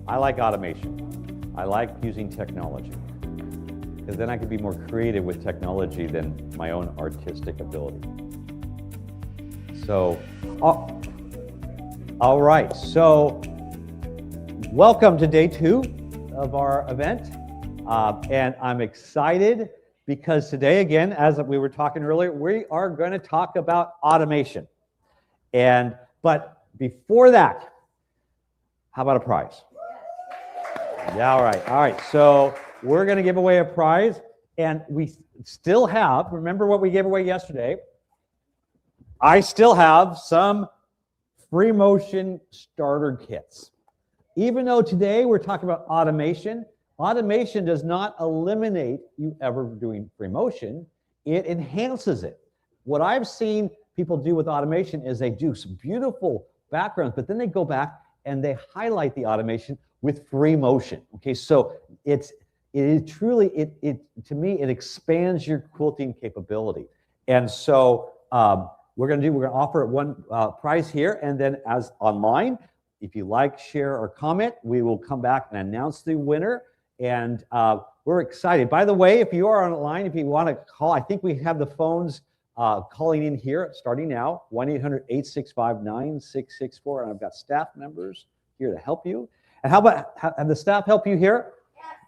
I like automation. I like using technology, because then I can be more creative with technology than my own artistic ability. So, all right, so welcome to day 2 of our event. And I'm excited because today, again, as we were talking earlier, we are going to talk about automation. But before that, how about a prize? Yeah, all right. So we're going to give away a prize, and we still have, remember what we gave away yesterday? I still have some free motion starter kits. Even though today we're talking about automation, automation does not eliminate you ever doing free motion, it enhances it. What I've seen people do with automation is they do some beautiful backgrounds, but then they go back and they highlight the automation with free motion. Okay, so it truly, to me, it expands your quilting capability. And so we're going to offer one prize here, and then as online, if you like, share, or comment, we will come back and announce the winner. And we're excited. By the way, if you are online, if you want to call, I think we have the phones calling in here starting now, 1-800-865-9664. And I've got staff members here to help you. And how about, have the staff help you here?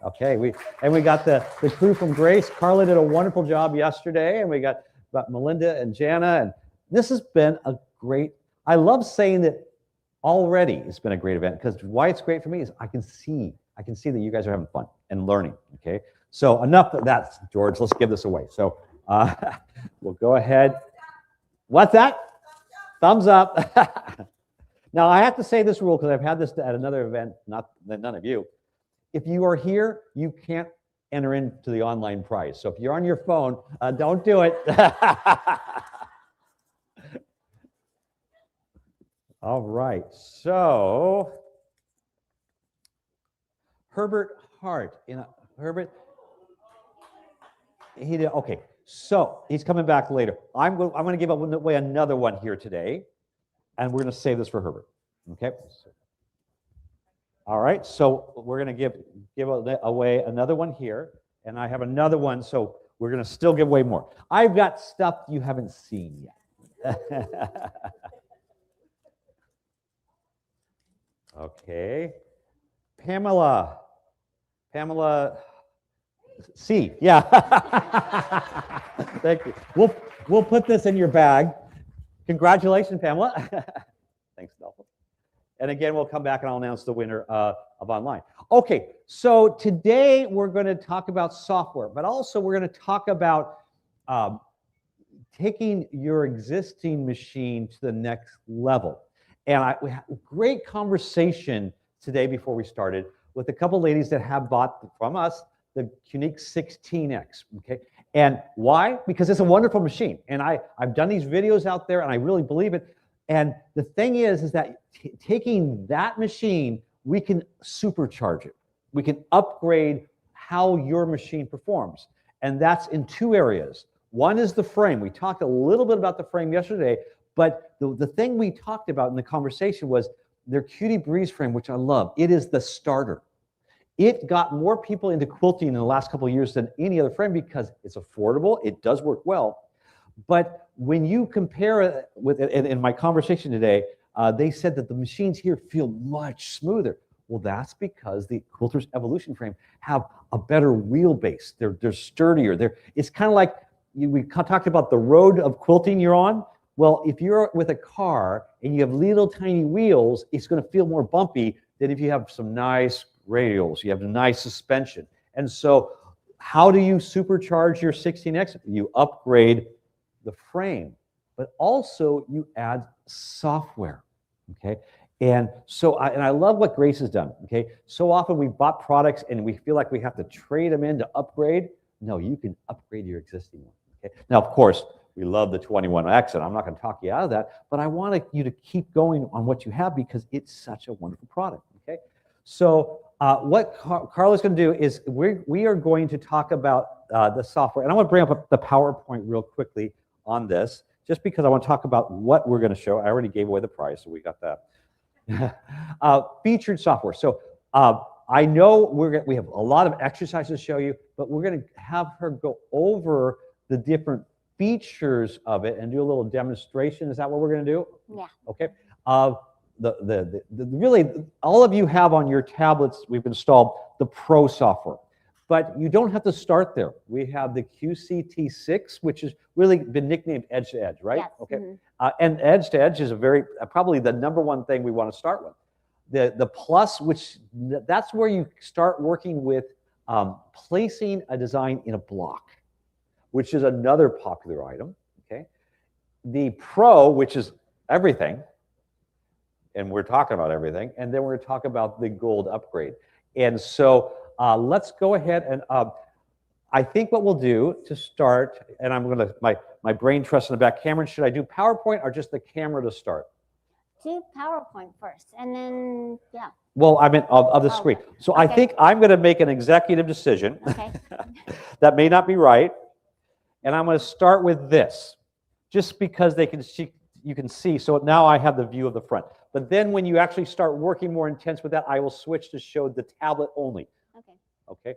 Okay, we got the crew from Grace. Carla did a wonderful job yesterday, and we got Melinda and Jana. And this has been a great, I love saying that already it's been a great event, because why it's great for me is I can see that you guys are having fun and learning, okay? So enough of that, George, let's give this away. So we'll go ahead. What's that? Thumbs up. Now I have to say this rule, because I've had this at another event, not none of you. If you are here, you can't enter into the online prize. So if you're on your phone, don't do it. All right, so Herbert Hart, Herbert, he did, okay, so he's coming back later. I'm going to give away another one here today, and we're going to save this for Herbert, okay? All right, so we're going to give away another one here, and I have another one, so we're going to still give away more. I've got stuff you haven't seen yet. Okay, Pamela C, yeah. Thank you. We'll put this in your bag. Congratulations, Pamela. Thanks, Delphin. And again, we'll come back and I'll announce the winner of online. Okay, so today we're going to talk about software, but also we're going to talk about taking your existing machine to the next level. And we had a great conversation today before we started with a couple ladies that have bought from us the Unique 16X, okay? And why? Because it's a wonderful machine. And I've done these videos out there, and I really believe it. And the thing is that taking that machine, we can supercharge it. We can upgrade how your machine performs. And that's in 2 areas. One is the frame. We talked a little bit about the frame yesterday, but the thing we talked about in the conversation was their Cutie Breeze frame, which I love. It is the starter. It got more people into quilting in the last couple of years than any other frame because it's affordable, it does work well. But when you compare it with, in my conversation today, they said that the machines here feel much smoother. Well, that's because the Quilter's Evolution frame have a better wheelbase. They're sturdier. It's kind of like, we talked about the road of quilting you're on. Well, if you're with a car and you have little tiny wheels, it's going to feel more bumpy than if you have some nice radials, you have a nice suspension. And so how do you supercharge your 16X? You upgrade the frame, but also you add software, okay? And so, I love what Grace has done, okay? So often we bought products and we feel like we have to trade them in to upgrade. No, you can upgrade your existing one, okay? Now, of course, we love the 21X, and I'm not going to talk you out of that, but I want you to keep going on what you have because it's such a wonderful product, okay? So what Carla's going to do is we are going to talk about the software, and I want to bring up the PowerPoint real quickly on this, just because I want to talk about what we're going to show. I already gave away the prize, so we got that. Featured software. So I know we have a lot of exercises to show you, but we're going to have her go over the different features of it and do a little demonstration. Is that what we're going to do? Yeah. Okay. Really, all of you have on your tablets, we've installed the Pro software. But you don't have to start there. We have the QCT6, which has really been nicknamed Edge to Edge, right? Yes. Okay. And Edge to Edge is probably the #1 thing we want to start with. The Plus, that's where you start working with placing a design in a block, which is another popular item. Okay. The Pro, which is everything, and we're talking about everything, and then we're going to talk about the Gold upgrade. And so let's go ahead and I think what we'll do to start, and I'm going to my brain trust in the back. Cameron, should I do PowerPoint or just the camera to start? Do PowerPoint first, and then, yeah. Well, I meant of the screen. So okay. I think I'm going to make an executive decision. Okay. That may not be right. And I'm going to start with this, just because you can see. So now I have the view of the front. But then when you actually start working more intense with that, I will switch to show the tablet only. Okay. Okay.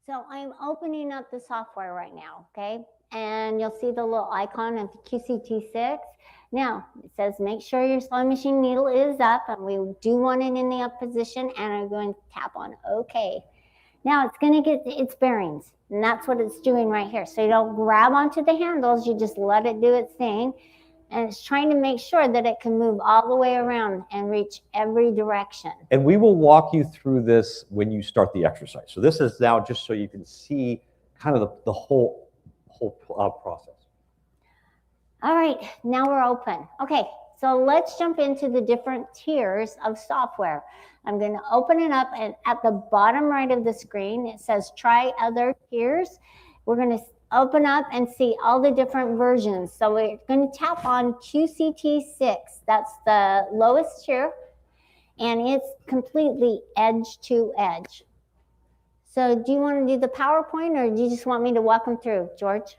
So I'm opening up the software right now, okay? And you'll see the little icon of the QCT6. Now, it says make sure your sewing machine needle is up, and we do want it in the up position, and I'm going to tap on OK. Now it's going to get its bearings, and that's what it's doing right here. So you don't grab onto the handles, you just let it do its thing, and it's trying to make sure that it can move all the way around and reach every direction. And we will walk you through this when you start the exercise. So this is now just so you can see kind of the whole process. All right, now we're open. Okay, so let's jump into the different tiers of software. I'm going to open it up, and at the bottom right of the screen, it says try other tiers. We're going to open up and see all the different versions. So we're going to tap on QCT6. That's the lowest tier, and it's completely edge to edge. So do you want to do the PowerPoint, or do you just want me to walk them through, George?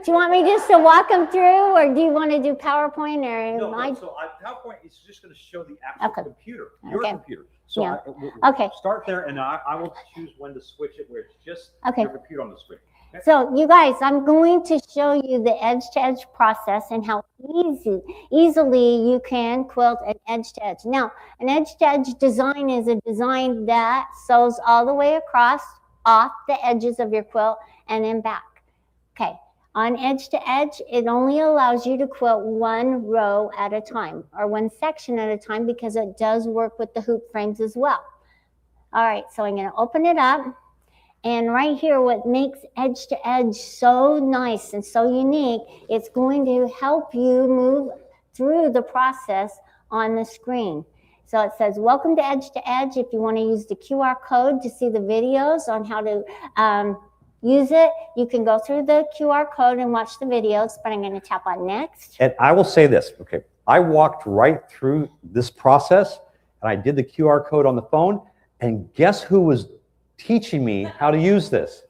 Do you want me just to walk them through, or do you want to do PowerPoint? Or no, PowerPoint is just going to show the actual computer, your computer. So yeah. We'll start there, and I will choose when to switch it where it's just your computer on the screen. Okay? So you guys, I'm going to show you the edge-to-edge process and how easily you can quilt an edge-to-edge. Now, an edge-to-edge design is a design that sews all the way across, off the edges of your quilt, and then back. Okay. On edge to edge, it only allows you to quilt one row at a time, or one section at a time, because it does work with the hoop frames as well. All right, so I'm going to open it up. And right here, what makes edge to edge so nice and so unique, it's going to help you move through the process on the screen. So it says, welcome to Edge to Edge. If you want to use the QR code to see the videos on how to use it, you can go through the QR code and watch the videos, but I'm going to tap on next. And I will say this, okay, I walked right through this process, and I did the QR code on the phone, and guess who was teaching me how to use this?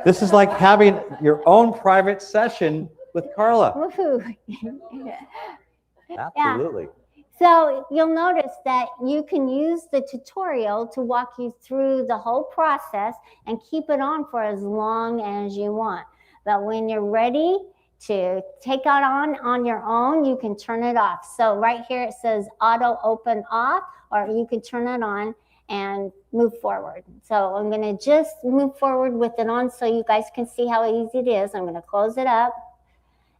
This is like having your own private session with Carla. Woohoo. Absolutely. Yeah. So you'll notice that you can use the tutorial to walk you through the whole process and keep it on for as long as you want. But when you're ready to take it on your own, you can turn it off. So right here it says auto open off, or you can turn it on and move forward. So I'm going to just move forward with it on so you guys can see how easy it is. I'm going to close it up.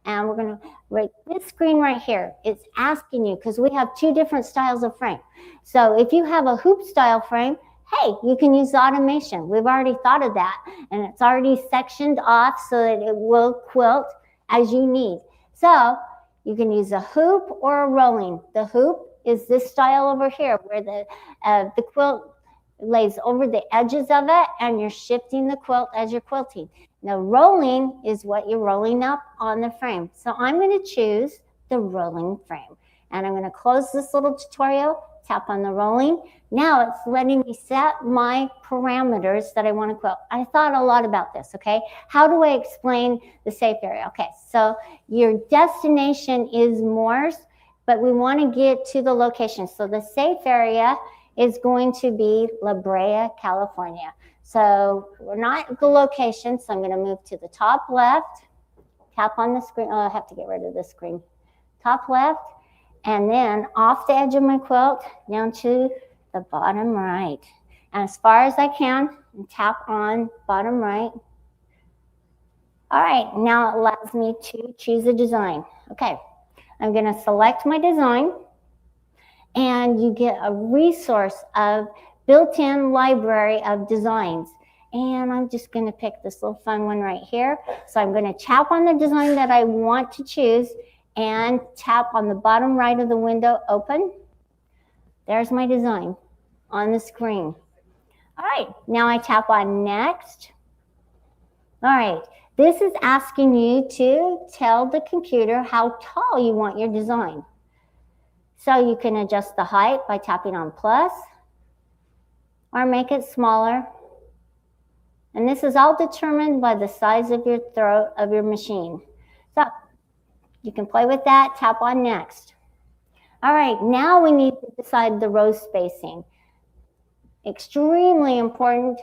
And we're going to write this screen right here. It's asking you, because we have two different styles of frame. So if you have a hoop style frame, hey, you can use automation. We've already thought of that. And it's already sectioned off so that it will quilt as you need. So you can use a hoop or a rolling. The hoop is this style over here, where the quilt lays over the edges of it, and you're shifting the quilt as you're quilting. Now, rolling is what you're rolling up on the frame. So I'm going to choose the rolling frame. And I'm going to close this little tutorial, tap on the rolling. Now it's letting me set my parameters that I want to quilt. I thought a lot about this, okay? How do I explain the safe area? Okay, so your destination is more but we want to get to the location. So the safe area is going to be La Brea, California. So we're not at the location, so I'm going to move to the top left, tap on the screen. Oh, I have to get rid of this screen. Top left, and then off the edge of my quilt down to the bottom right. And as far as I can, tap on bottom right. All right, now it allows me to choose a design. Okay, I'm going to select my design, and you get a resource of built-in library of designs. And I'm just going to pick this little fun one right here. So I'm going to tap on the design that I want to choose and tap on the bottom right of the window, open. There's my design on the screen. All right, now I tap on next. All right, this is asking you to tell the computer how tall you want your design. So you can adjust the height by tapping on plus or make it smaller. And this is all determined by the size of your throat of your machine. So you can play with that, tap on next. All right, now we need to decide the row spacing. Extremely important,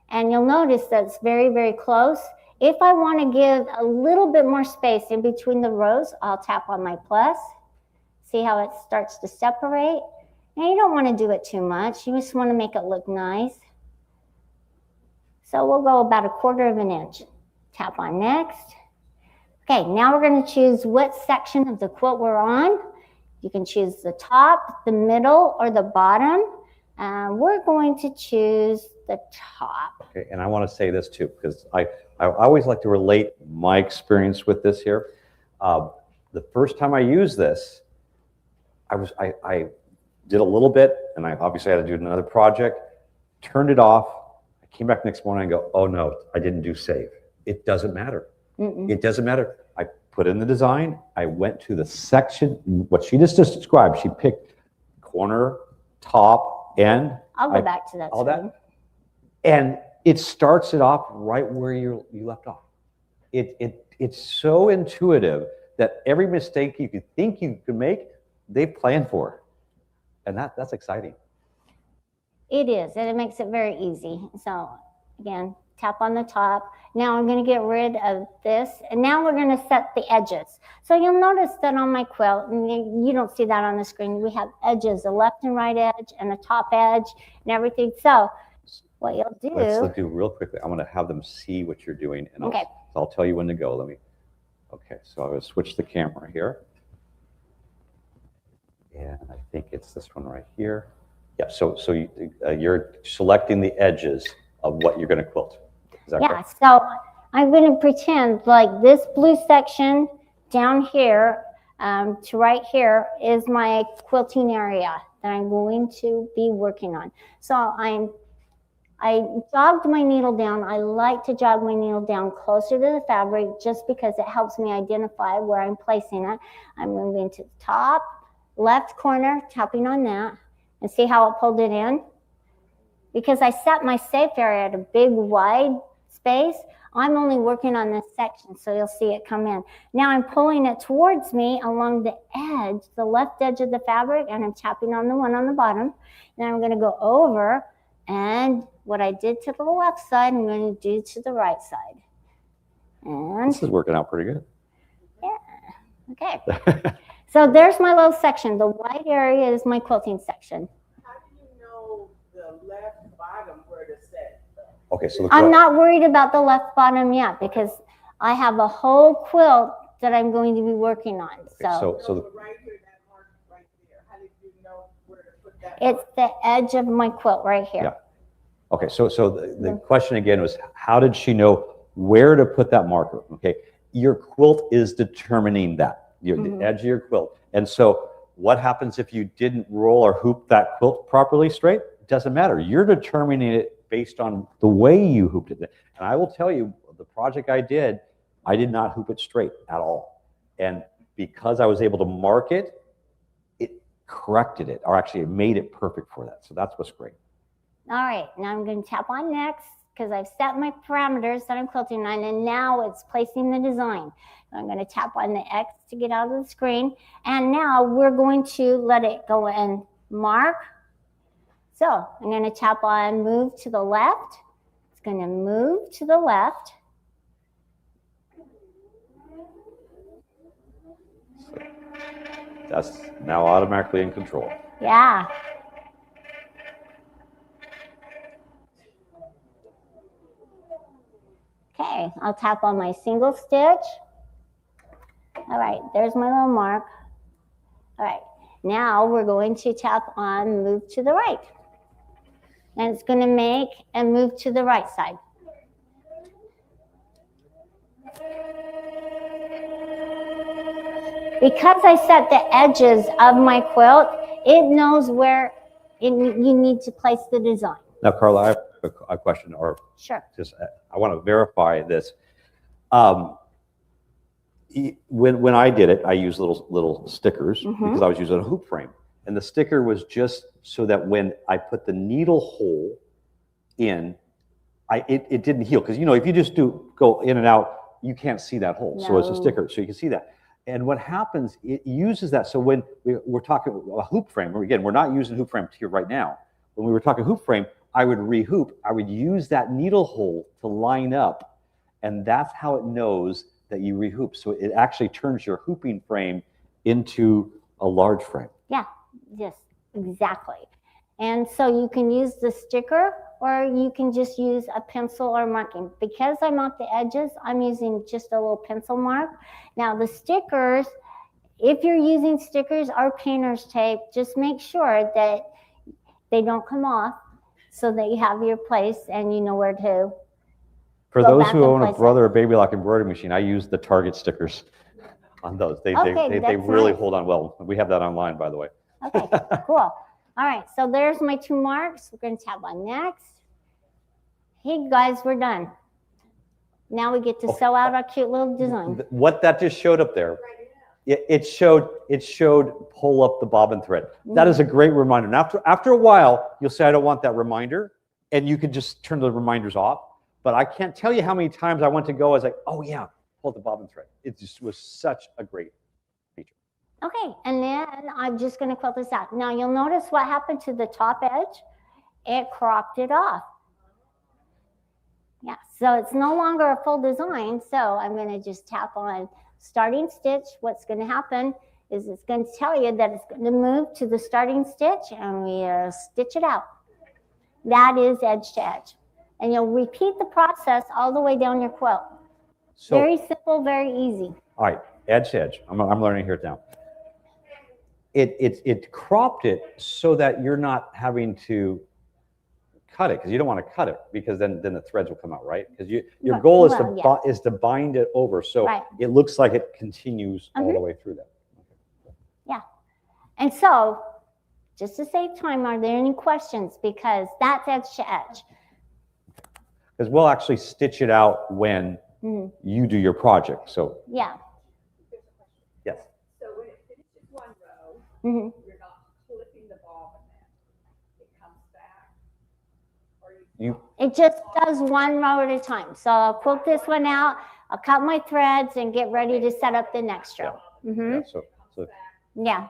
and you'll notice that it's very, very close. If I want to give a little bit more space in between the rows, I'll tap on my plus. See how it starts to separate? Now you don't want to do it too much. You just want to make it look nice. So we'll go about 1/4 of an inch. Tap on next. Okay, now we're going to choose what section of the quilt we're on. You can choose the top, the middle, or the bottom. We're going to choose the top. Okay, and I want to say this too, because I always like to relate my experience with this here. The first time I used this, I did a little bit, and I obviously had to do another project, turned it off. I came back next morning and go, oh no, I didn't do save. It doesn't matter. It doesn't matter. I put in the design. I went to the section, what she just described. She picked corner, top, end. I'll go back to that. All that. And it starts it off right where you left off. It's so intuitive that every mistake you could think you could make, they plan for. And that's exciting. It is, and it makes it very easy. So again, tap on the top. Now I'm going to get rid of this, and now we're going to set the edges. So you'll notice that on my quilt, and you don't see that on the screen, we have edges, a left and right edge, and a top edge, and everything. So what you'll do... Let's do real quickly. I'm going to have them see what you're doing, and I'll tell you when to go. Okay, so I'm going to switch the camera here. And I think it's this one right here. Yeah, so you're selecting the edges of what you're going to quilt. Is that correct? So I'm going to pretend like this blue section down here to right here is my quilting area that I'm going to be working on. So I jogged my needle down. I like to jog my needle down closer to the fabric just because it helps me identify where I'm placing it. I'm moving to the top left corner, tapping on that, and see how it pulled it in. Because I set my safe area at a big wide space, I'm only working on this section, so you'll see it come in. Now I'm pulling it towards me along the edge, the left edge of the fabric, and I'm tapping on the one on the bottom. Then I'm going to go over, and what I did to the left side, I'm going to do to the right side. And this is working out pretty good. Yeah, okay. So there's my little section. The white area is my quilting section. How do you know the left bottom where to set? Okay, so I'm not worried about the left bottom yet because I have a whole quilt that I'm going to be working on. So right here, that mark right there. How did you know where to put that? It's the edge of my quilt right here. Yeah. Okay, so the question again was, how did she know where to put that marker? Okay, your quilt is determining that. The edge of your quilt. And so what happens if you didn't roll or hoop that quilt properly straight? It doesn't matter. You're determining it based on the way you hooped it. And I will tell you, the project I did not hoop it straight at all. And because I was able to mark it, it corrected it, or actually it made it perfect for that. So that's what's great. All right, now I'm going to tap on next. because I've set my parameters that I'm quilting on, and now it's placing the design. I'm going to tap on the X to get out of the screen, and now we're going to let it go and mark. So I'm going to tap on move to the left. It's going to move to the left. That's now automatically in control. Yeah. Okay, I'll tap on my single stitch. All right, there's my little mark. All right, now we're going to tap on move to the right. And it's going to make and move to the right side. Because I set the edges of my quilt, it knows where you need to place the design. Now, Carla, I have a question, or Sure. just I want to verify this. When I did it, I used little stickers because I was using a hoop frame, and the sticker was just so that when I put the needle hole in, it didn't heal, because if you just go in and out, you can't see that hole. No. So it's a sticker, so you can see that. And what happens, it uses that. So when we're talking a hoop frame, again, we're not using hoop frame here right now. When we were talking hoop frame, I would re-hoop. I would use that needle hole to line up, and that's how it knows that you re-hoop. So it actually turns your hooping frame into a large frame. Yeah, yes, exactly. And so you can use the sticker, or you can just use a pencil or marking. Because I'm at the edges, I'm using just a little pencil mark. Now the stickers, if you're using stickers or painter's tape, just make sure that they don't come off, so that you have your place and you know where to. For those who own a Brother or Baby Lock embroidery machine, I use the Target stickers on those. They really hold on well. We have that online, by the way. Okay, cool. All right, so there's my 2 marks. We're going to tap on next. Hey guys, we're done. Now we get to sew out our cute little design. What that just showed up there, it showed pull up the bobbin thread. That is a great reminder. And after a while, you'll say, I don't want that reminder, and you can just turn the reminders off. But I can't tell you how many times I went to go, I was like, oh yeah, pull the bobbin thread. It just was such a great feature. Okay, and then I'm just going to quilt this out. Now you'll notice what happened to the top edge. It cropped it off. Yeah, so it's no longer a full design. So I'm going to just tap on starting stitch. What's going to happen is it's going to tell you that it's going to move to the starting stitch, and we stitch it out. That is edge to edge. And you'll repeat the process all the way down your quilt. So, very simple, very easy. All right, edge to edge. I'm learning here now. It cropped it so that you're not having to cut it, because you don't want to cut it, because then the threads will come out, right? Because your goal is to bind it over, so it looks like it continues all the way through that. Okay. Yeah, and so just to save time, are there any questions? Because that's edge to edge. Because we'll actually stitch it out when you do your project. So yeah. Yes. So when it finishes one row, you're not clipping the bobbin then. It comes back. Or it just does one row at a time. So I'll quilt this one out, I'll cut my threads and get ready to set up the next row. Yeah. Yeah.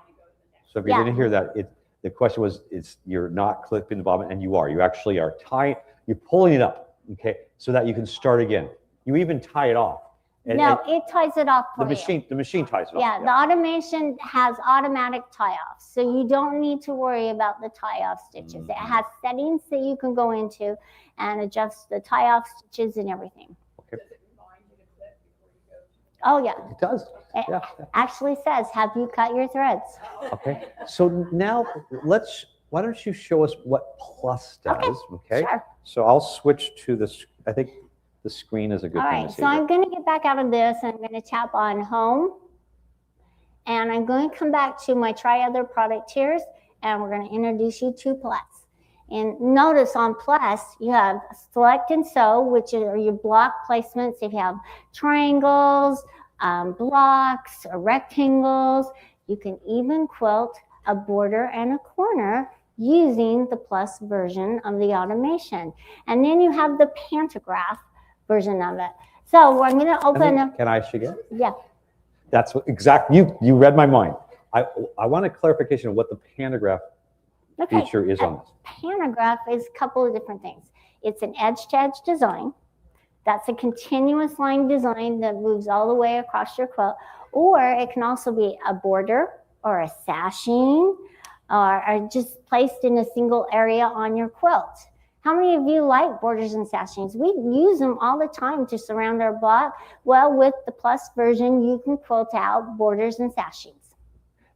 So if you didn't hear that, the question was, you're not clipping the bobbin, and you are. You actually are tying, you're pulling it up. Okay, so that you can start again. You even tie it off. No, it ties it off for the machine ties it off. Yeah, the automation has automatic tie-offs, so you don't need to worry about the tie-off stitches. It has settings that you can go into and adjust the tie-off stitches and everything. Okay. Does it remind you to clip before you go? Oh yeah. It does. It actually says, have you cut your threads? Okay, so now why don't you show us what plus does, okay? Sure. So I'll switch to this. I think the screen is a good thing to see. So I'm going to get back out of this, and I'm going to tap on home, and I'm going to come back to my try other product tiers, and we're going to introduce you to plus. And notice on plus, you have select and sew, which are your block placements. If you have triangles, blocks, or rectangles, you can even quilt a border and a corner using the plus version of the automation. And then you have the pantograph version of it. So I'm going to open up. Can I ask you again? Yeah. That's what, exactly, you read my mind. I want a clarification of what the pantograph feature is on this. Pantograph is a couple of different things. It's an edge-to-edge design. That's a continuous line design that moves all the way across your quilt. Or it can also be a border or a sashing or just placed in a single area on your quilt. How many of you like borders and sashings? We use them all the time to surround our block. Well, with the plus version, you can quilt out borders and sashings.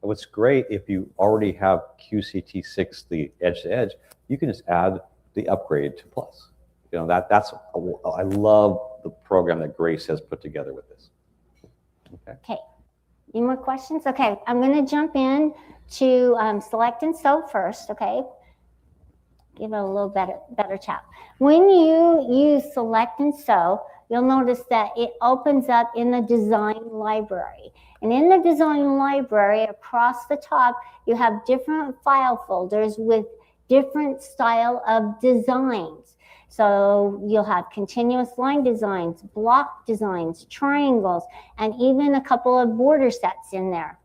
What's great, if you already have QCT6, the edge to edge, you can just add the upgrade to plus. You know, I love the program that Grace has put together with this. Okay. Any more questions? Okay, I'm going to jump in to select and sew first, okay? Give it a little better tap. When you use select and sew, you'll notice that it opens up in the design library. And in the design library, across the top, you have different file folders with different style of designs. So you'll have continuous line designs, block designs, triangles, and even a couple of border sets in there.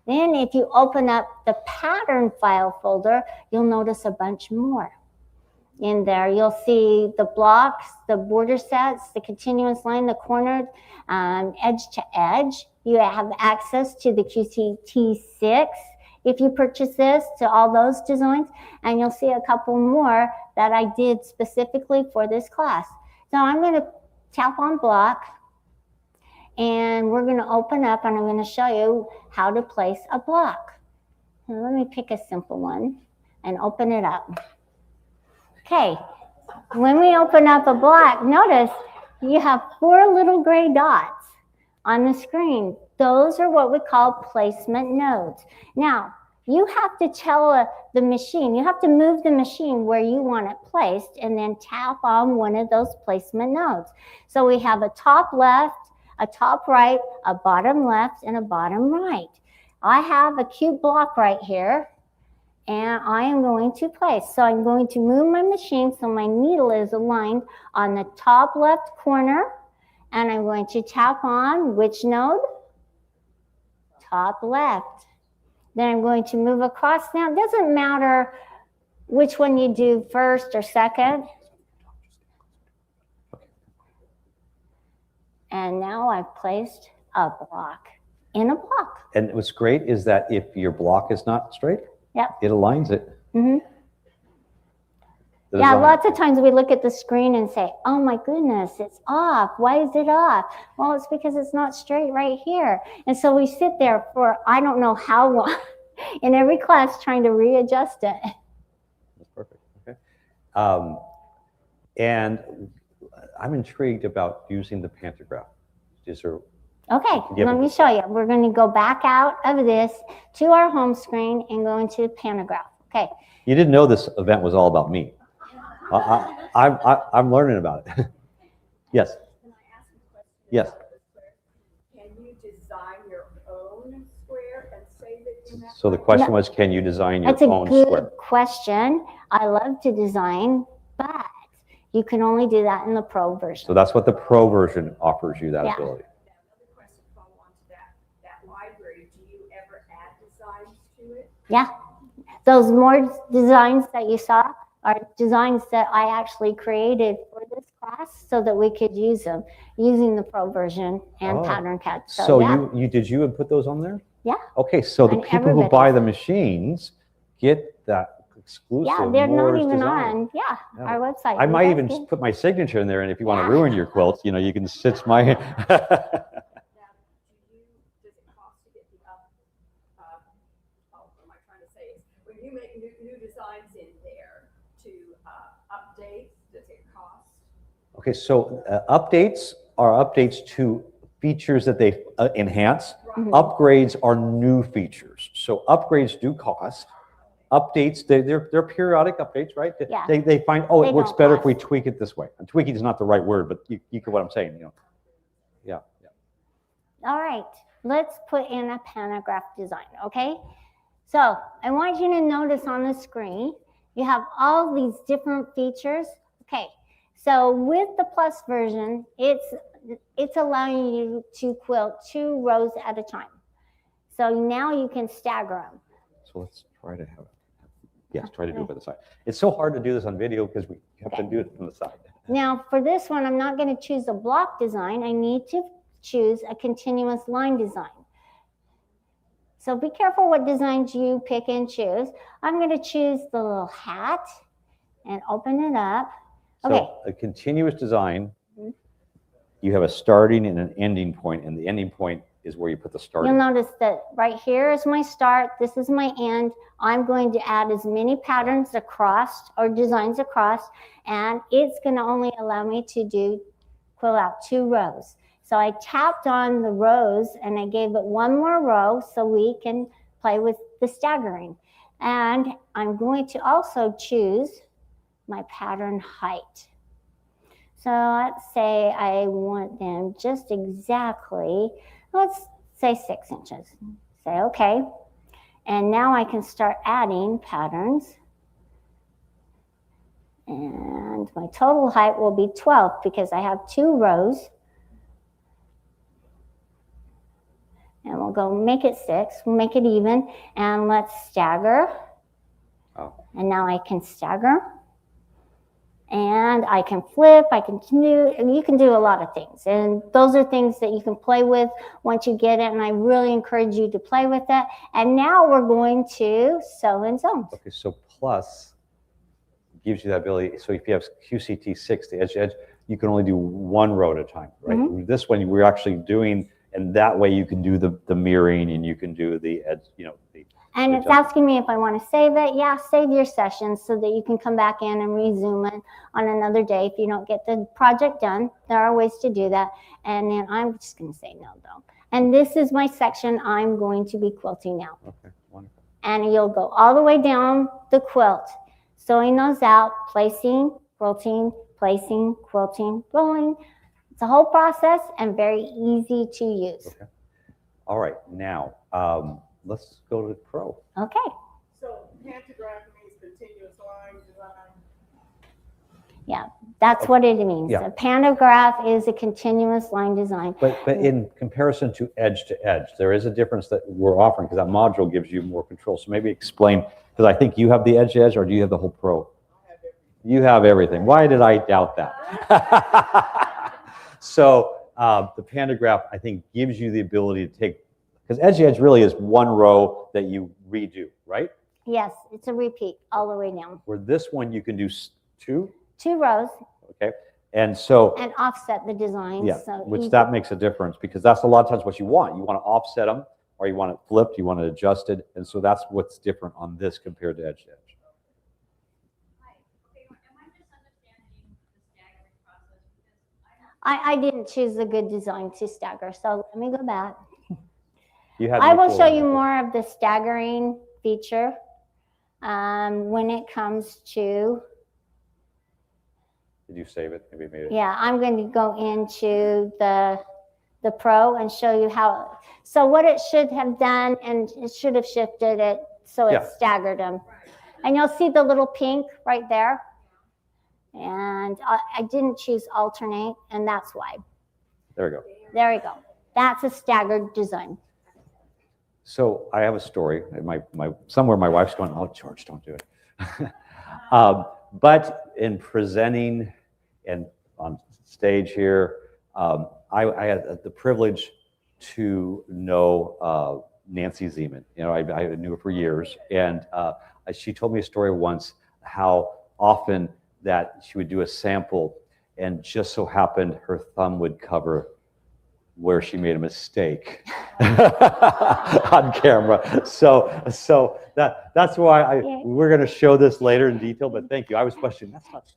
Then if you open up the pattern file folder, you'll notice a bunch more. In there, you'll see the blocks, the border sets, the continuous line, the cornered, edge to edge. You have access to the QCT6 if you purchase this, to all those designs, and you'll see a couple more that I did specifically for this class. So I'm going to tap on block, and we're going to open up, and I'm going to show you how to place a block. Now, let me pick a simple one and open it up. Okay, when we open up a block, notice you have 4 little gray dots on the screen. Those are what we call placement nodes. Now, you have to tell the machine, you have to move the machine where you want it placed and then tap on one of those placement nodes. So we have a top left, a top right, a bottom left, and a bottom right. I have a cube block right here, and I am going to place. So I'm going to move my machine so my needle is aligned on the top left corner, and I'm going to tap on which node? Top left. Then I'm going to move across. Now, it doesn't matter which one you do first or second. And now I've placed a block in a block. And what's great is that if your block is not straight, yep, it aligns it. Mm-hmm. Yeah, lots of times we look at the screen and say, oh my goodness, it's off. Why is it off? Well, it's because it's not straight right here. And so we sit there for I don't know how long in every class trying to readjust it. That's perfect. Okay. And I'm intrigued about using the pantograph. Is there? Okay, let me show you. We're going to go back out of this to our home screen and go into pantograph. Okay. You didn't know this event was all about me. I'm learning about it. Yes. Can I ask a question? Yes. Can you design your own square and save it in that? So the question was, can you design your That's own a good square? question. I love to design, but you can only do that in the Pro version. So that's what the Pro version offers you, that ability. Now, another question to follow on to that library, do you ever add designs to it? Yeah. Those more designs that you saw are designs that I actually created for this class so that we could use them using the Pro version and Pattern Cat. So yeah. Did you put those on there? Yeah. Okay, so the people who buy the machines get that exclusive. Yeah, they're not even design. on our website. I might even put my signature in there, and if you want to ruin your quilt, you know, you can stitch my. Now, does it cost to get the what am I trying to say? When you make new designs in there to update, does it cost? Okay, so updates are updates to features that they enhance. Mm-hmm. Upgrades are new features. So upgrades do cost. Updates, they're periodic updates, right? Yeah. They find, oh, it works better if we cost. tweak it this way. And tweaking is not the right word, but you get what I'm saying, you know. Yeah. All right, let's put in a pantograph design, okay? So I want you to notice on the screen, you have all these different features. Okay, so with the plus version, it's allowing you to quilt 2 rows at a time. So now you can stagger them. So let's try to have it. Yes, try to do it by the side. It's so hard to do this on video because we have to do it from the side. Now for this one, I'm not going to choose a block design. I need to choose a continuous line design. So be careful what designs you pick and choose. I'm going to choose the little hat and open it up. Okay. So a continuous design, you have a starting and an ending point, and the ending point is where you put the starting. You'll notice that right here is my start, this is my end. I'm going to add as many patterns across or designs across, and it's going to only allow me to quilt out 2 rows. So I tapped on the rows and I gave it 1 more row so we can play with the staggering. And I'm going to also choose my pattern height. So let's say I want them just exactly, let's say 6 inches. Say okay. And now I can start adding patterns. And my total height will be 12 because I have 2 rows. And we'll go make it 6, we'll make it even, and let's stagger. Oh. And now I can stagger. And I can flip, I can do, and you can do a lot of things. And those are things that you can play with once you get it, and I really encourage you to play with it. And now we're going to sew in zones. Okay, so plus gives you that ability. So if you have QCT 6, the edge to edge, you can only do 1 row at a time, right? Mm-hmm. This one we're actually doing, and that way you can do the mirroring and you can do the edge, and it's asking me if I want to save it. Yeah, save your session so that you can come back in and resume it on another day if you don't get the project done. There are ways to do that. And then I'm just going to say no, though. And this is my section I'm going to be quilting now. Okay, wonderful. And you'll go all the way down the quilt, sewing those out, placing, quilting, placing, quilting, rolling. It's a whole process and very easy to use. Okay. All right, now let's go to the pro. Okay. So pantograph means continuous line design. Yeah, that's what it means. Yeah. A pantograph is a continuous line design. But in comparison to edge, there is a difference that we're offering because that module gives you more control. So maybe explain, because I think you have the edge to edge, or do you have the whole pro? You have everything. Why did I doubt that? So the pantograph, I think, gives you the ability to take, because edge to edge really is 1 row that you redo, right? Yes, it's a repeat all the way down. Where this one you can do 2. 2 rows. Okay, and so and offset the designs. yeah, so which that makes a difference because that's a lot of times what you want. You want to offset them, or you want it flipped, you want it adjusted, and so that's what's different on this compared to edge to edge. I didn't choose a good design to stagger, so let me go back. I will show you more of the staggering feature when it comes to. Did you save it? Maybe. Yeah, I'm going to go into the pro and show you how. So what it should have done, and it should have shifted it so it staggered them. And you'll see the little pink right there. And I didn't choose alternate, and that's why. There we go. There we go. That's a staggered design. So I have a story. Somewhere my wife's going, oh, George, don't do it. But in presenting and on stage here, I had the privilege to know Nancy Zeman. I knew her for years, and she told me a story once how often that she would do a sample, and just so happened her thumb would cover where she made a mistake on camera. So that's why we're going to show this later in detail. But thank you. I was questioning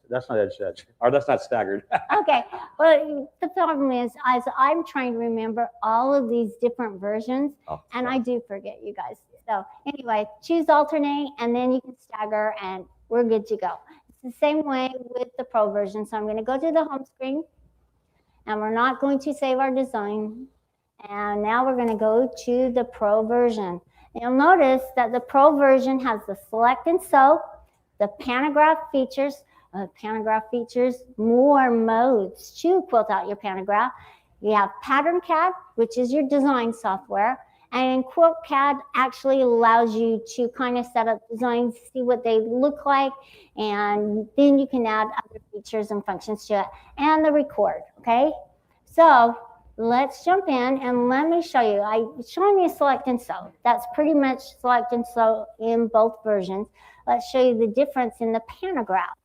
that's not edge to edge, or that's not staggered. Okay. Well, the problem is, as I'm trying to remember all of these different versions, and I do forget, you guys. So anyway, choose alternate, and then you can stagger, and we're good to go. It's the same way with the pro version. So I'm going to go to the home screen. And we're not going to save our design. And now we're going to go to the pro version. You'll notice that the Pro version has the select and sew, the pantograph features, more modes to quilt out your pantograph. You have Pattern CAD, which is your design software, and Quilt CAD actually allows you to kind of set up designs, see what they look like, and then you can add other features and functions to it, and the record, okay? So let's jump in and let me show you. I'm showing you select and sew. That's pretty much select and sew in both versions. Let's show you the difference in the pantograph.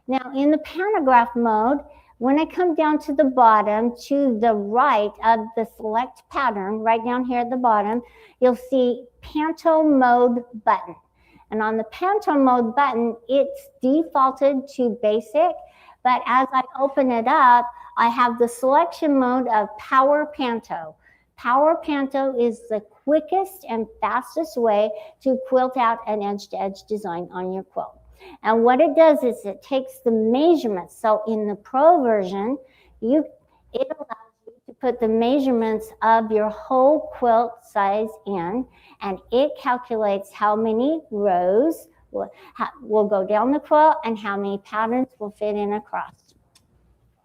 Now in the pantograph mode, when I come down to the bottom, to the right of the select pattern, right down here at the bottom, you'll see Panto Mode button. And on the Panto Mode button, it's defaulted to basic, but as I open it up, I have the selection mode of Power Panto. Power Panto is the quickest and fastest way to quilt out an edge-to-edge design on your quilt. And what it does is it takes the measurements. So in the Pro version, it allows you to put the measurements of your whole quilt size in, and it calculates how many rows will go down the quilt and how many patterns will fit in across.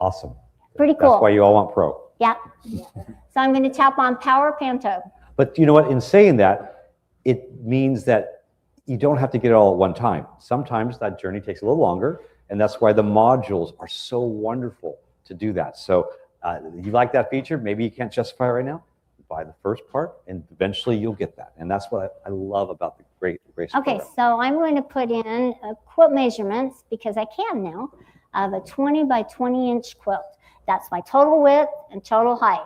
Awesome. Pretty cool. That's why you all want Pro. Yeah. So I'm going to tap on Power Panto. But you know what? In saying that, it means that you don't have to get it all at one time. Sometimes that journey takes a little longer, and that's why the modules are so wonderful to do that. So you like that feature? Maybe you can't justify it right now. Buy the first part, and eventually you'll get that. And that's what I love about the Grace Okay, program. so I'm going to put in quilt measurements, because I can now, of a 20 by 20 inch quilt. That's my total width and total height.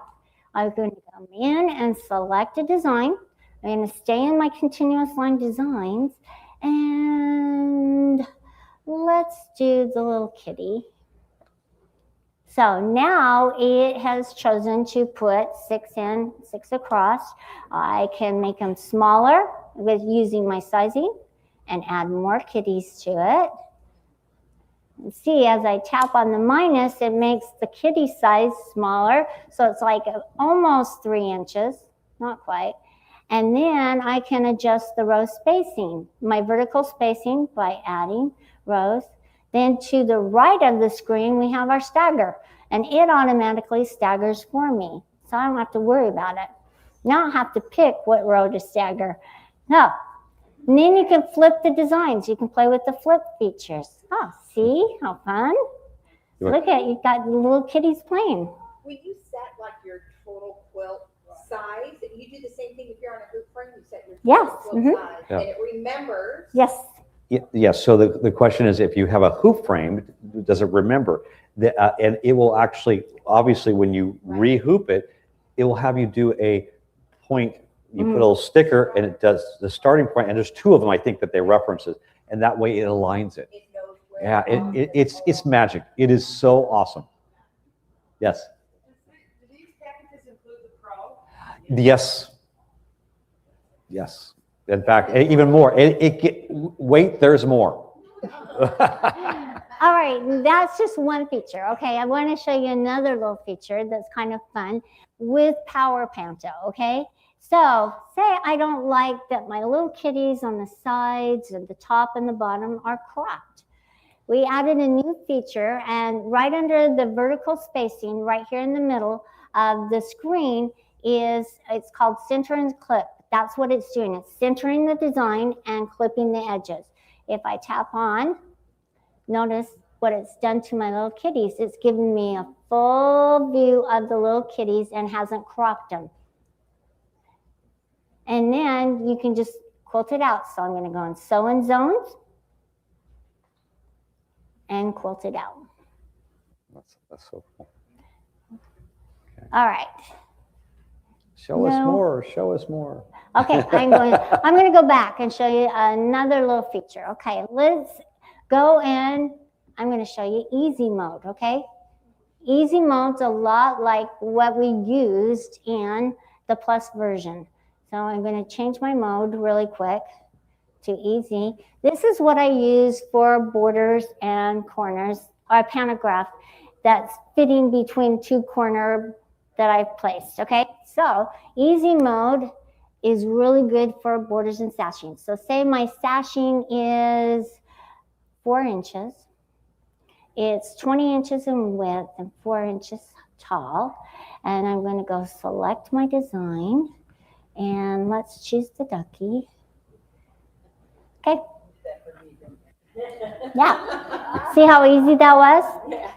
I'm going to come in and select a design. I'm going to stay in my continuous line designs, and let's do the little kitty. So now it has chosen to put 6 in, 6 across. I can make them smaller with using my sizing and add more kitties to it. And see, as I tap on the minus, it makes the kitty size smaller. So it's like almost 3 inches, not quite. And then I can adjust the row spacing, my vertical spacing, by adding rows. Then to the right of the screen, we have our stagger, and it automatically staggers for me. So I don't have to worry about it. Now I have to pick what row to stagger. No. And then you can flip the designs. You can play with the flip features. Oh, see how fun? Look at, you've got little kitties playing. When you set like your total quilt size, you do the same thing if you're on a hoop frame, you set your quilt size, and it remembers. Yes. Yes, so the question is, if you have a hoop frame, does it remember? And it will actually, obviously, when you re-hoop it, it will have you do a point. You put a little sticker, and it does the starting point, and there's 2 of them, I think, that they references, and that way it aligns it. It knows where. Yeah, it's magic. It is so awesome. Yes. Do these packages include the Pro? Yes. Yes. In fact, even more. Wait, there's more. All right, that's just one feature. Okay, I want to show you another little feature that's kind of fun with Power Panto, okay? So say I don't like that my little kitties on the sides and the top and the bottom are cropped. We added a new feature, and right under the vertical spacing, right here in the middle of the screen, it's called Center and Clip. That's what it's doing. It's centering the design and clipping the edges. If I tap on, notice what it's done to my little kitties. It's given me a full view of the little kitties and hasn't cropped them. And then you can just quilt it out. So I'm going to go in Sew in Zones and quilt it out. That's so cool. Okay. All right. Show us more. Show us more. Okay, I'm going to go back and show you another little feature. Okay, let's go in. I'm going to show you easy mode, okay? Easy mode's a lot like what we used in the Plus version. So I'm going to change my mode really quick to easy. This is what I use for borders and corners, or a pantograph that's fitting between 2 corners that I've placed, okay? So easy mode is really good for borders and sashing. So say my sashing is 4 inches. It's 20 inches in width and 4 inches tall. And I'm going to go select my design. And let's choose the ducky. Okay. Yeah. See how easy that was?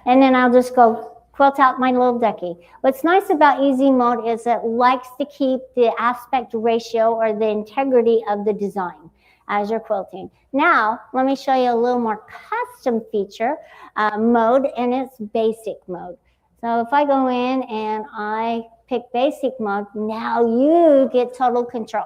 And then I'll just go quilt out my little ducky. What's nice about easy mode is it likes to keep the aspect ratio or the integrity of the design as you're quilting. Now, let me show you a little more custom feature mode, and it's basic mode. So if I go in and I pick basic mode, now you get total control.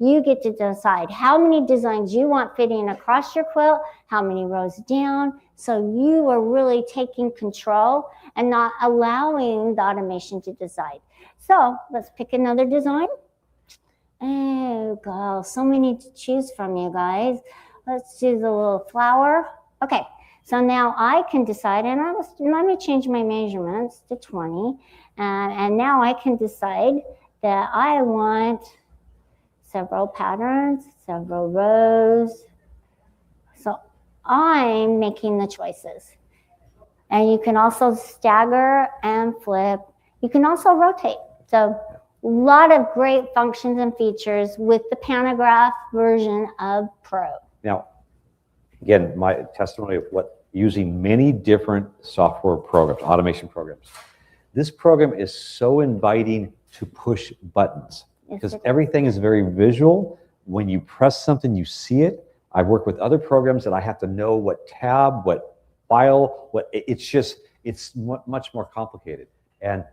You get to decide how many designs you want fitting across your quilt, how many rows down. So you are really taking control and not allowing the automation to decide. So let's pick another design. Oh, God, so many to choose from, you guys. Let's do the little flower. Okay, so now I can decide, and let me change my measurements to 20. And now I can decide that I want several patterns, several rows. So I'm making the choices. And you can also stagger and flip. You can also rotate. So a lot of great functions and features with the pantograph version of Pro. Now, again, my testimony of what using many different software programs, automation programs. This program is so inviting to push buttons because everything is very visual. When you press something, you see it. I've worked with other programs that I have to know what tab, what file, it's much more complicated. And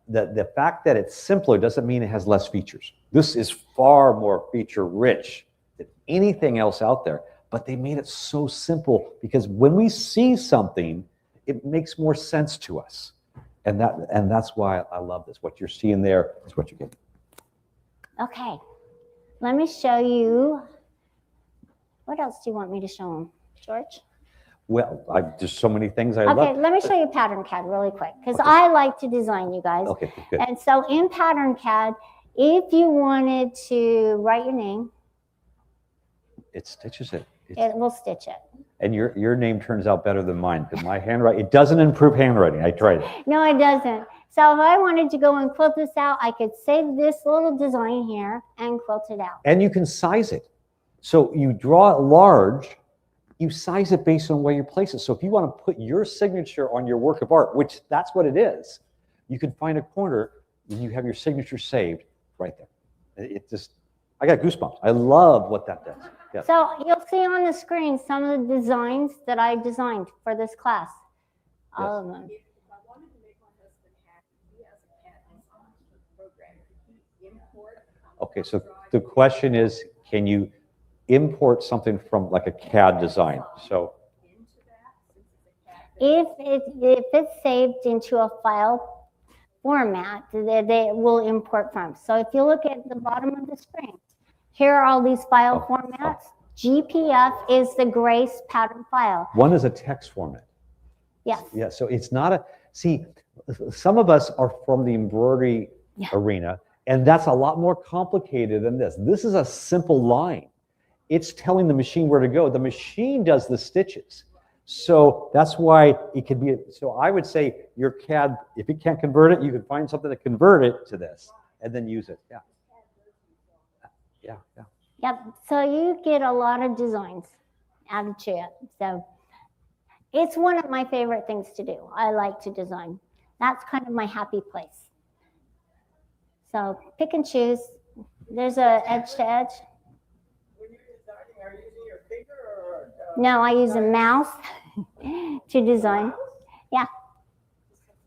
the fact that it's simpler doesn't mean it has less features. This is far more feature rich than anything else out there, but they made it so simple because when we see something, it makes more sense to us. And that's why I love this. What you're seeing there is what you're getting. Okay, let me show you. What else do you want me to show them, George? Well, there's so many things I love. Okay, let me show you Pattern CAD really quick because I like to design, you guys. Okay, good. And so in Pattern CAD, if you wanted to write your name, it stitches it. It will stitch it. And your name turns out better than mine because my handwriting, it doesn't improve handwriting. I tried it. No, it doesn't. So if I wanted to go and quilt this out, I could save this little design here and quilt it out. And you can size it. So you draw it large, you size it based on where you place it. So if you want to put your signature on your work of art, which that's what it is, you can find a corner and you have your signature saved right there. It just, I got goosebumps. I love what that does. Yes. So you'll see on the screen some of the designs that I designed for this class. All of them. If I wanted to make my husband happy, he has a cat program. He import. Okay, so the question is, can you import something from like a CAD design? So if it's saved into a file format, they will import from. So if you look at the bottom of the screen, here are all these file formats. GPF is the Grace pattern file. One is a text format. Yes. Yeah, so it's not a, see, some of us are from the embroidery arena, and that's a lot more complicated than this. This is a simple line. It's telling the machine where to go. The machine does the stitches. So that's why it could be, so I would say your CAD, if it can't convert it, you can find something to convert it to this and then use it. Yeah. Yeah. Yep, so you get a lot of designs added to it. So it's one of my favorite things to do. I like to design. That's kind of my happy place. So pick and choose. There's a edge to edge. When you're designing, are you using your finger or? No, I use a mouse to design. Yeah.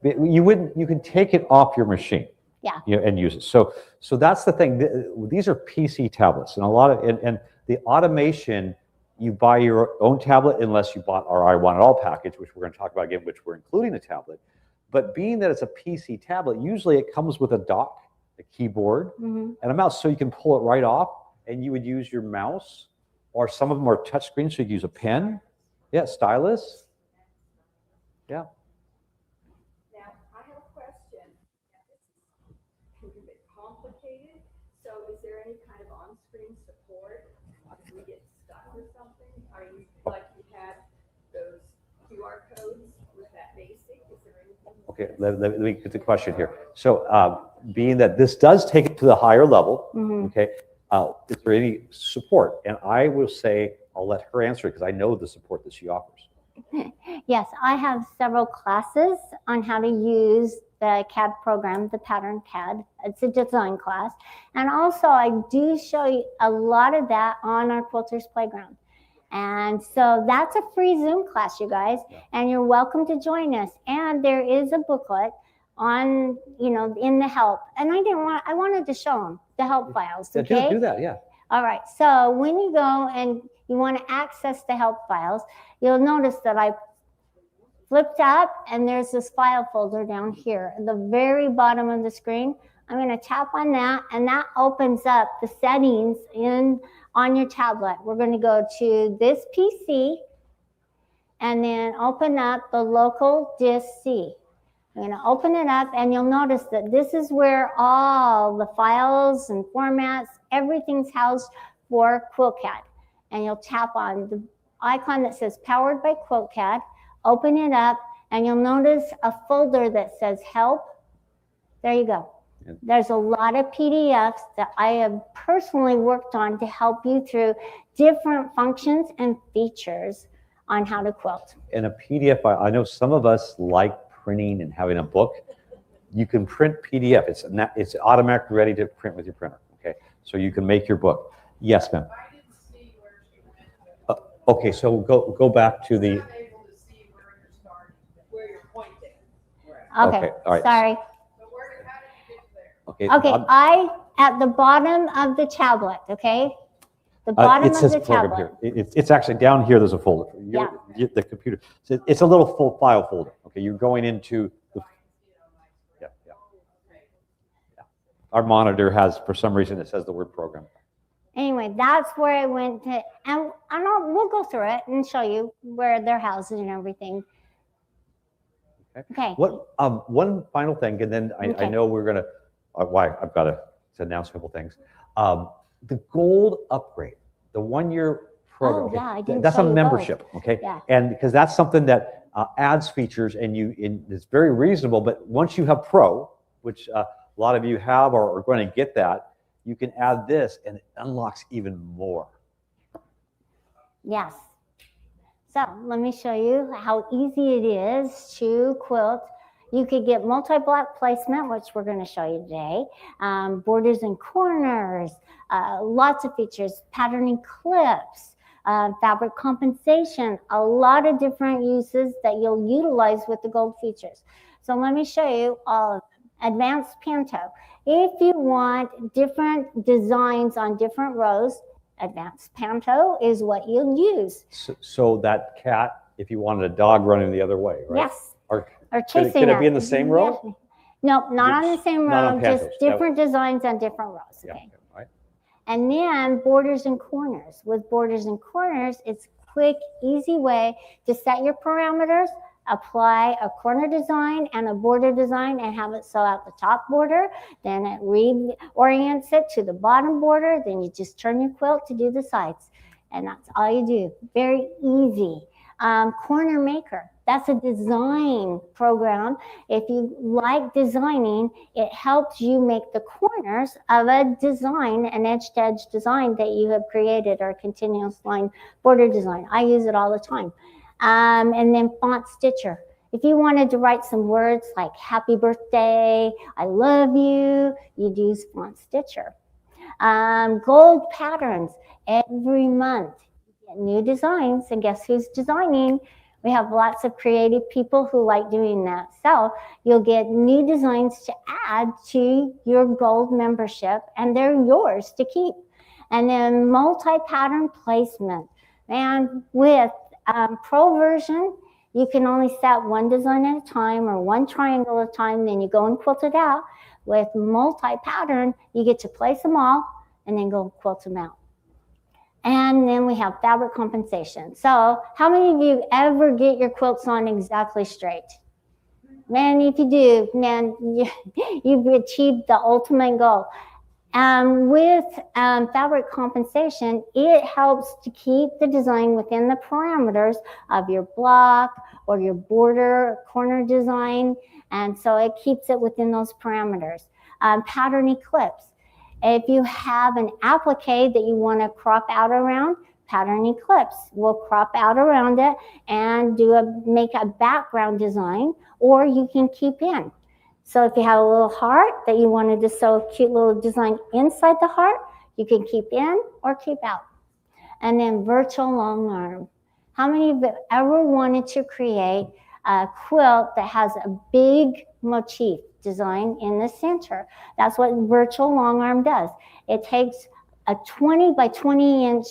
You can take it off your machine. Yeah. And use it. So that's the thing. These are PC tablets, and a lot of and the automation. You buy your own tablet unless you bought our I Want It All package, which we're going to talk about again, which we're including a tablet. But being that it's a PC tablet, usually it comes with a dock, a keyboard, and a mouse, so you can pull it right off. And you would use your mouse, or some of them are touch screen, so you use a pen. Yeah, stylus. Yeah. Now, I have a question. This is a bit complicated. So is there any kind of on-screen support if we get stuck or something? Are you, like you had those QR codes with that basic? Is there anything? Okay, let me get the question here. So being that this does take it to the higher level, okay, is there any support? And I will say, I'll let her answer it because I know the support that she offers. Yes, I have several classes on how to use the CAD program, the pattern CAD. It's a design class. And also I do show you a lot of that on our Quilters Playground. And so that's a free Zoom class, you guys, and you're welcome to join us. And there is a booklet on, in the help. And I wanted to show them the help files, okay? Yeah, do that, yeah. All right, so when you go and you want to access the help files, you'll notice that I flipped up and there's this file folder down here at the very bottom of the screen. I'm going to tap on that and that opens up the settings on your tablet. We're going to go to this PC and then open up the local disk C. I'm going to open it up and you'll notice that this is where all the files and formats, everything's housed for QuiltCAD. And you'll tap on the icon that says Powered by QuiltCAD, open it up, and you'll notice a folder that says Help. There you go. There's a lot of PDFs that I have personally worked on to help you through different functions and features on how to quilt. In a PDF, I know some of us like printing and having a book. You can print PDF. It's automatically ready to print with your printer. Okay, so you can make your book. Yes, ma'am. I didn't see where she went. Okay, so go back to the. I'm able to see where you're starting, where you're pointing. Okay, all right. Sorry. But how did you get there? Okay, at the bottom of the tablet, okay? The bottom it says of the program tablet. here. It's actually down here. There's a folder. The computer. It's a little full file folder. Okay, you're going into the. Yeah. Our monitor has, for some reason, it says the word program. Anyway, that's where I went to, and we'll go through it and show you where they're housed and everything. Okay. One final thing, and then I know we're gonna. I've got to announce a couple things. The gold upgrade, the 1-year program. Oh, yeah, I didn't that's show a you membership, those. okay? Yeah. And because that's something that adds features, and it's very reasonable. But once you have Pro, which a lot of you have or are going to get that, you can add this, and it unlocks even more. Yes. So let me show you how easy it is to quilt. You could get multi-block placement, which we're going to show you today, borders and corners, lots of features, patterning clips, fabric compensation, a lot of different uses that you'll utilize with the gold features. So let me show you all of them. Advanced Panto. If you want different designs on different rows, Advanced Panto is what you'll use. So that cat, if you wanted a dog running the other way, right? Yes. Or chasing could it be in the same row? Yeah. No, not on the same row, just Pantos. different designs on different rows. Okay. Yeah, right. And then borders and corners. With borders and corners, it's a quick, easy way to set your parameters, apply a corner design and a border design and have it sew out the top border. Then it reorients it to the bottom border. Then you just turn your quilt to do the sides. And that's all you do. Very easy. Corner Maker. That's a design program. If you like designing, it helps you make the corners of a design, an edge-to-edge design that you have created, or a continuous line border design. I use it all the time. And then Font Stitcher. If you wanted to write some words like happy birthday, I love you, you'd use Font Stitcher. Gold patterns. Every month you get new designs, and guess who's designing? We have lots of creative people who like doing that. So you'll get new designs to add to your gold membership, and they're yours to keep. And then multi-pattern placement. And with Pro version, you can only set one design at a time or one triangle at a time, then you go and quilt it out. With multi-pattern, you get to place them all and then go quilt them out. And then we have fabric compensation. So how many of you ever get your quilts on exactly straight? Man, if you do, man, you've achieved the ultimate goal. With fabric compensation, it helps to keep the design within the parameters of your block or your border corner design, and so it keeps it within those parameters. Pattern eclipse. If you have an applique that you want to crop out around, pattern eclipse will crop out around it and make a background design, or you can keep in. So if you have a little heart that you wanted to sew a cute little design inside the heart, you can keep in or keep out. And then virtual long arm. How many of you ever wanted to create a quilt that has a big motif design in the center? That's what virtual long arm does. It takes a 20 by 20 inch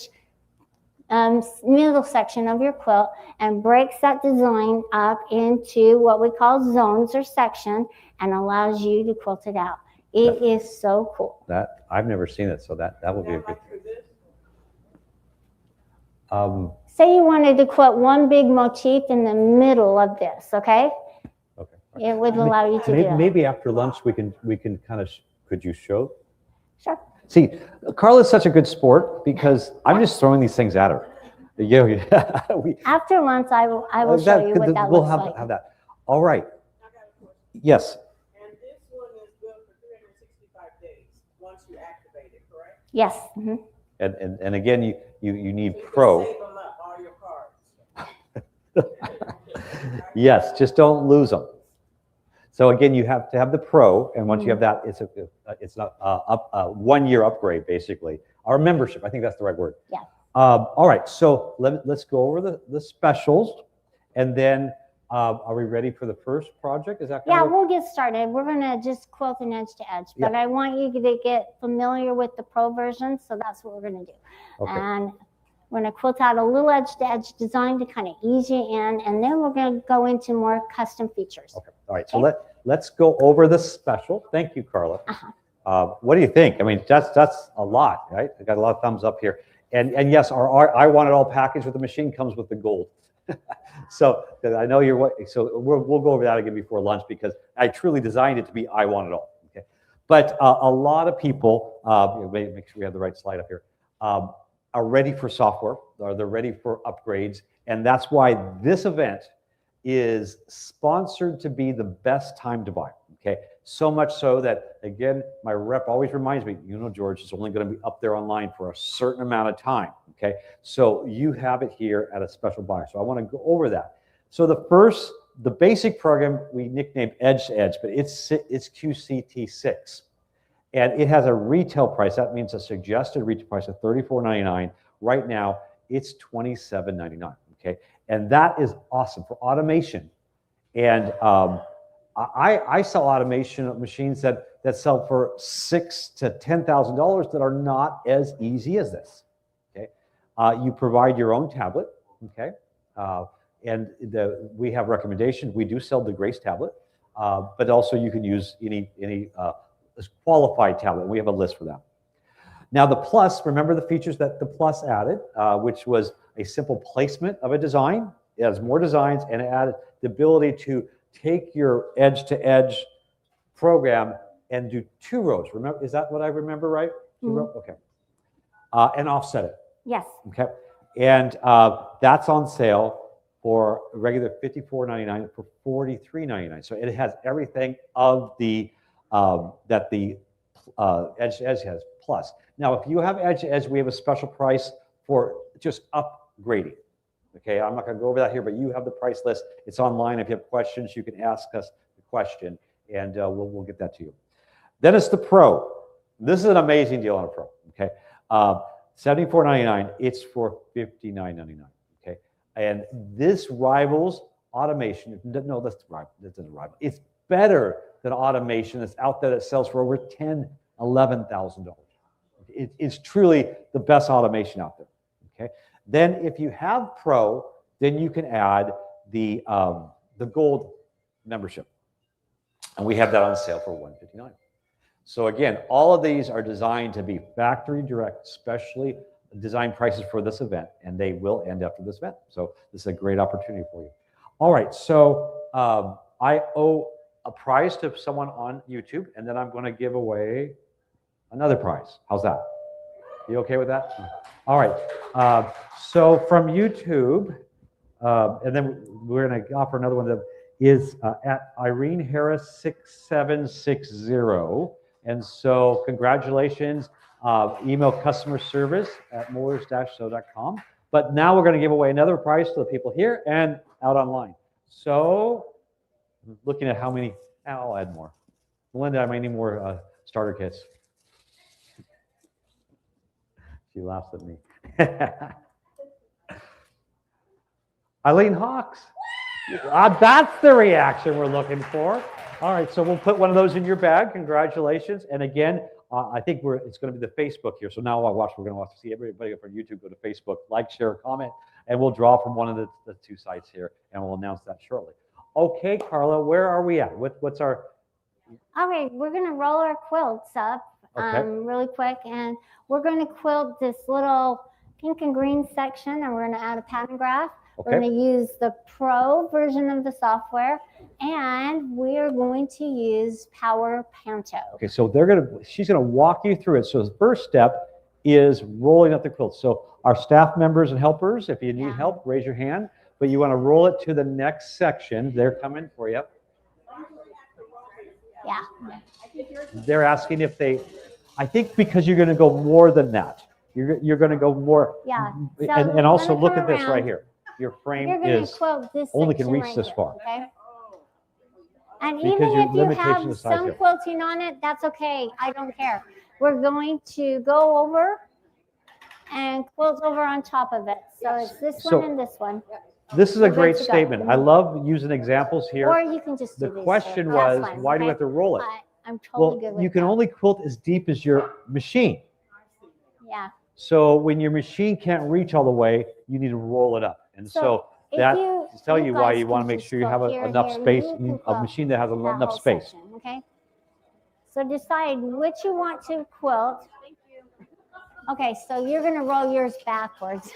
middle section of your quilt and breaks that design up into what we call zones or section and allows you to quilt it out. It is so cool. That I've never seen it, so that will be a good thing. Say you wanted to quilt one big motif in the middle of this, okay? Okay. It would allow you to do that. Maybe after lunch we can kind of, could you show? Sure. See, Carla's such a good sport because I'm just throwing these things at her. Yeah, After lunch, I will show you what that looks like. We'll have that. All right. Yes. And this one is good for 365 days once you activate it, correct? Yes. Mm-hmm. And again, you need So you can pro. save them up, all your cards. Yes, just don't lose them. So again, you have to have the pro, and once you have that, it's a 1 year upgrade basically, or membership. I think that's the right word. Yeah. All right, so let's go over the specials, and then are we ready for the first project? Is that Yeah, correct? we'll get started. We're gonna just quilt an edge to edge, but I want you to get familiar with the pro version, so that's what we're gonna do. Okay. And we're gonna quilt out a little edge to edge design to kind of ease you in, and then we're gonna go into more custom features. Okay. All right. So let's go over the special. Thank you, Carla. What do you think? I mean, that's a lot, right? I got a lot of thumbs up here. And yes, our I Want It All package with the machine comes with the gold. So I know so we'll go over that again before lunch because I truly designed it to be I Want It All. Okay. But a lot of people, make sure we have the right slide up here, are ready for software, or they're ready for upgrades. And that's why this event is sponsored to be the best time to buy. Okay. So much so that, again, my rep always reminds me, George, it's only going to be up there online for a certain amount of time, okay? So you have it here at a special buy. So I want to go over that. So the basic program we nicknamed Edge to Edge, but it's QCT6. And it has a retail price. That means a suggested retail price of $34.99. Right now, it's $27.99, okay? And that is awesome for automation. And I sell automation machines that sell for $6,000 to $10,000 that are not as easy as this. Okay, you provide your own tablet. Okay, and we have recommendations. We do sell the Grace tablet, but also you can use any qualified tablet. We have a list for that. Now the Plus, remember the features that the Plus added, which was a simple placement of a design. It has more designs, and it added the ability to take your edge-to-edge program and do 2 rows. Remember, is that what I remember right? 2 rows? Okay. And offset it. Yes. Okay. And that's on sale for regular $54.99 for $43.99. So it has everything of the that the edge-to-edge has plus. Now, if you have edge-to-edge, we have a special price for just upgrading. Okay, I'm not going to go over that here, but you have the price list. It's online. If you have questions, you can ask us the question, and we'll get that to you. Then it's the Pro. This is an amazing deal on a Pro. Okay, $74.99. It's for $59.99. Okay, and this rivals automation. No, that doesn't rival. It's better than automation that's out there that sells for over $10,000, $11,000. It's truly the best automation out there. Okay. Then if you have Pro, then you can add the gold membership. And we have that on sale for $159. So again, all of these are designed to be factory direct, specially designed prices for this event, and they will end after this event. So this is a great opportunity for you. All right, so I owe a prize to someone on YouTube, and then I'm going to give away another prize. How's that? You okay with that? All right. So from YouTube, and then we're going to offer another one that is at Irene Harris 6760. And so congratulations. Email customer service at moors-so.com. But now we're going to give away another prize to the people here and out online. So looking at how many, I'll add more. Melinda, I might need more starter kits. She laughs at me. Eileen Hawks. That's the reaction we're looking for. All right, so we'll put one of those in your bag. Congratulations. And again, I think it's going to be the Facebook here. So now we're going to see everybody from YouTube go to Facebook, like, share, comment, and we'll draw from one of the two sites here, and we'll announce that shortly. Okay, Carla, where are we at? What's our... All right, we're going to roll our quilts up really quick, and we're going to quilt this little pink and green section, and we're going to add a pattern graph. Okay. We're going to use the Pro version of the software, and we are going to use Power Panto. Okay, so she's going to walk you through it. So the first step is rolling up the quilt. So our staff members and helpers, if you need help, raise your hand. But you want to roll it to the next section. They're coming for you. Yeah. They're asking if I think because you're going to go more than that. You're going to go more. Yeah. So and also look at this right here. Your frame only can reach this far. Okay. And even if you have some quilting on it, that's okay. I don't care. We're going to go over and quilt over on top of it. So it's this one and this one. This is a great statement. I love using examples here. Or you can just do the question was, why do you have to roll it? I'm totally good with you can only quilt as deep as your machine. Yeah. So when your machine can't reach all the way, you need to roll it up. And so that to tell you why you want to make sure you have enough space, a machine that has enough space. Okay. So decide which you want to quilt. Okay, so you're going to roll yours backwards.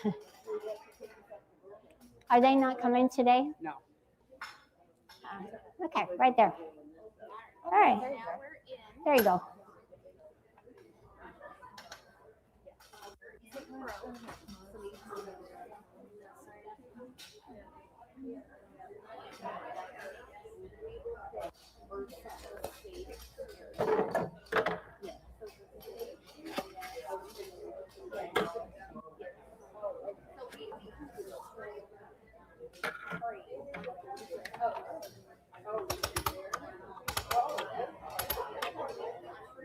Are they not coming today? No. Okay, right there. All right. There you go.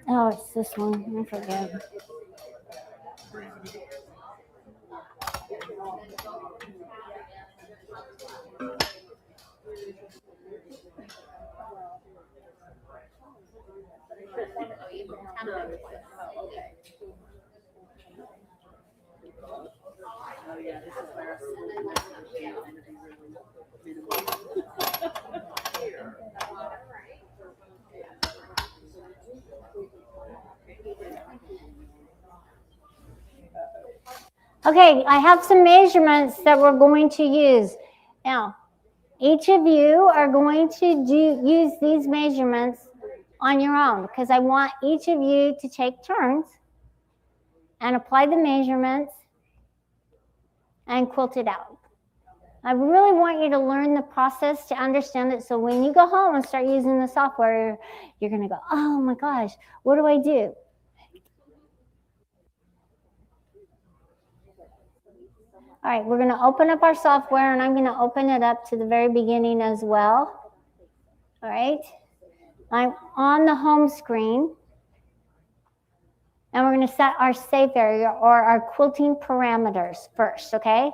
Oh, it's this one. I forget. Okay, I have some measurements that we're going to use. Now, each of you are going to use these measurements on your own because I want each of you to take turns and apply the measurements and quilt it out. I really want you to learn the process to understand it, so when you go home and start using the software, you're going to go, oh my gosh, what do I do? All right, we're going to open up our software, and I'm going to open it up to the very beginning as well. All right, I'm on the home screen, and we're going to set our safe area or our quilting parameters first, okay?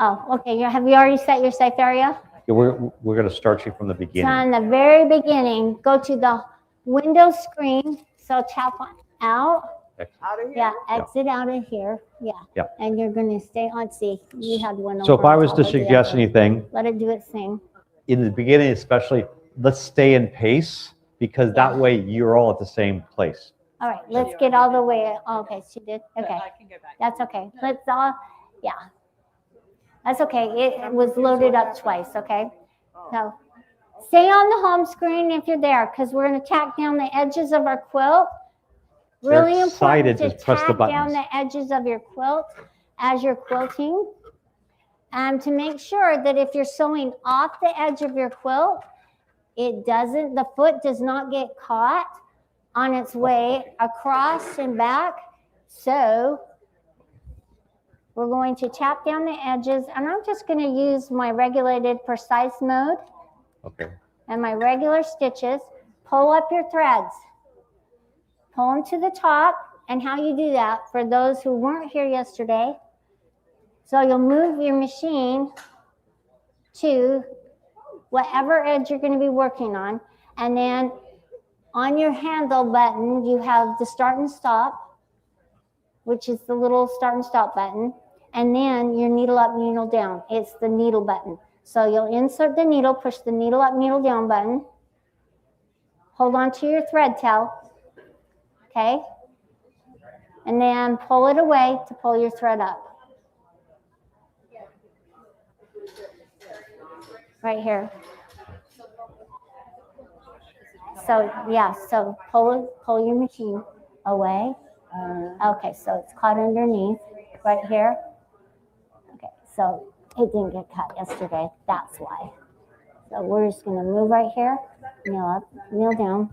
Oh, okay. Have you already set your safe area? Yeah, we're going to start you from the beginning. So on the very beginning, go to the window screen. So tap on out. Out of here? Yeah, exit out of here. Yeah. And you're going to stay on. See, you had one over. So if I was to suggest anything, let it do its thing. In the beginning, especially, let's stay in pace because that way you're all at the same place. All right, let's get all the way. Okay, she did. Okay, that's okay. Let's all, That's okay. It was loaded up twice. Okay, so Stay on the home screen if you're there, because we're going to tack down the edges of our quilt. They're Really important excited to to press the tack down buttons. the edges of your quilt as you're quilting. And to make sure that if you're sewing off the edge of your quilt, the foot does not get caught on its way across and back. So we're going to tap down the edges, and I'm just going to use my regulated precise mode. Okay. And my regular stitches. Pull up your threads. Pull them to the top. And how you do that, for those who weren't here yesterday, so you'll move your machine to whatever edge you're going to be working on. And then on your handle button, you have the start and stop, which is the little start and stop button. And then your needle up, needle down. It's the needle button. So you'll insert the needle, push the needle up, needle down button. Hold on to your thread tail. Okay? And then pull it away to pull your thread up. Right here. So yeah, so pull your machine away. Okay, so it's caught underneath right here. Okay, so it didn't get cut yesterday. That's why. So we're just going to move right here, kneel up, kneel down,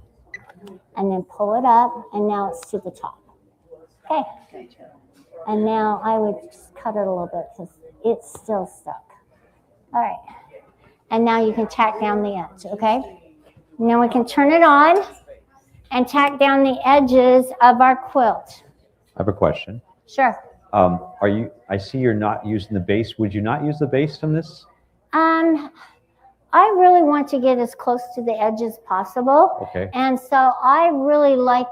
and then pull it up, and now it's to the top. Okay. And now I would just cut it a little bit because it's still stuck. All right. And now you can tack down the edge, okay? Now we can turn it on and tack down the edges of our quilt. I have a question. Sure. I see you're not using the base. Would you not use the base on this? I really want to get as close to the edge as possible. Okay. And so I really like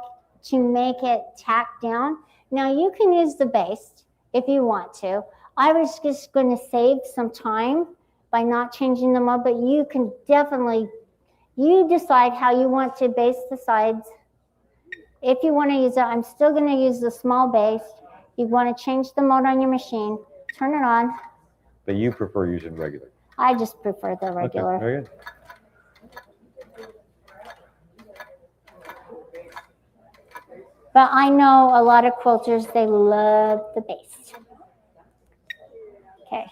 to make it tack down. Now you can use the base if you want to. I was just going to save some time by not changing them up, but you can definitely, you decide how you want to base the sides. If you want to use it, I'm still going to use the small base. You want to change the mode on your machine, turn it on. But you prefer using regular? I just prefer the regular. Okay, very good. But I know a lot of quilters, they love the base. Okay.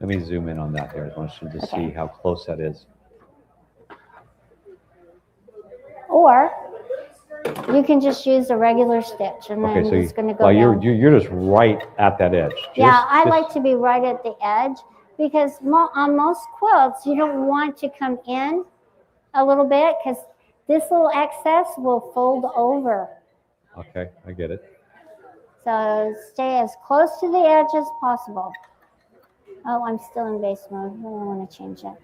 Let me zoom in on that there. I want you to see how close that is. Or you can just use a regular stitch, and then Okay, it's going to go well, down. you're just right at that edge. I like to be right at the edge because on most quilts, you don't want to come in a little bit because this little excess will fold over. Okay, I get it. So stay as close to the edge as possible. Oh, I'm still in base mode. I don't want to change it.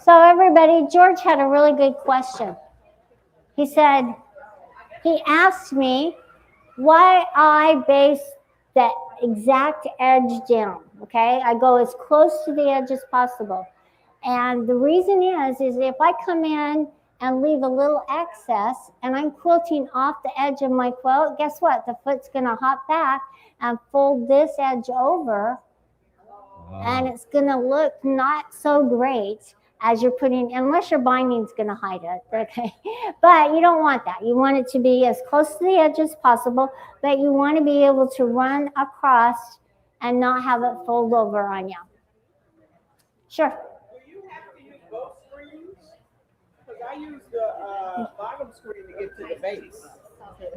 So everybody, George had a really good question. He asked me why I base that exact edge down, okay? I go as close to the edge as possible. And the reason is if I come in and leave a little excess and I'm quilting off the edge of my quilt, guess what? The foot's gonna hop back and fold this edge over, and it's gonna look not so great as you're putting, unless your binding's gonna hide it, okay? But you don't want that. You want it to be as close to the edge as possible, but you wanna be able to run across and not have it fold over on you. Sure. Do you have to use both screens? Because I use the bottom screen to get to the base.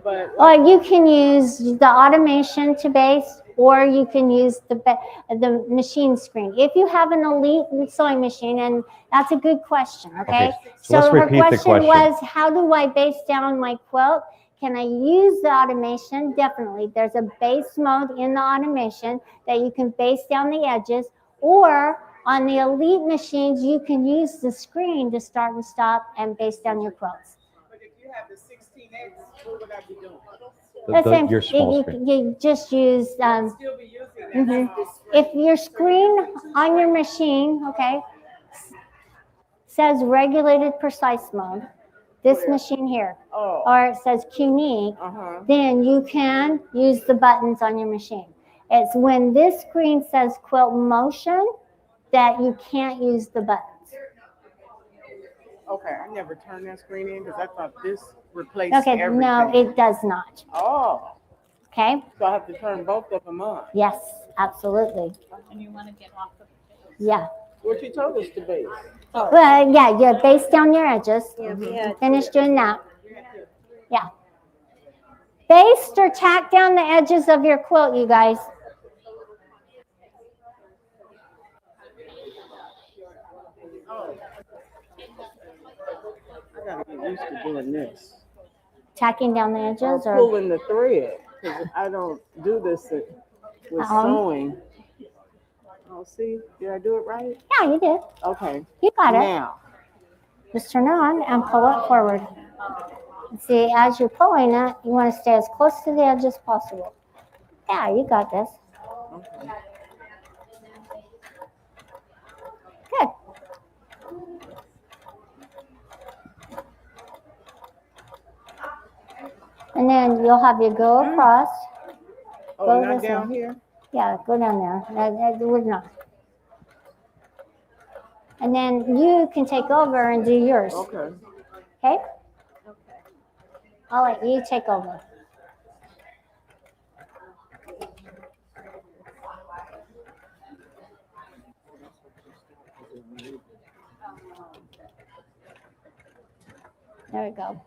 But You can use the automation to base, or you can use the machine screen. If you have an elite sewing machine, and that's a good question, okay? So let's her repeat the question. was, how do I base down my quilt? can I use the automation? Definitely. There's a base mode in the automation that you can base down the edges, or on the elite machines, you can use the screen to start and stop and base down your quilts. But if you have the 16X, what would I be doing? Your small screen. You just use, I'd still be using that. if your screen on your machine, okay, says regulated precise mode, this machine here, or it says unique, then you can use the buttons on your machine. It's when this screen says quilt motion that you can't use the buttons. Okay, I never turned that screen in because I thought this replaced Okay, everything. no, it does not. Oh, Okay, so I have to turn both of them on. yes, absolutely. And you want to get off of it. Yeah. What you told us to be. Well, yeah, you base down your edges. Finish doing that. Yeah. Based or tack down the edges of your quilt, you guys. I gotta get used to doing this. Tacking down the edges, or Pulling the thread, because I don't do this with sewing. Oh, see, did I do it right? yeah, you did. Okay. You got it. Now, Just turn it on and pull it forward. See, as you're pulling it, you want to stay as close to the edge as possible. Yeah, you got this. okay. Good. And then you'll have you go across. Oh, Go not this down way. here? Yeah, go down there. We're not. And then you can take over and do yours. Okay. Okay? I'll let you take over. There we go.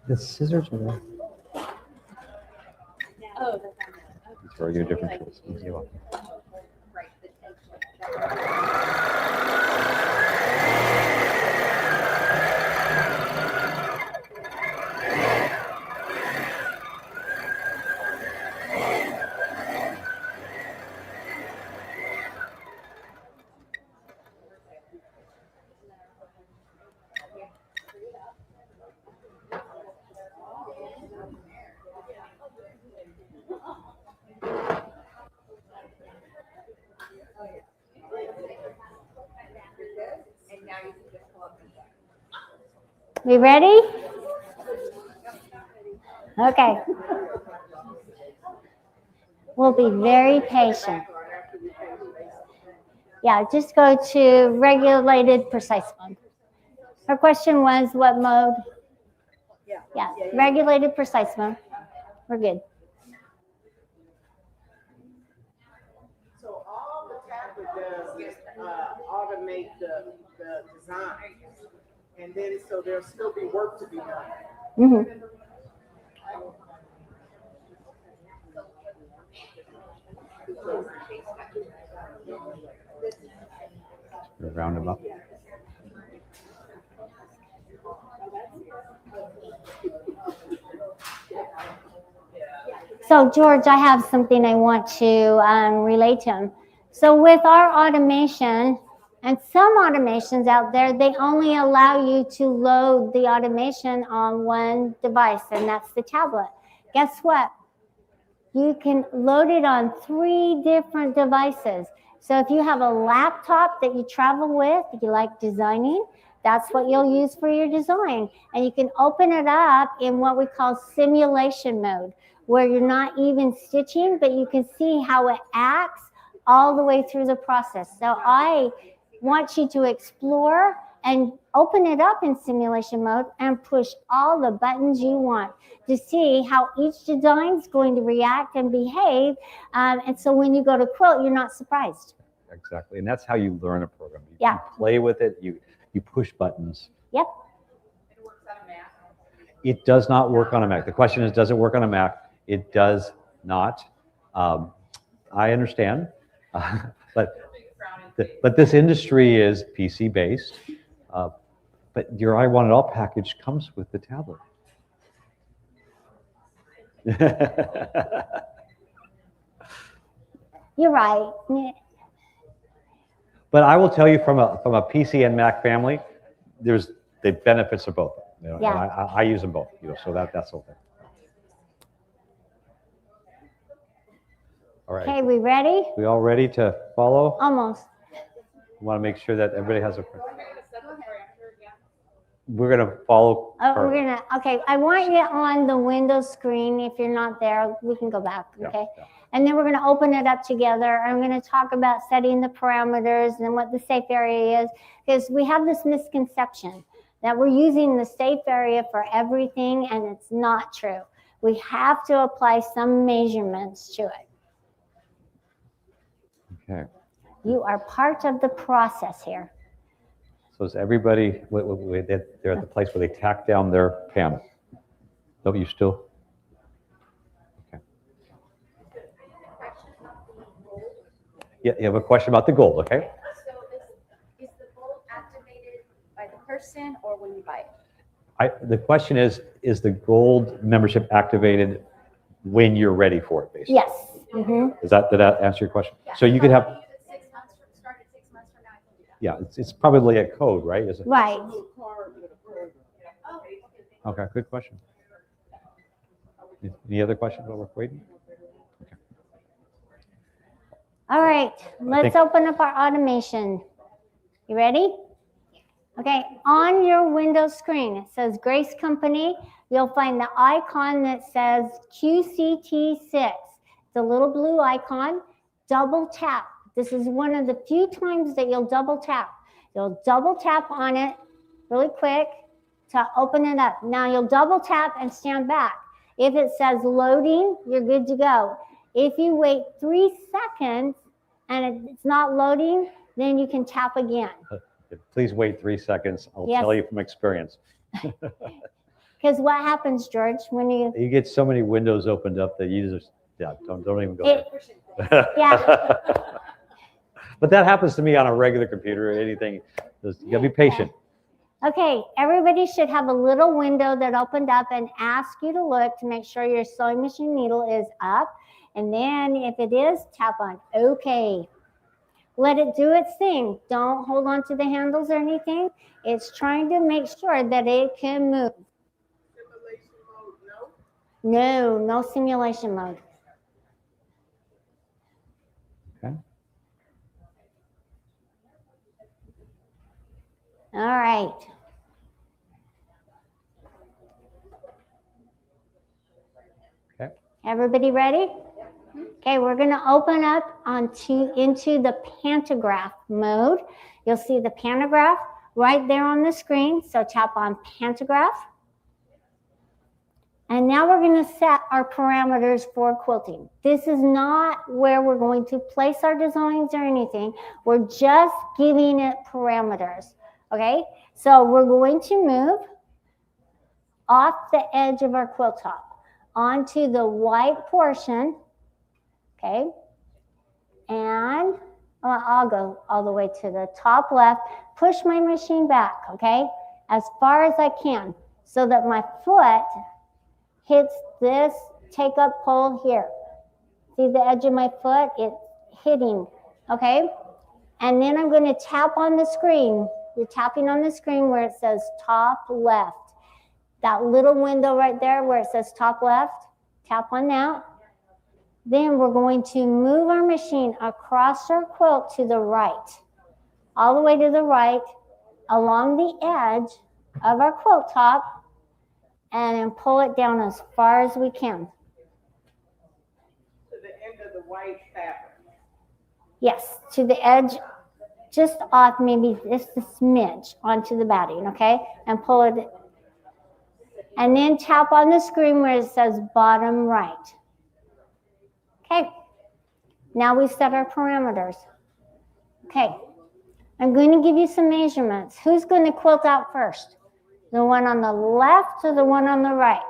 The scissors are there. Oh, These are your different tools. You're welcome. We ready? Okay. We'll be very patient. Yeah, just go to regulated precise mode. Her question was what mode? Yeah, regulated precise mode. We're good. So all the tablet does is automate the design. And then, so there'll still be work to be done. Mm-hmm. Round them up. So George, I have something I want to relate to him. So with our automation, and some automations out there, they only allow you to load the automation on one device, and that's the tablet. Guess what? You can load it on 3 different devices. So if you have a laptop that you travel with, you like designing, that's what you'll use for your design. And you can open it up in what we call simulation mode, where you're not even stitching, but you can see how it acts all the way through the process. So I want you to explore and open it up in simulation mode and push all the buttons you want to see how each design is going to react and behave. And so when you go to quilt, you're not surprised. Exactly. And that's how you learn a program. Yeah. You play with it, you push buttons. Yep. It works on a Mac. It does not work on a Mac. The question is, does it work on a Mac? It does not. I understand, but this industry is PC based. But your I Want It All package comes with the tablet. You're right. But I will tell you from a PC and Mac family, there's the benefits of both. You know, Yeah. I use them both. You know, so that's the whole thing. All right. Okay, we ready? We all ready to follow? Almost. Want to make sure that everybody has a. We're gonna follow. Oh, okay, I want you on the Windows screen. If you're not there, we can go back, okay? Yeah. And then we're gonna open it up together. I'm gonna talk about setting the parameters and what the safe area is, because we have this misconception that we're using the safe area for everything, and it's not true. We have to apply some measurements to it. Okay. You are part of the process here. So is everybody, they're at the place where they tack down their panel? Don't you still? Okay. Yeah, you have a question about the gold, okay? So is the gold activated by the person or when you buy it? The question is the gold membership activated when you're ready for it, basically? Yes. Mm-hmm. Did that answer your question? Yeah. So you could have, 6 months from start at 6 months from now, I can do that. yeah, it's probably a code, right? Is it? Right. Oh, okay. Okay, good question. Any other questions while we're waiting? All right, let's think- open up our automation. You ready? Okay, on your Windows screen, it says Grace Company. You'll find the icon that says QCT6. It's a little blue icon. Double tap. This is one of the few times that you'll double tap. You'll double tap on it really quick to open it up. Now you'll double tap and stand back. If it says loading, you're good to go. If you wait 3 seconds and it's not loading, then you can tap again. Please wait 3 seconds. I'll Yes. tell you from experience. Because what happens, George, when you You get so many windows opened up that you just, yeah, don't even go It- there. yeah. But that happens to me on a regular computer or anything. Just, you gotta be patient. Okay, everybody should have a little window that opened up and ask you to look to make sure your sewing machine needle is up. And then if it is, tap on OK. Let it do its thing. Don't hold on to the handles or anything. It's trying to make sure that it can move. Simulation mode, no? No simulation mode. Okay. All right. Okay. Everybody ready? Okay, we're going to open up into the pantograph mode. You'll see the pantograph right there on the screen. So tap on pantograph. And now we're going to set our parameters for quilting. This is not where we're going to place our designs or anything. We're just giving it parameters. Okay, so we're going to move off the edge of our quilt top onto the white portion. Okay, and I'll go all the way to the top left, push my machine back, okay, as far as I can so that my foot hits this take up pole here. See the edge of my foot? It's hitting, okay? And then I'm going to tap on the screen. You're tapping on the screen where it says top left. That little window right there where it says top left, tap on that. Then we're going to move our machine across our quilt to the right, all the way to the right, along the edge of our quilt top, and then pull it down as far as we can. To the end of the white fabric. Yes, to the edge, just off maybe just a smidge onto the batting, okay? And pull it, and then tap on the screen where it says bottom right. Okay, now we set our parameters. Okay, I'm going to give you some measurements. Who's going to quilt out first? The one on the left or the one on the right?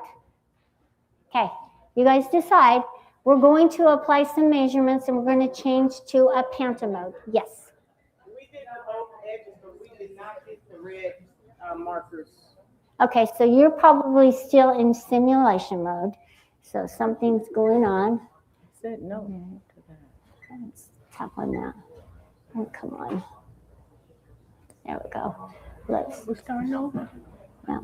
Okay, you guys decide. We're going to apply some measurements and we're going to change to a panto mode. Yes. We did the both edges, but we did not hit the red markers. Okay, so you're probably still in simulation mode. So something's going on. Said no. Let's tap on that. Oh, come on. There we go. We're starting over. Yeah.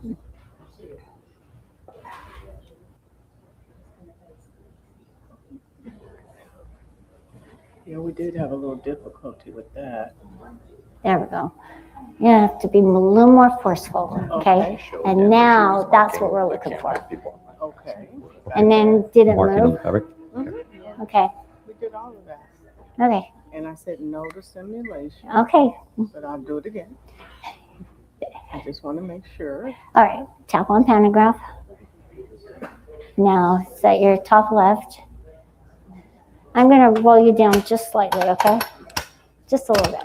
Yeah, we did have a little difficulty with that. There we go. You have to be a little more forceful, okay? And now that's what we're looking for. Okay. And then did it Marking on move? the fabric. Okay, We did all of that. okay, And I said no to simulation, okay. but I'll do it again. I just want to make sure. All right, tap on pantograph. Now set your top left. I'm gonna roll you down just slightly, okay? Just a little bit.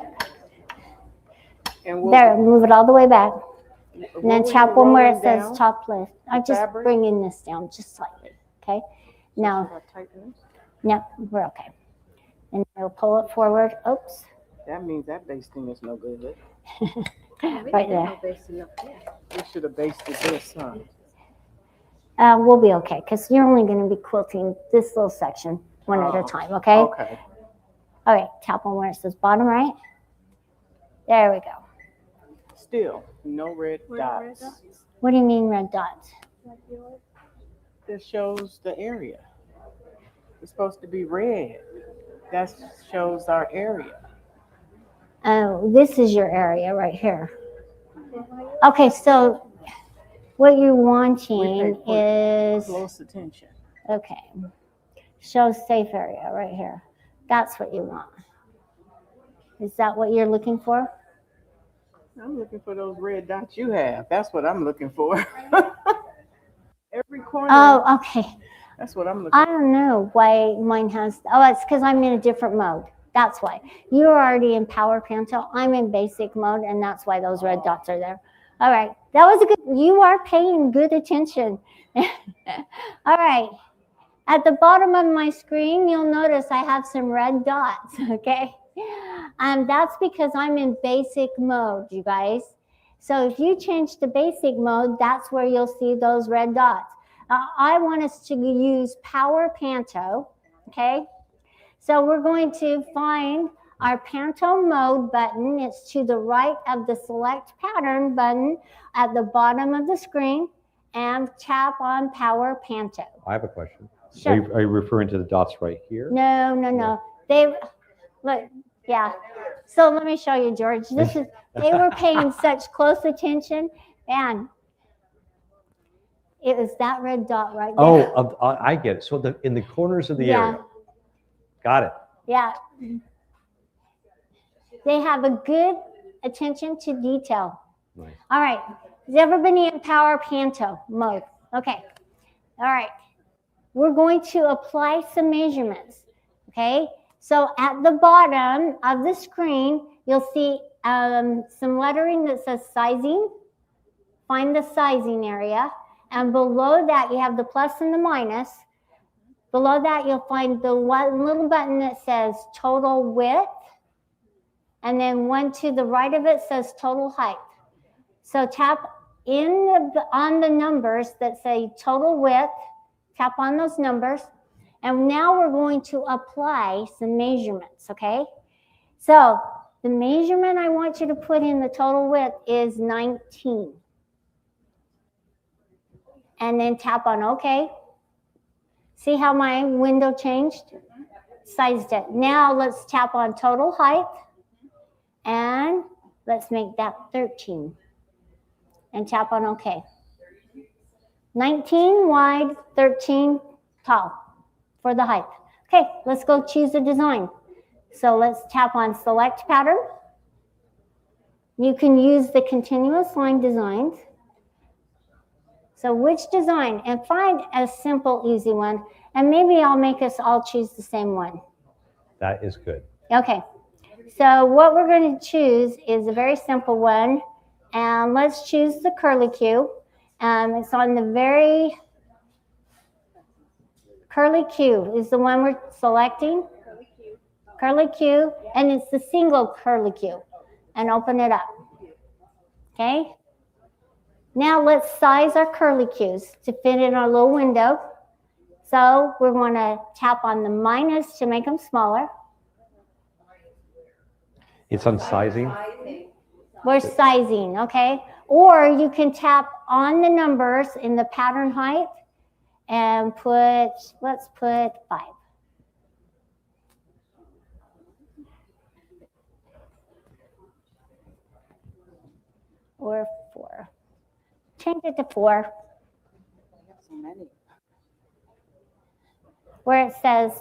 And we'll, There, move it all the way back. And then tap one where it says down? top left. I'm just fabric? bringing this down just slightly, okay? Now, Should I tighten this? no, we're okay. And we'll pull it forward. Oops, That means that basting is no good. right there. We should have basted this, huh? We'll be okay because you're only going to be quilting this little section one at a time, okay? Okay. All right, tap on where it says bottom right. There we go. Still, no red dots. What do you mean red dots? This shows the area. It's supposed to be red. That shows our area. Oh, this is your area right here. Okay, so what you're wanting We is, Close attention. okay, show safe area right here. That's what you want. Is that what you're looking for? I'm looking for those red dots you have. That's what I'm looking for. Every corner. Oh, okay. That's what I'm looking I for. don't know why mine has, oh, it's because I'm in a different mode. That's why. You're already in Power Panto. I'm in basic mode, and that's why those red dots are there. All right. That was a good, you are paying good attention. All right. At the bottom of my screen, you'll notice I have some red dots, okay? That's because I'm in basic mode, you guys. So if you change to basic mode, that's where you'll see those red dots. I want us to use Power Panto, okay? So we're going to find our Panto mode button. It's to the right of the select pattern button at the bottom of the screen and tap on Power Panto. I have a question. Sure. Are you referring to the dots right here? No. They, look, yeah. So let me show you, George. They were paying such close attention, and it was that red dot right there. Oh, I get it. So in the corners of the Yeah. area. Got it. Yeah. They have a good attention to detail. Nice. All right. Has everybody in Power Panto mode? Okay. All right. We're going to apply some measurements. Okay. So at the bottom of the screen, you'll see some lettering that says sizing. Find the sizing area. And below that, you have the plus and the minus. Below that, you'll find the one little button that says total width. And then one to the right of it says total height. So tap on the numbers that say total width. Tap on those numbers. And now we're going to apply some measurements, okay? So the measurement I want you to put in the total width is 19. And then tap on OK. See how my window changed? Sized it. Now let's tap on total height. And let's make that 13. And tap on OK. 19 wide, 13 tall for the height. Okay, let's go choose a design. So let's tap on select pattern. You can use the continuous line designs. So which design? And find a simple, easy one. And maybe I'll make us all choose the same one. That is good. Okay. So what we're going to choose is a very simple one. And let's choose the curlicue. It's on the very Curly Q is the one we're selecting. Curly Q, and it's the single curly Q. And open it up. Okay? Now let's size our curly Qs to fit in our little window. So we're going to tap on the minus to make them smaller. It's on sizing. We're sizing, okay? Or you can tap on the numbers in the pattern height and let's put 5. Or 4. Change it to 4. Where it says,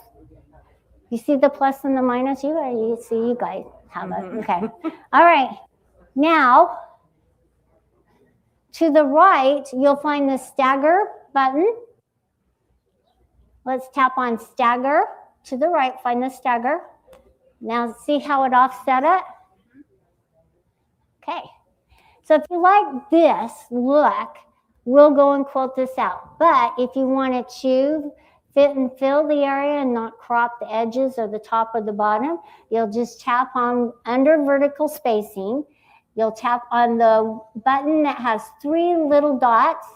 you see the plus and the minus? You see, you guys have it. Okay. All right. Now, to the right, you'll find the stagger button. Let's tap on stagger. To the right, find the stagger. Now, see how it offset it? Okay. So if you like this look, we'll go and quilt this out. But if you want to fit and fill the area and not crop the edges or the top or the bottom, you'll just tap on under vertical spacing. You'll tap on the button that has 3 little dots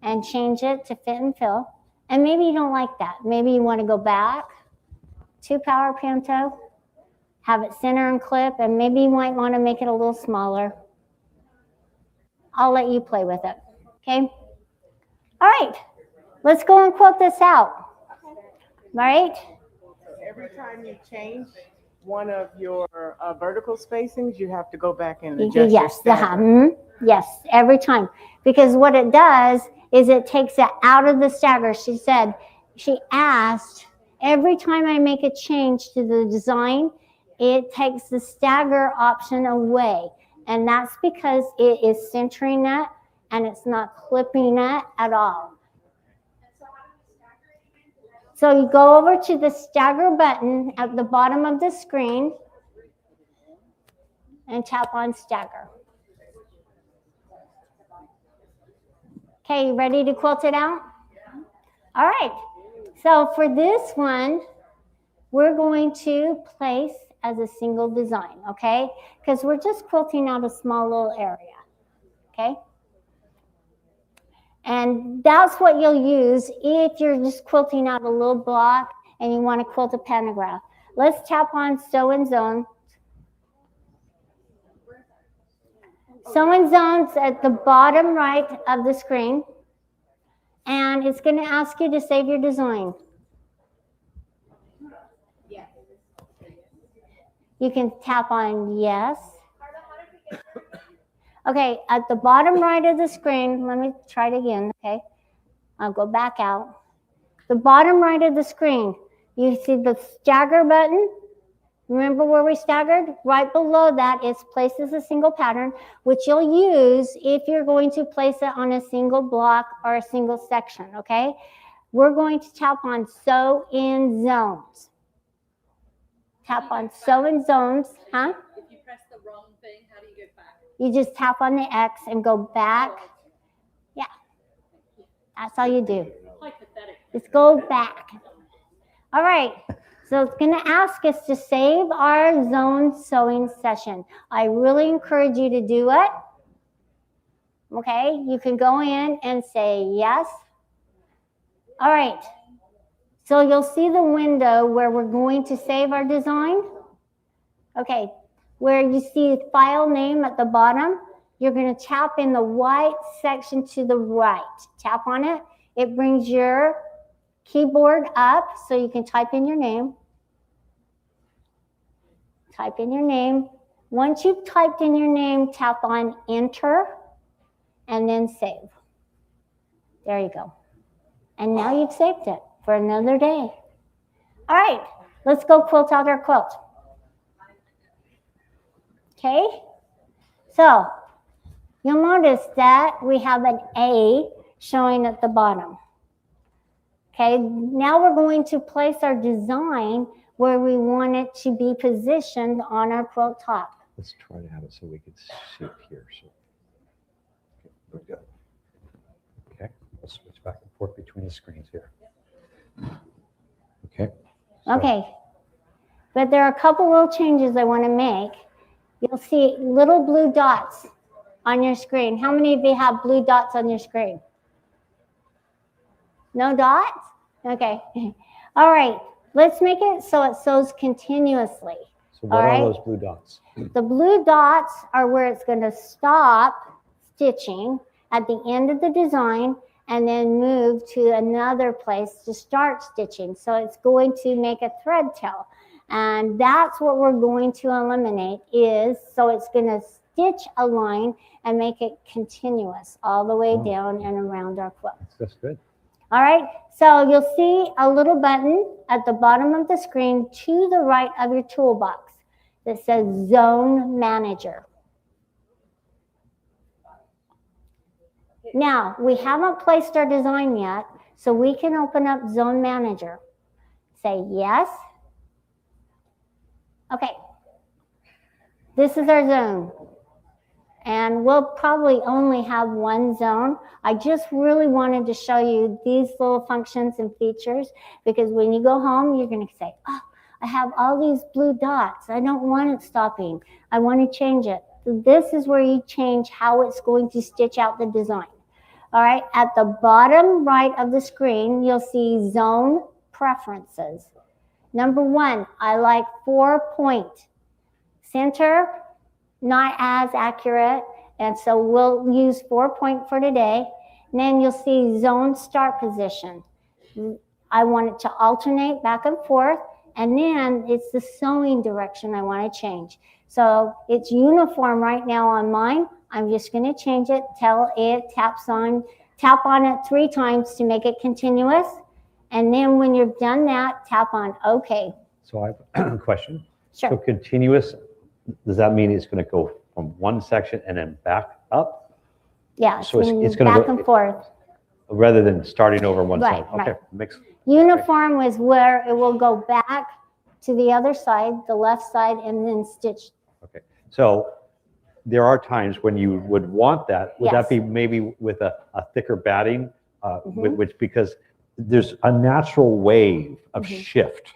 and change it to fit and fill. And maybe you don't like that. Maybe you want to go back to Power Panto, have it center and clip, and maybe you might want to make it a little smaller. I'll let you play with it, okay? All right, let's go and quilt this out. All right? So every time you change one of your vertical spacings, you have to go back and adjust your stagger. Yes, every time. Because what it does is it takes it out of the stagger. She asked, every time I make a change to the design, it takes the stagger option away. And that's because it is centering it and it's not clipping it at all. So you go over to the stagger button at the bottom of the screen and tap on stagger. Okay, you ready to quilt it out? All right, so for this one, we're going to place as a single design, okay? Because we're just quilting out a small little area, okay? And that's what you'll use if you're just quilting out a little block and you want to quilt a pantograph. Let's tap on Sew and Zone. Sew and Zone's at the bottom right of the screen. And it's going to ask you to save your design. You can tap on yes. Okay, at the bottom right of the screen, let me try it again, okay? I'll go back out. The bottom right of the screen, you see the stagger button? Remember where we staggered? Right below that is place as a single pattern, which you'll use if you're going to place it on a single block or a single section, okay? We're going to tap on Sew in Zones. Tap on Sew in Zones, huh? If you press the wrong thing, how do you get back? You just tap on the X and go back. Yeah, that's all you do. Just go back. All right, so it's going to ask us to save our zone sewing session. I really encourage you to do it. Okay, you can go in and say yes. All right, so you'll see the window where we're going to save our design. Okay, where you see file name at the bottom, you're going to tap in the white section to the right. Tap on it. It brings your keyboard up so you can type in your name. Type in your name. Once you've typed in your name, tap on enter and then save. There you go. And now you've saved it for another day. All right, let's go quilt out our quilt. Okay, so you'll notice that we have an A showing at the bottom. Okay, now we're going to place our design where we want it to be positioned on our quilt top. Let's try to have it so we can see it here. So, okay, there we go. Okay, we'll switch back and forth between the screens here. Okay. Okay. But there are a couple little changes I want to make. You'll see little blue dots on your screen. How many of you have blue dots on your screen? No dots? Okay. All right. Let's make it so it sews continuously. So what All are right. those blue dots? The blue dots are where it's going to stop stitching at the end of the design and then move to another place to start stitching. So it's going to make a thread tail. And that's what we're going to eliminate is, so it's going to stitch a line and make it continuous all the way down and around our quilt. That's good. All right, so you'll see a little button at the bottom of the screen to the right of your toolbox that says Zone Manager. Now, we haven't placed our design yet, so we can open up Zone Manager. Say yes. Okay, this is our zone. And we'll probably only have one zone. I just really wanted to show you these little functions and features because when you go home, you're going to say, oh, I have all these blue dots. I don't want it stopping. I want to change it. So this is where you change how it's going to stitch out the design. All right, at the bottom right of the screen, you'll see Zone Preferences. Number 1, I like 4-point. Center, not as accurate, and so we'll use 4-point for today. And then you'll see Zone Start Position. I want it to alternate back and forth, and then it's the sewing direction I want to change. So it's uniform right now on mine. I'm just going to change it till it tap on it 3 times to make it continuous. And then when you've done that, tap on OK. So I have a question. Sure. So continuous, does that mean it's going to go from one section and then back up? Yeah, So it's going to back go and forth. rather than starting over one Right, side. Okay, right. mix. Uniform is where it will go back to the other side, the left side, and then stitch. Okay, so there are times when you would want that. Would Yes. that be maybe with a thicker batting, Mhm. which because there's a natural wave of Mhm. shift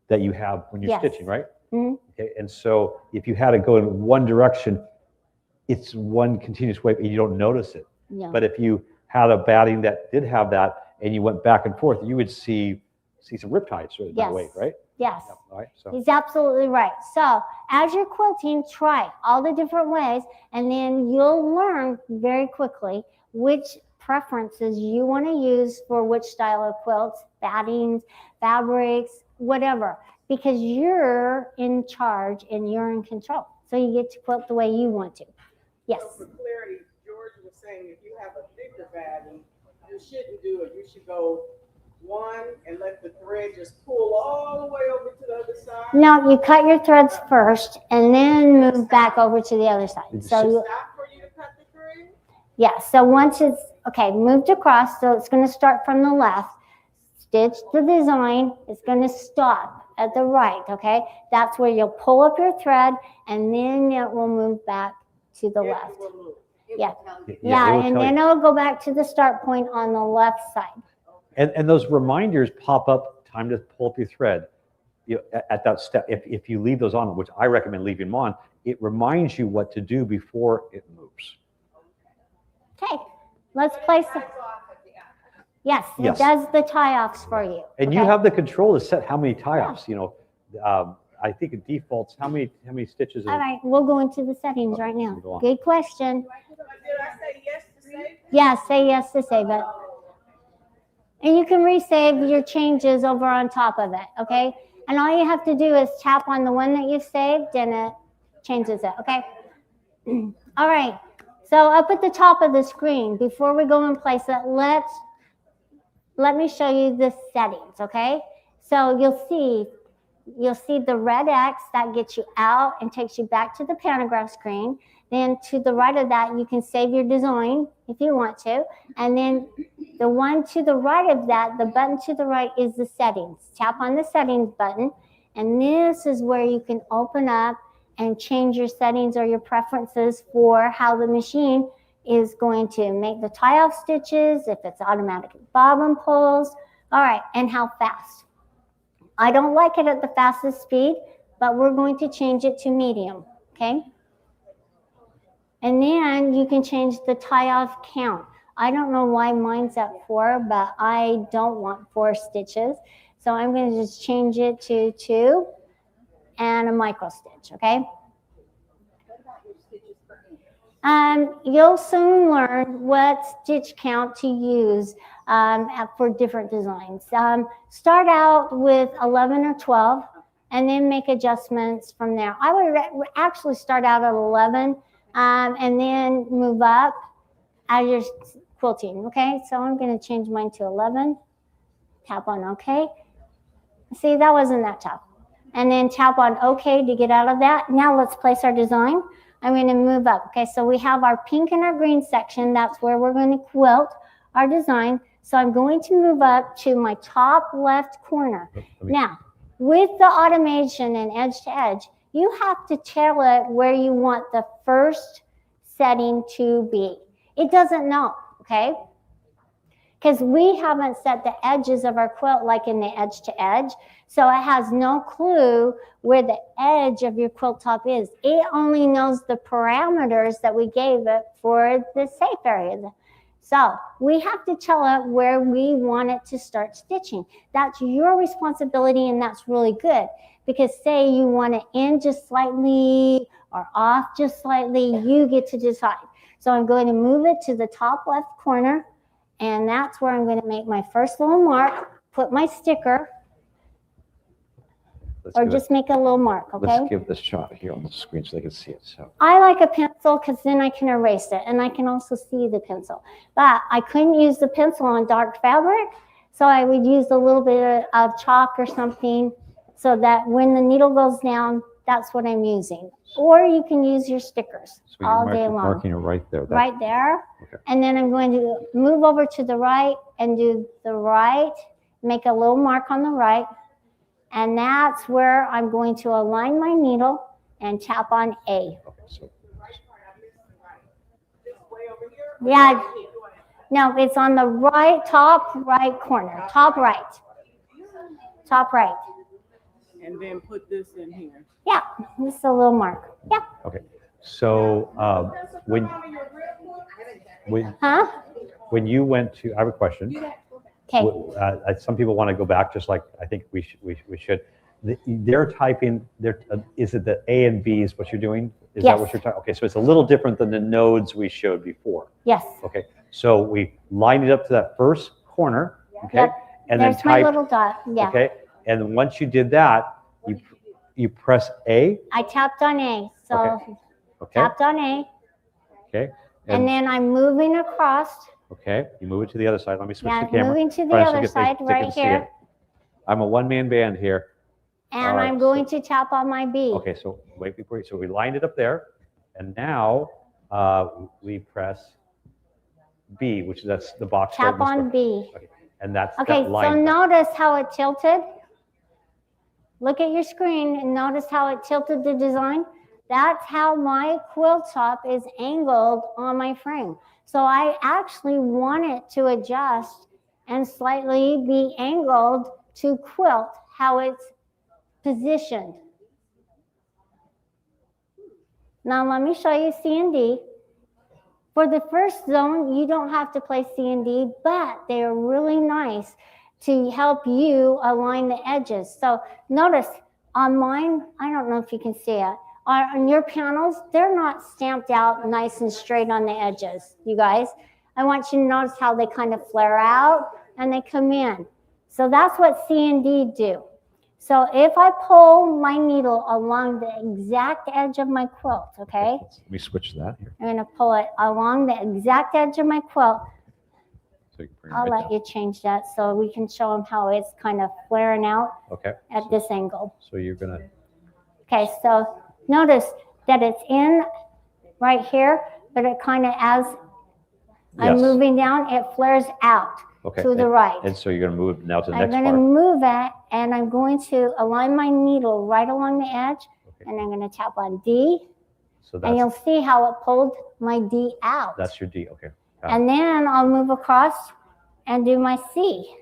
that you have when you're Yes. stitching, right? Mhm. Okay, and so if you had to go in one direction, it's one continuous wave and you don't notice it. Yeah. But if you had a batting that did have that and you went back and forth, you would see some riptides that Yes. way, right? Yes. Yeah, all right. So He's absolutely right. So as you're quilting, try all the different ways, and then you'll learn very quickly which preferences you want to use for which style of quilts, battings, fabrics, whatever, because you're in charge and you're in control. So you get to quilt the way you want to. Yes. So for clarity, George was saying if you have a thicker batting, you shouldn't do it. You should go one and let the thread just pull all the way over to the other side. No, you cut your threads first and then move back over to the other side. So you, Stop for you to cut the thread? yeah, so once it's, okay, moved across, so it's going to start from the left, stitch the design, it's going to stop at the right, okay? That's where you'll pull up your thread, and then it will move back to the left. It will move. Yeah, it yeah, will and tell then you. it'll go back to the start point on the left side. And those reminders pop up, time to pull up your thread. At that step, if you leave those on, which I recommend leaving them on, it reminds you what to do before it moves. Okay, let's place it. Yes, Yes. it does the tie-offs for you. And you okay? have the control to set how many tie-offs, I think it defaults, how many stitches? All right, we'll go into the settings right now. Go on. Good question. Did I say yes to save? Yes, say yes to save it. And you can resave your changes over on top of it, okay? And all you have to do is tap on the one that you saved and it changes it, okay? All right, so up at the top of the screen, before we go and place it, let me show you the settings, okay? So you'll see the red X that gets you out and takes you back to the pantograph screen. Then to the right of that, you can save your design if you want to. And then the one to the right of that, the button to the right is the settings. Tap on the settings button. And this is where you can open up and change your settings or your preferences for how the machine is going to make the tie-off stitches, if it's automatic bobbin pulls, All right, and how fast? I don't like it at the fastest speed, but we're going to change it to medium, okay? And then you can change the tie-off count. I don't know why mine's at 4, but I don't want 4 stitches. So I'm going to just change it to 2 and a micro stitch, okay? You'll soon learn what stitch count to use for different designs. Start out with 11 or 12 and then make adjustments from there. I would actually start out at 11 and then move up as you're quilting, okay? So I'm going to change mine to 11. Tap on OK. See, that wasn't that tough. And then tap on OK to get out of that. Now let's place our design. I'm going to move up. Okay, so we have our pink and our green section. That's where we're going to quilt our design. So I'm going to move up to my top left corner. Now, with the automation and edge to edge, you have to tell it where you want the first setting to be. It doesn't know, okay? Because we haven't set the edges of our quilt like in the edge to edge. So it has no clue where the edge of your quilt top is. It only knows the parameters that we gave it for the safe area. So we have to tell it where we want it to start stitching. That's your responsibility, and that's really good. Because say you want to end just slightly or off just slightly, you get to decide. So I'm going to move it to the top left corner, and that's where I'm going to make my first little mark, put my sticker, or just make a little mark, okay? Let's give this shot here on the screen so they can see it. So I like a pencil because then I can erase it, and I can also see the pencil. But I couldn't use the pencil on dark fabric, so I would use a little bit of chalk or something so that when the needle goes down, that's what I'm using. Or you can use your stickers all day long. Marking it right there. Right there. Okay. And then I'm going to move over to the right and do the right, make a little mark on the right. And that's where I'm going to align my needle and tap on A. Okay, so Yeah, no, it's on the right, top right corner, top right. Top right. And then put this in here. Yeah, just a little mark. Yeah. okay. So when you went to, I have a question. Okay. Some people want to go back, just like I think we should. They're typing. Is it the A and B is what you're doing? Is that what you're typing? Okay, so it's a little different than the nodes we showed before. Yes. Okay, so we lined it up to that first corner. Okay, Yep. and There's then my type. little dot. Yeah. Okay, and once you did that, you press A. I tapped on A. So Okay. tapped on A. Okay. And then I'm moving across. Okay, you move it to the other side. Let me switch Yeah, the camera. moving to the Trying other get side they right can see here. it. I'm a one-man band here. And All right, I'm going to tap on my B. Okay, so wait before you, so we lined it up there, and now we press B, which that's the box. right in Tap the on square. B. Okay, and that's Okay, that so line. notice how it tilted. Look at your screen and notice how it tilted the design. That's how my quilt top is angled on my frame. So I actually want it to adjust and slightly be angled to quilt how it's positioned. Now let me show you C and D. For the first zone, you don't have to place C and D, but they're really nice to help you align the edges. So notice on mine, I don't know if you can see it, on your panels, they're not stamped out nice and straight on the edges, you guys. I want you to notice how they kind of flare out and they come in. So that's what C and D do. So if I pull my needle along the exact edge of my quilt, okay? Let me switch that here. I'm gonna pull it along the exact edge of my quilt. So you can bring it I'll right let down. you change that so we can show them how it's kind of flaring out Okay. at this angle. So you're gonna. Okay, so notice that it's in right here, but it kind of, as I'm Yes. moving down, it flares out Okay. to the and, right. And so you're gonna move now to the I'm next going to part. move it, and I'm going to align my needle right along the edge, Okay. and I'm going to tap on D, So and you'll that's see how it pulled my D out. your D. Okay. Got it. And then I'll move across and do my C.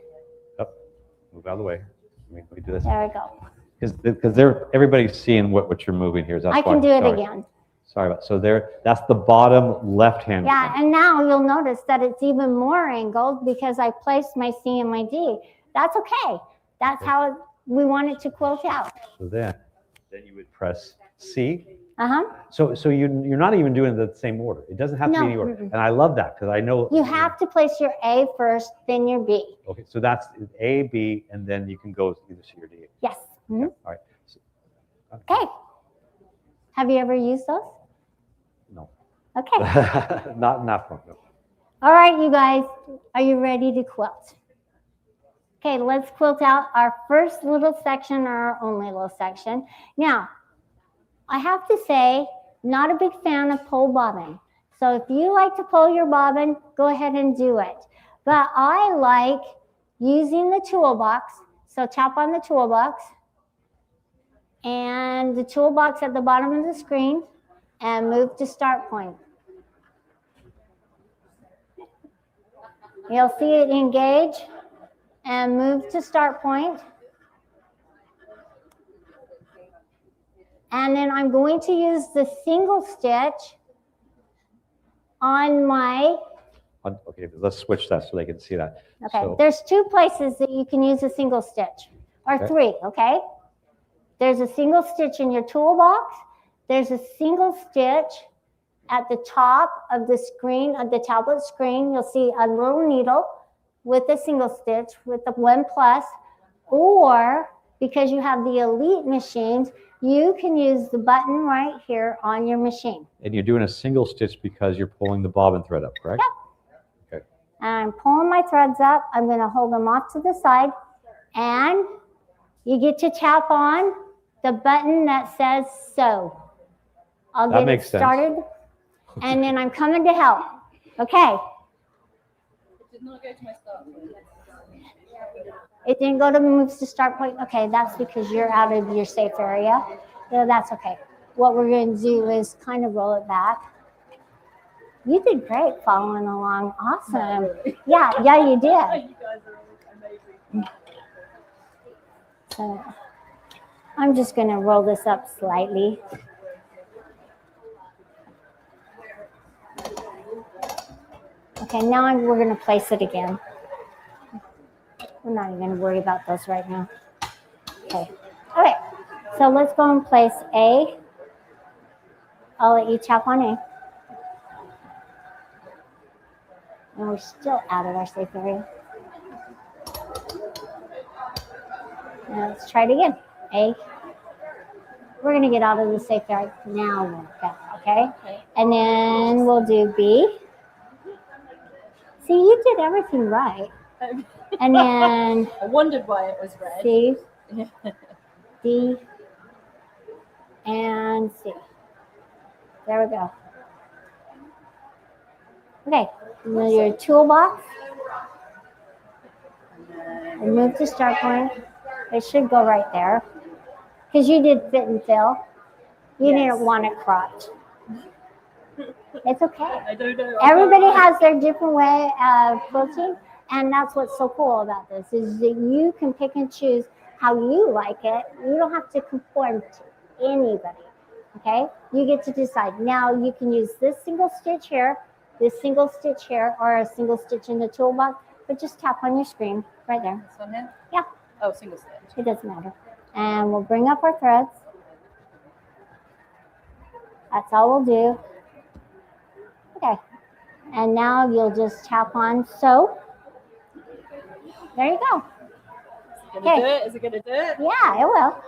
Yep. Move out of the way. Let me do this. There we go. Because everybody's seeing what you're moving here. That's I can why, do it sorry. again. Sorry about, so that's the bottom left-hand. Yeah, and now you'll notice that it's even more angled because I placed my C and my D. That's okay. That's how we want it to quilt out. So then you would press C. Uh-huh. So you're not even doing it in the same order. It doesn't have to be No, any order. mm-mm. And I love that because I know. You have to place your A first, then your B. Okay, so that's A, B, and then you can go either C or D. Yes. Mhm. All right. Okay. Have you ever used those? No. Okay. not from. No. All right, you guys, are you ready to quilt? Okay, let's quilt out our first little section or our only little section. Now, I have to say, not a big fan of pole bobbin. So if you like to pull your bobbin, go ahead and do it. But I like using the toolbox. So tap on the toolbox and the toolbox at the bottom of the screen and move to start point. You'll see it engage and move to start point. And then I'm going to use the single stitch on my, Okay, let's switch that so they can see that. okay, So, there's two places that you can use a single stitch, or Okay. three, okay? There's a single stitch in your toolbox. There's a single stitch at the top of the screen, of the tablet screen. You'll see a little needle with a single stitch with the 1+, or because you have the Elite machines, you can use the button right here on your machine. and you're doing a single stitch because you're pulling the bobbin thread up, correct? Yep. Okay. And I'm pulling my threads up. I'm going to hold them off to the side, and you get to tap on the button that says sew. I'll That get makes it sense. started, and then I'm coming to help. Okay. It did not go to my start point. It didn't go to moves to start point. Okay, that's because you're out of your safe area. So that's okay. What we're going to do is kind of roll it back. You did great following along. Awesome. Yeah, you did. You guys are amazing. So I'm just going to roll this up slightly. Okay, now we're going to place it again. We're not even going to worry about those right now. Okay. All right. So let's go and place A. I'll let you tap on A. And we're still out of our safe area. Now let's try it again. A. We're going to get out of the safe area. Now we're back, okay? And then we'll do B. See, you did everything right. And then I wondered why it was red. C, D, and C. There we go. Okay, now your toolbox. And move to start point. It should go right there. Because you did fit and fill. You didn't want it cropped. It's okay. I don't know. Everybody has their different way of quilting, and that's what's so cool about this, is that you can pick and choose how you like it. You don't have to conform to anybody, okay? You get to decide. Now you can use this single stitch here, this single stitch here, or a single stitch in the toolbox, but just tap on your screen right there. This one here? Yeah. Oh, single stitch. It doesn't matter. And we'll bring up our threads. That's all we'll do. Okay. And now you'll just tap on sew. There you go. Is it gonna do it? Is it gonna do it? Yeah, it will.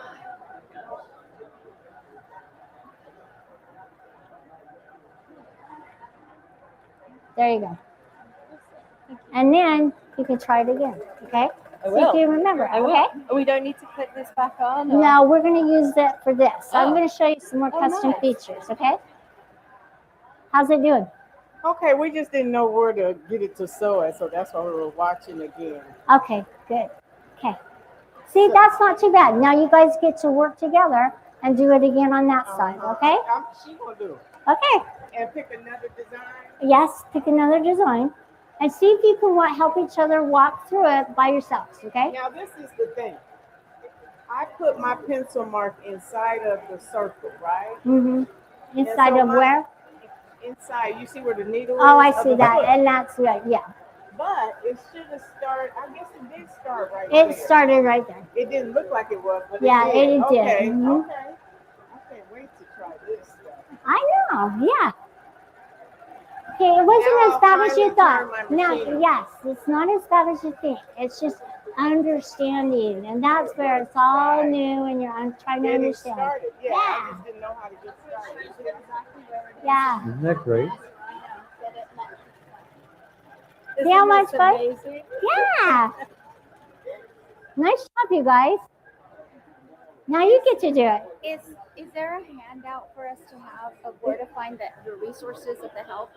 There you go. And then you can try it again, okay? I So will. you can remember, I will. okay? We don't need to put this back on? or- No, we're going to use that for this. So I'm Oh. going to show you some more Oh, custom nice. features, okay? How's it doing? Okay, we just didn't know where to get it to sew it, so that's why we were watching again. Okay, good. Okay. See, that's not too bad. Now you guys get to work together and do it again on that side, okay? She gonna do it. Okay. And pick another design. Yes, pick another design. and see if you can help each other walk through it by yourselves, okay? Now this is the thing. I put my pencil mark inside of the circle, right? Mm-hmm. Inside so of where? Inside. You see where the needle is? Oh, I see of the that, quilt. and that's right, yeah. But it should have started, I guess it did start right It there. started right there. It didn't look like it was, but Yeah, it did. it did. Okay, Mhm. okay. I can't wait to try this stuff. I know, yeah. Okay, it wasn't Now as bad I'll as you finally thought. turn my Now, machine on. yes, it's not as bad as you think. It's just understanding, and that's where it's all Right. new, and you're trying to Getting understand. started. Yeah, Yeah. I just didn't know how to get started. Yeah. Isn't that great? See how much fun? Yeah. Nice job, you guys. Now you get to do it. Is there a handout for us to have of where to find the resources of the help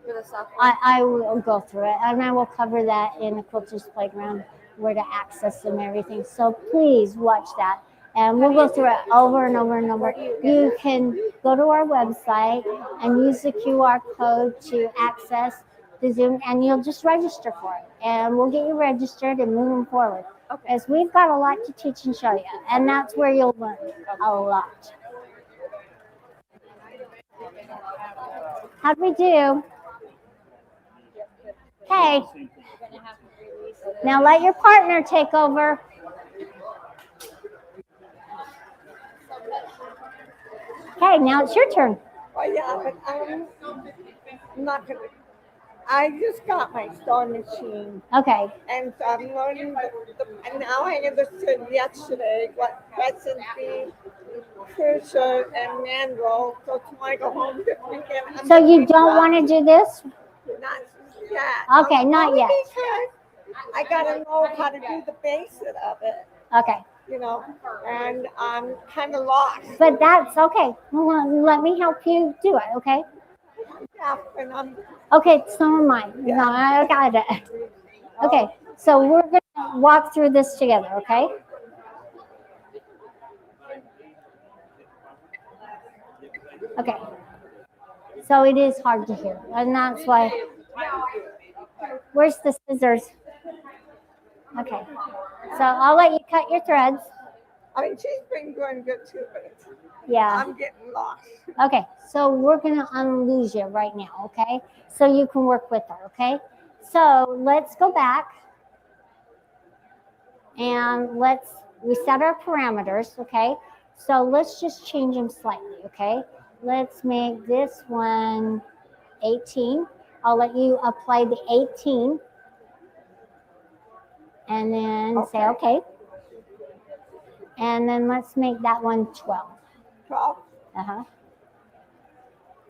for the software? I will go through it, and I will cover that in the Quilters Playground, where to access and everything. So please watch that. And we'll go through it over and over and over. You can go to our website and use the QR code to access the Zoom, and you'll just register for it. And we'll get you registered and moving forward. Okay. As we've got a lot to teach and show you, and that's where you'll learn a lot. How'd we do? Okay. Now let your partner take over. Okay, now it's your turn. Oh, yeah, but I'm not gonna. I just got my sewing machine, Okay. and so I'm learning. And now I understood yesterday what recipe, crucial, and mandrel. So tomorrow I go home this weekend. I'm So gonna you be don't want to do this? Not yet. Okay, not Only yet. because I gotta know how to do the basic of it, Okay. and I'm kind of lost. But that's okay. Well, let me help you do it, okay? Yeah, and I'm Okay, so am I. No, I got it. Okay, so we're going to walk through this together, okay? Okay. So it is hard to hear, and that's why. Where's the scissors? Okay. So I'll let you cut your threads. I mean, she's been doing good too, but Yeah. I'm getting lost. Okay, so we're gonna unlose you right now, okay? So you can work with her, okay? So let's go back and we set our parameters, okay? So let's just change them slightly, okay? Let's make this one 18. I'll let you apply the 18 and then say okay. And then let's make that one 12. 12. Uh-huh.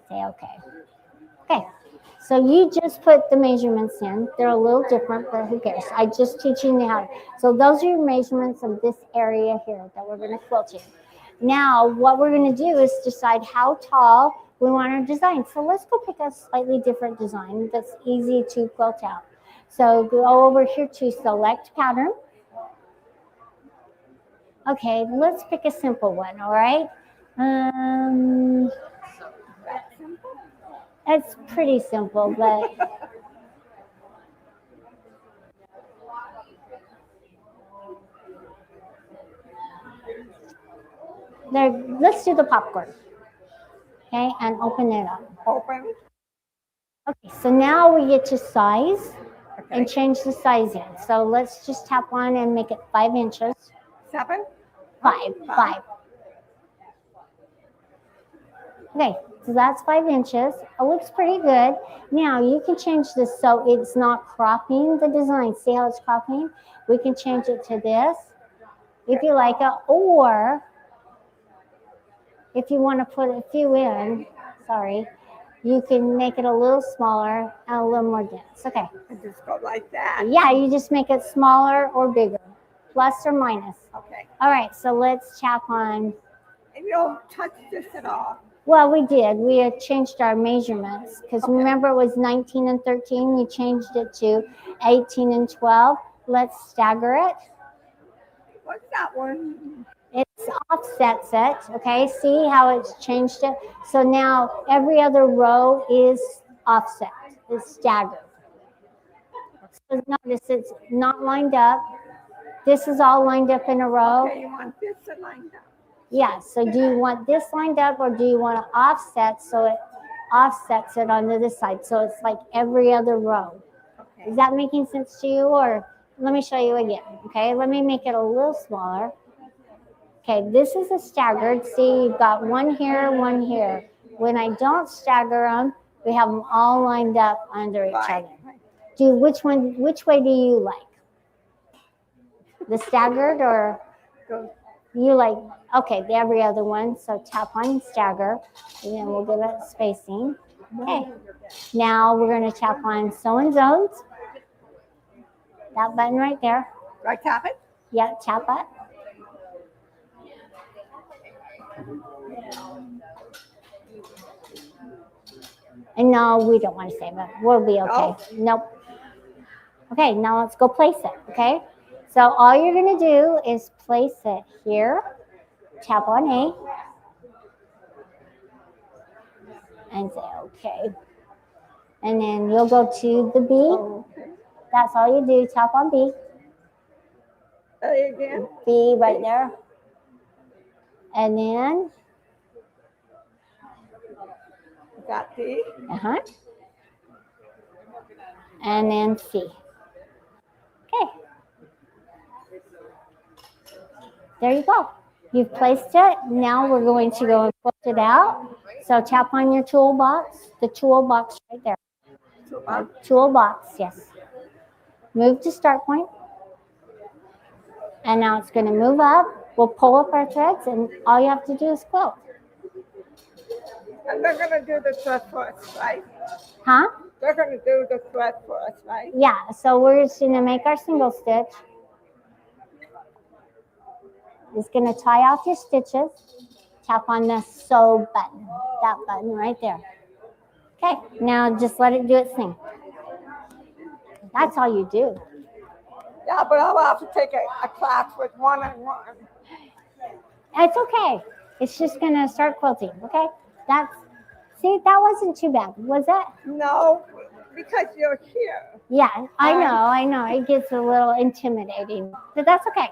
Say okay. Okay. So you just put the measurements in. They're a little different, but who cares? I just teaching you how to. So those are your measurements of this area here that we're going to quilt in. Now, what we're going to do is decide how tall we want our design. So let's go pick a slightly different design that's easy to quilt out. So go over here to select pattern. Okay, let's pick a simple one, all right? It's pretty simple, but there. Let's do the popcorn. Okay, and open it up. Open. Okay, so now we get to size and change the sizing. So let's just tap on and make it 5 inches. 7. 5. Okay, so that's 5 inches. It looks pretty good. Now you can change this so it's not cropping the design. See how it's cropping? We can change it to this if you like it, or if you want to put a few in, you can make it a little smaller and a little more dense. Okay. I just go like that. Yeah, you just make it smaller or bigger, plus or minus. Okay. All right, so let's tap on. And you don't touch this at all. Well, we did. We had changed our measurements because remember it was 19 and 13. We changed it to 18 and 12. Let's stagger it. What's that one? It's offsets it, okay? See how it's changed it? So now every other row is offset, is staggered. You'll notice it's not lined up. This is all lined up in a row. Okay, you want this lined up. Yeah, so do you want this lined up or do you want to offset so it offsets it onto this side? So it's like every other row. Okay. Is that making sense to you? Or let me show you again. Okay, let me make it a little smaller. Okay, this is a staggered. See, you've got one here, one here. When I don't stagger them, we have them all lined up under each Right. other. Which way do you like? The staggered or you like, okay, the every other one. So tap on stagger and then we'll give it spacing. Okay, now we're going to tap on sew in zones. That button right there. Right, tap it? Yeah, tap it. And no, we don't want to save it. We'll be okay. Oh. Nope. Okay, now let's go place it, okay? So all you're going to do is place it here. Tap on A. And say, okay. And then you'll go to the B. Oh, okay. That's all you do. Tap on B. Again? B right there. And then, Got the. and then C. Okay. There you go. You've placed it. Now we're going to go and quilt it out. So tap on your toolbox, the toolbox right there. Toolbox, yes. Move to start point. And now it's going to move up. We'll pull up our threads and all you have to do is quilt. And they're going to do the thread for us, right? Huh? They're going to do the thread for us, right? Yeah, so we're just going to make our single stitch. It's going to tie off your stitches. Tap on the sew button, that button right there. Okay, now just let it do its thing. That's all you do. Yeah, but I'll have to take a class with one-on-one. It's okay. It's just going to start quilting, okay? See, that wasn't too bad, was it? No, because you're here. Yeah, I know. It gets a little intimidating, but that's okay.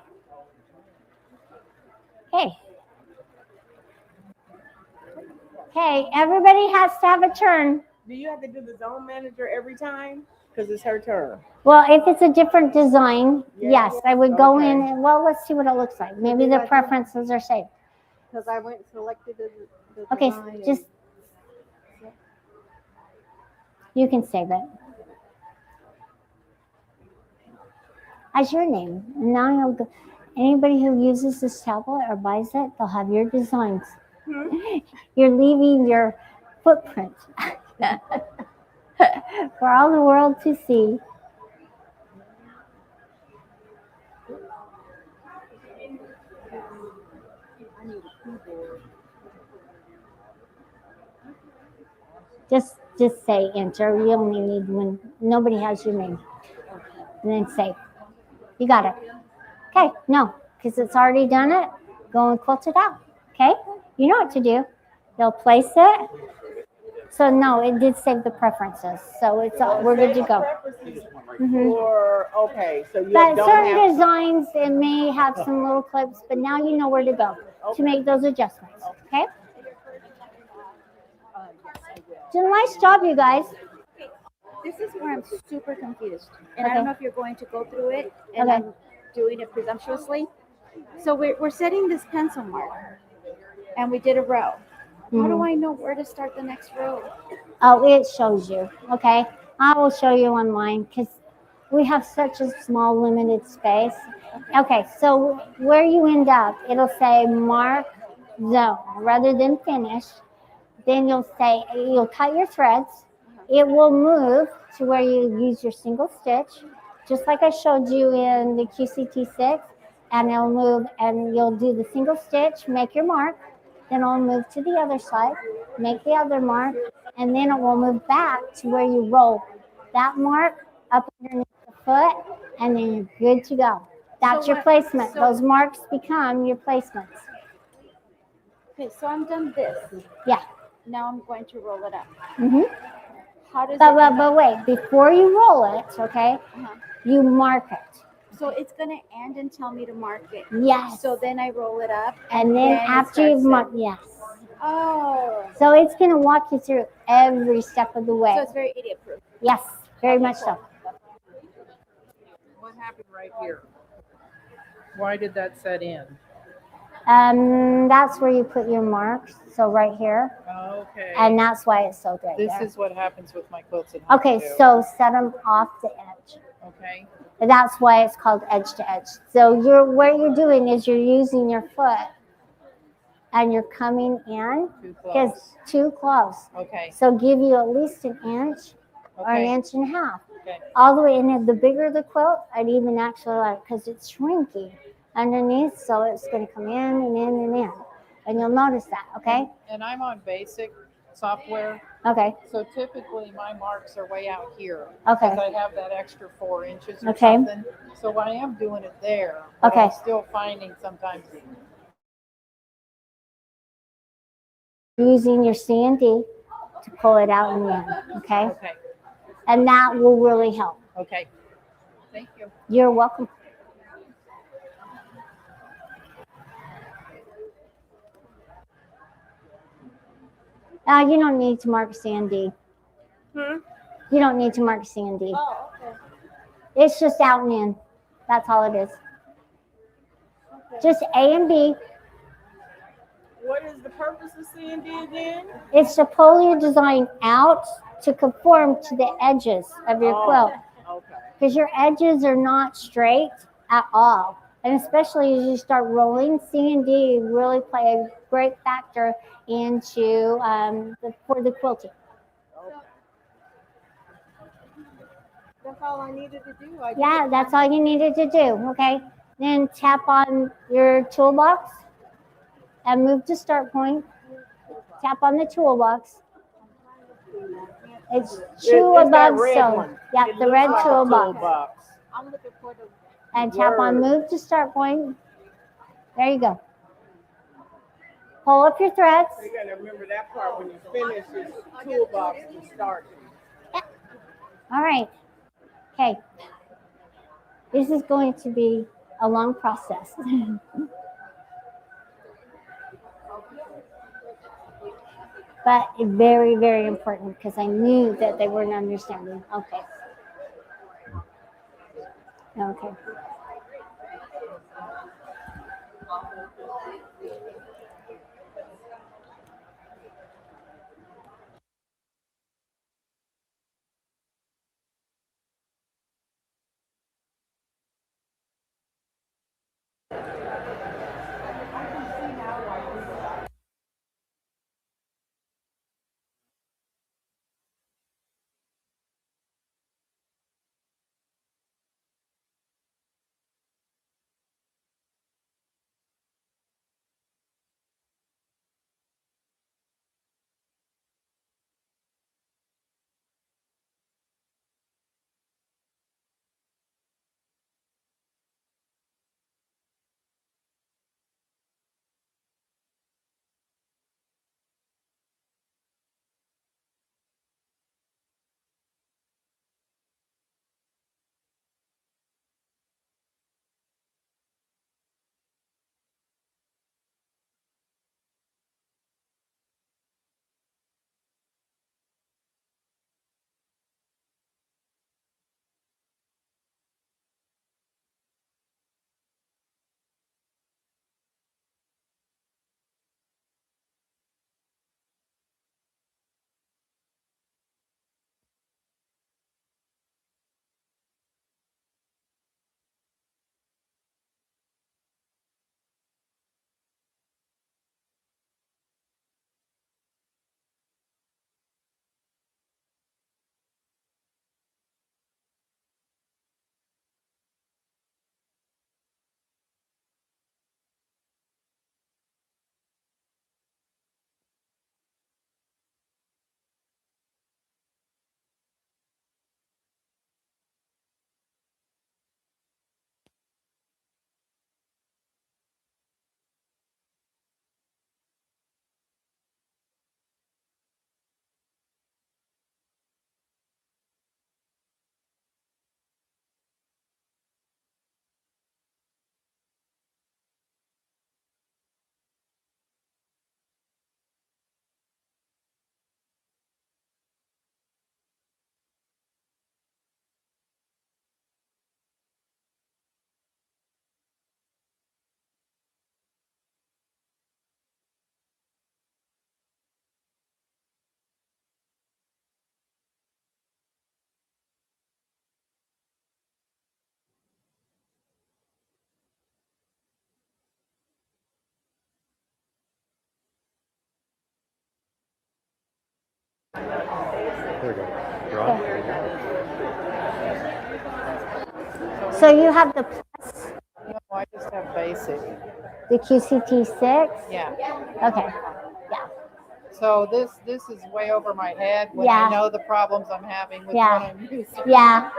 Okay, everybody has to have a turn. Do you have to do the zone manager every time? Because it's her turn. Well, if it's a different design, Yeah. yes, I would go Okay. in and, well, let's see what it looks like. Maybe the preferences are saved. Because I went and selected the Okay, design and- just, you can save it. As your name. And now you'll go, anybody who uses this tablet or buys it, they'll have your designs. You're leaving your footprint for all the world to see. Just say enter. You only need when nobody has your name. And then save. You got it. Okay, no, because it's already done it. Go and quilt it out. Okay? You know what to do. They'll place it. So no, it did save the preferences. So it's we're good to go. Or, okay, so you But don't certain have. designs, it may have some little clips, but now you know where to go to make those adjustments. Okay? Did a nice job, you guys. This is where I'm super confused. And I Okay. don't know if you're going to go through it and Okay. I'm doing it presumptuously. So we're setting this pencil mark and we did a row. How do I know where to start the next row? Oh, it shows you. Okay. I will show you on mine because we have such a small limited space. Okay, so where you end up, it'll say mark zone rather than finish. Then you'll cut your threads. It will move to where you use your single stitch, just like I showed you in the QCT6, and it'll move and you'll do the single stitch, make your mark, then it'll move to the other side, make the other mark, and then it will move back to where you roll that mark up underneath the foot, and then you're good to go. That's your placement. Those marks become your placements. Okay, so I'm done this. Yeah. Now I'm going to roll it up. Mm-hmm. How does But wait, before you roll it, okay, You mark it. So it's gonna end and tell me to mark it. Yes. So then I roll it up. And then it after you've starts marked, yes. Oh. So it's going to walk you through every step of the way. So it's very idiot proof. Yes, very much so. What happened right here? Why did that set in? That's where you put your marks. So right here. Okay. And that's why it's so good. This is what happens with my quilts at home. Okay, too. so set them off the edge. Okay. And that's why it's called edge to edge. So what you're doing is you're using your foot and you're coming in because too close. Okay. So give you at least an inch or an Okay. inch and a half. Okay. All the way in. The bigger the quilt, I'd even actually like, because it's shrinking underneath, so it's going to come in and in and in. And you'll notice that, okay? And I'm on basic software. Okay. So typically my marks are way out here. Okay. Because I have that extra 4 inches or Okay. something. So I am doing it there. But Okay. I'm still finding sometimes. Using your C&D to pull it out in the end, okay? Okay. And that will really help. Okay. Thank you. You're welcome. You don't need to mark C&D. You don't need to mark C&D. Oh, okay. It's just out and in. That's all it is. Just A and B. What is the purpose of C&D again? It's to pull your design out to conform to the edges of your quilt. Okay. Because your edges are not straight at all. And especially as you start rolling, C&D really play a great factor into for the quilting. That's all I needed to do. Yeah, that's all you needed to do, okay? Then tap on your toolbox and move to start point. Tap on the toolbox. It's two above so. Yeah, the red toolbox. I'm looking for the. And tap on move to start point. There you go. Pull up your threads. You gotta remember that part when you finish this toolbox to start. All right. Okay. This is going to be a long process. But very, very important because I knew that they weren't understanding. Okay. Okay. There we go. You're on. So you have the No, I just have basic. the QCT6? Yeah. Okay. So this is way over my head when Yeah. I know the problems I'm having with Yeah. what I'm using. Yeah.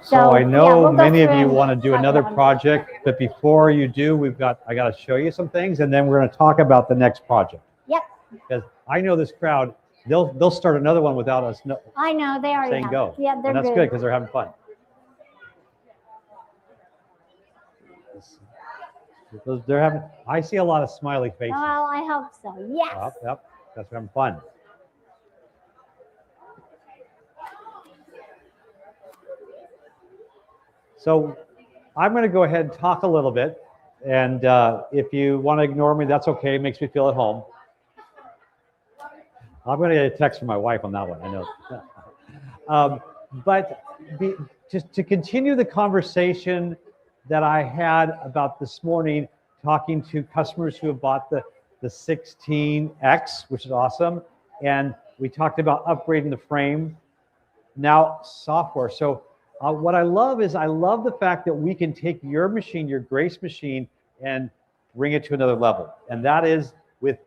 So I know we'll go many of through you and want to do talk another about them. project, but before you do, I got to show you some things, and then we're going to talk about the next project. Yep. Because I know this crowd, they'll start another one without us I know, they already saying have. go. Yeah, they're And that's good because they're having fun. I see a lot of smiley faces. Well, I hope so. Yes. Yep, that's having fun. So I'm going to go ahead and talk a little bit. And if you want to ignore me, that's okay. It makes me feel at home. I'm going to get a text from my wife on that one, I know. But just to continue the conversation that I had about this morning, talking to customers who have bought the 16X, which is awesome. And we talked about upgrading the frame, now software. So what I love is I love the fact that we can take your machine, your Grace machine, and bring it to another level. And that is with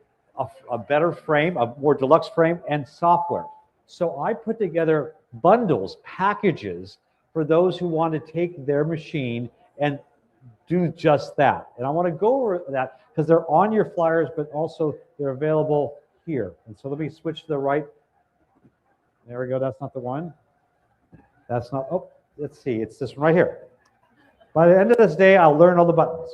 a better frame, a more deluxe frame, and software. So I put together bundles, packages for those who want to take their machine and do just that. And I want to go over that because they're on your flyers, but also they're available here. And so let me switch to the right. There we go. That's not the one. That's not, oh, let's see. It's this one right here. By the end of this day, I'll learn all the buttons.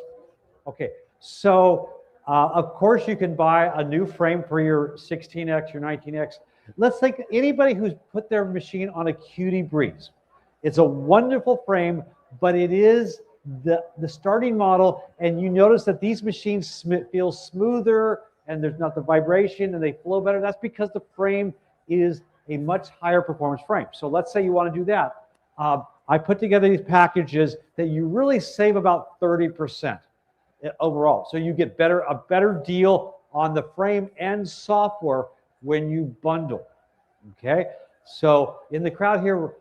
Okay, so of course you can buy a new frame for your 16X, your 19X. Let's think anybody who's put their machine on a Cutie Breeze. It's a wonderful frame, but it is the starting model, and you notice that these machines feel smoother and there's not the vibration and they flow better. That's because the frame is a much higher performance frame. So let's say you want to do that. I put together these packages that you really save about 30% overall. So you get a better deal on the frame and software when you bundle, okay? So in the crowd here,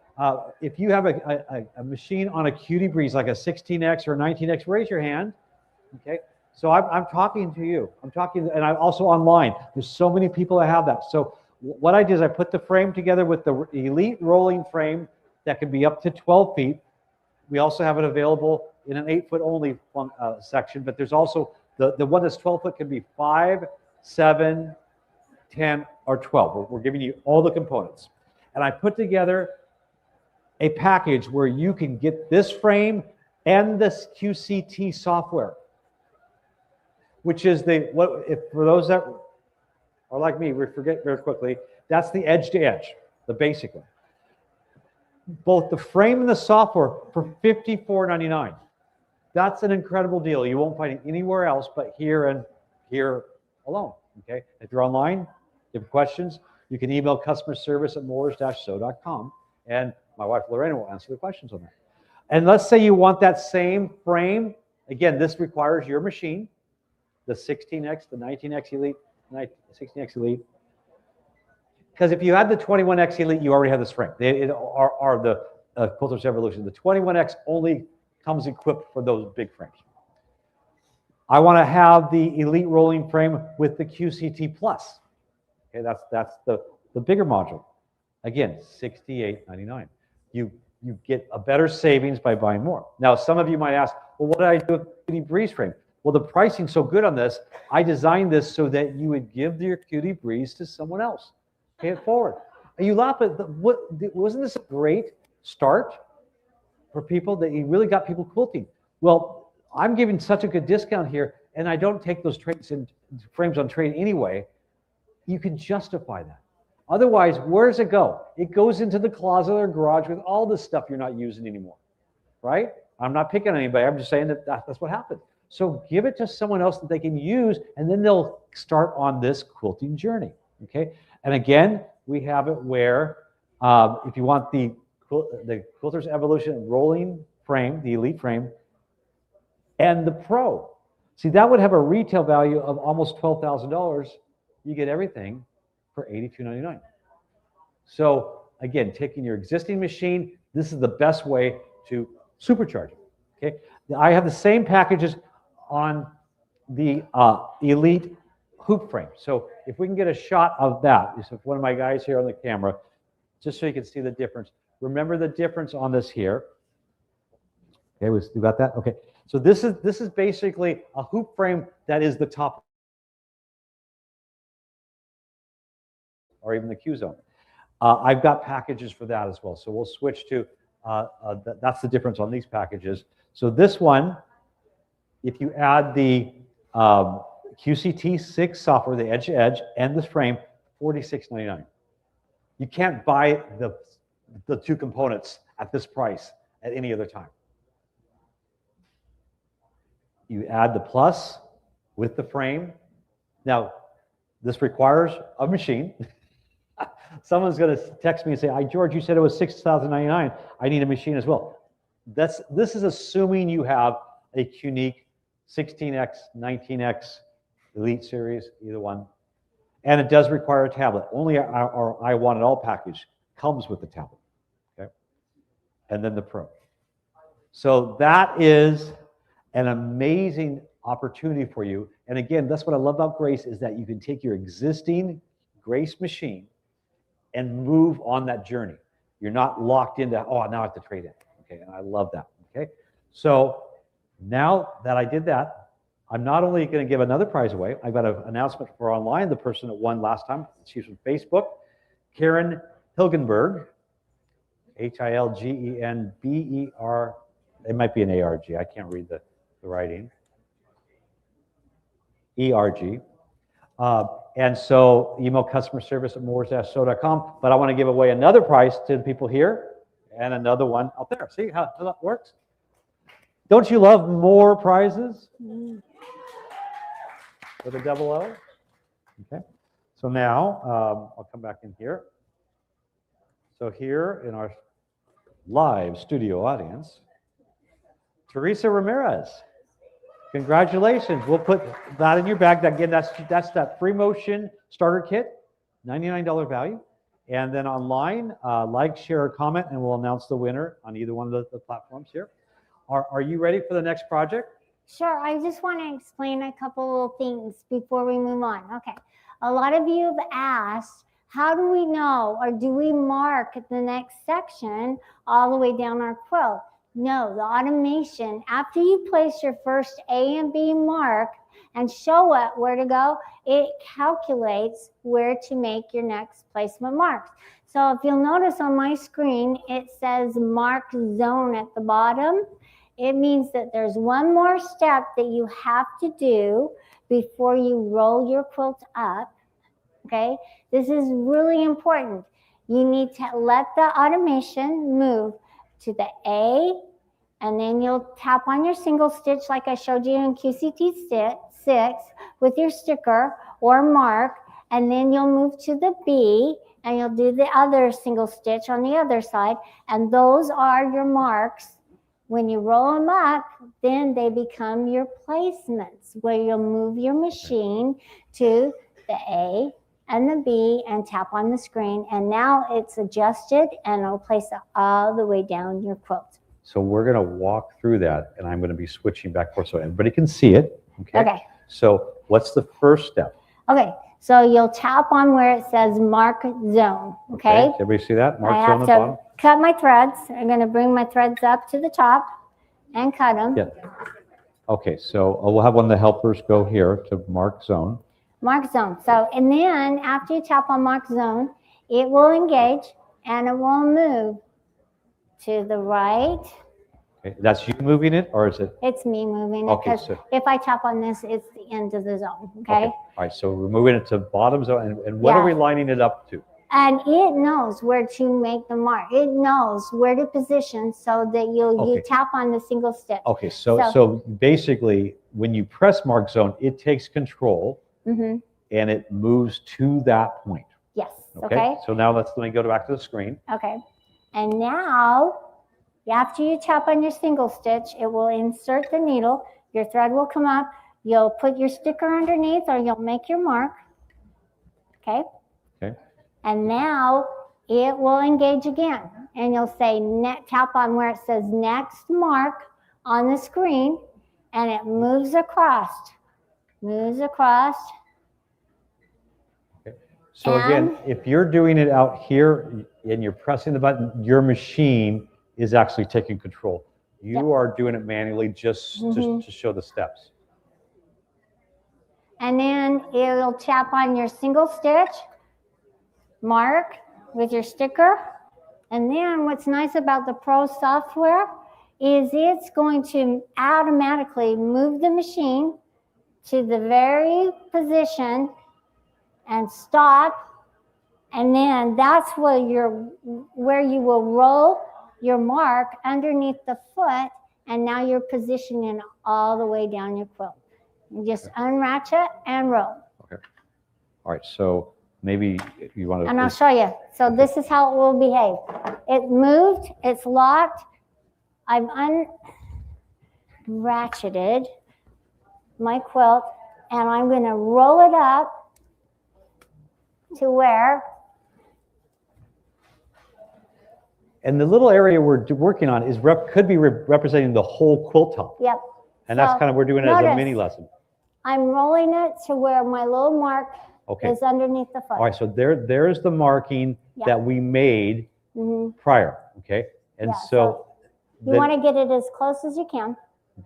if you have a machine on a Cutie Breeze, like a 16X or a 19X, raise your hand, okay? So I'm talking to you. I'm talking, and I'm also online. There's so many people that have that. So what I did is I put the frame together with the Elite rolling frame that can be up to 12 feet. We also have it available in an 8-foot only section, but there's also the one that's 12 foot can be 5, 7, 10, or 12. We're giving you all the components. And I put together a package where you can get this frame and this QCT software, which is for those that are like me, we forget very quickly, that's the edge to edge, the basic one. Both the frame and the software for $54.99. That's an incredible deal. You won't find it anywhere else but here and here alone, okay? If you're online, you have questions, you can email customer service at moores-so.com, and my wife Lorena will answer the questions on that. And let's say you want that same frame. Again, this requires your machine, the 16X, the 19X Elite, 16X Elite. Because if you had the 21X Elite, you already have this frame. They are the Quilters Evolution. The 21X only comes equipped for those big frames. I want to have the Elite rolling frame with the QCT Plus. Okay, that's the bigger module. Again, $68.99. You get a better savings by buying more. Now, some of you might ask, well, what did I do with the Cutie Breeze frame? Well, the pricing's so good on this, I designed this so that you would give your Cutie Breeze to someone else. Pay it forward. And you laugh at wasn't this a great start for people that you really got people quilting? Well, I'm giving such a good discount here, and I don't take those trades and frames on trade anyway. You can justify that. Otherwise, where does it go? It goes into the closet or garage with all the stuff you're not using anymore, right? I'm not picking on anybody. I'm just saying that's what happened. So give it to someone else that they can use, and then they'll start on this quilting journey, okay? And again, we have it where if you want the Quilters Evolution rolling frame, the Elite frame, and the Pro. See, that would have a retail value of almost $12,000. You get everything for $82.99. So again, taking your existing machine, this is the best way to supercharge it. Okay, I have the same packages on the Elite hoop frame. So if we can get a shot of that, if one of my guys here on the camera, just so you can see the difference. Remember the difference on this here. Okay, we got that? Okay. So this is basically a hoop frame that is the top or even the Q zone. I've got packages for that as well. So we'll switch to, that's the difference on these packages. So this one, if you add the QCT6 software, the edge to edge, and the frame, $46.99. You can't buy the two components at this price at any other time. You add the plus with the frame. Now, this requires a machine. Someone's going to text me and say, George, you said it was $6,099. I need a machine as well. This is assuming you have a Qunique 16X, 19X, Elite Series, either one. And it does require a tablet. Only our I Want It All package comes with the tablet. Okay? And then the Pro. So that is an amazing opportunity for you. And again, that's what I love about Grace, is that you can take your existing Grace machine and move on that journey. You're not locked into, oh, now I have to trade in. Okay, and I love that. Okay, so now that I did that, I'm not only going to give another prize away, I've got an announcement for online, the person that won last time, she's from Facebook, Karen Hilgenberg, Hilgenber, it might be an ARG, I can't read the writing, ERG. And so email customer service at moores-so.com, but I want to give away another prize to the people here and another one up there. See how that works? Don't you love more prizes? With a double O? Okay. So now, I'll come back in here. So here in our live studio audience, Teresa Ramirez. Congratulations. We'll put that in your bag. Again, that's that free motion starter kit, $99 value. And then online, like, share, or comment, and we'll announce the winner on either one of the platforms here. Are you ready for the next project? Sure. I just want to explain a couple of things before we move on. Okay. A lot of you have asked, how do we know, or do we mark the next section all the way down our quilt? No, the automation, after you place your first A and B mark and show it where to go, it calculates where to make your next placement marks. So if you'll notice on my screen, it says mark zone at the bottom. It means that there's one more step that you have to do before you roll your quilt up, okay? This is really important. You need to let the automation move to the A, and then you'll tap on your single stitch like I showed you in QCT 6 with your sticker or mark, and then you'll move to the B, and you'll do the other single stitch on the other side, and those are your marks. When you roll them up, then they become your placements, where you'll move your machine to the A and the B and tap on the screen, and now it's adjusted and it'll place it all the way down your quilt. So we're going to walk through that, and I'm going to be switching back and forth so everybody can see it. Okay. Okay. So what's the first step? Okay. So you'll tap on where it says mark zone. Okay. Everybody see that? Mark I zone have at the to bottom. cut my threads. I'm going to bring my threads up to the top and cut them. Yeah. Okay. So we'll have one of the helpers go here to mark zone. Mark zone. So, and then after you tap on mark zone, it will engage and it will move to the right. Okay. That's you moving it, or is it? It's me moving it, Okay, because so- if I tap on this, it's the end of the zone, okay? All right. So we're moving it to bottom zone, and what are Yeah. we lining it up to? And it knows where to make the mark. It knows where to position so that you Okay. tap on the single stitch. Okay. So basically, when you press mark zone, it takes control Mm-hmm. and it moves to that point. Yes, Okay. okay? So now let me go back to the screen. Okay. And now, after you tap on your single stitch, it will insert the needle. Your thread will come up. You'll put your sticker underneath, or you'll make your mark. Okay? Okay. And now, it will engage again. And you'll say, tap on where it says next mark on the screen, and it moves across. Moves across. Okay. So again, if you're doing it out here and you're pressing the button, your machine is actually taking control. You are doing it manually just to show the steps. And then it'll tap on your single stitch, mark with your sticker. And then what's nice about the Pro software is it's going to automatically move the machine to the very position and stop. And then that's where you will roll your mark underneath the foot, and now you're positioning all the way down your quilt. You just unratchet and roll. Okay. All right, so maybe you want to... And I'll show you. So this is how it will behave. It moved, it's locked. I've unratcheted my quilt, and I'm going to roll it up to where... And the little area we're working on is could be representing the whole quilt top. Yep. And that's kind of, we're doing it as a mini lesson. I'm rolling it to where my little mark is underneath the foot. All right, so there's the marking that we made prior, okay? And so you want to get it as close as you can.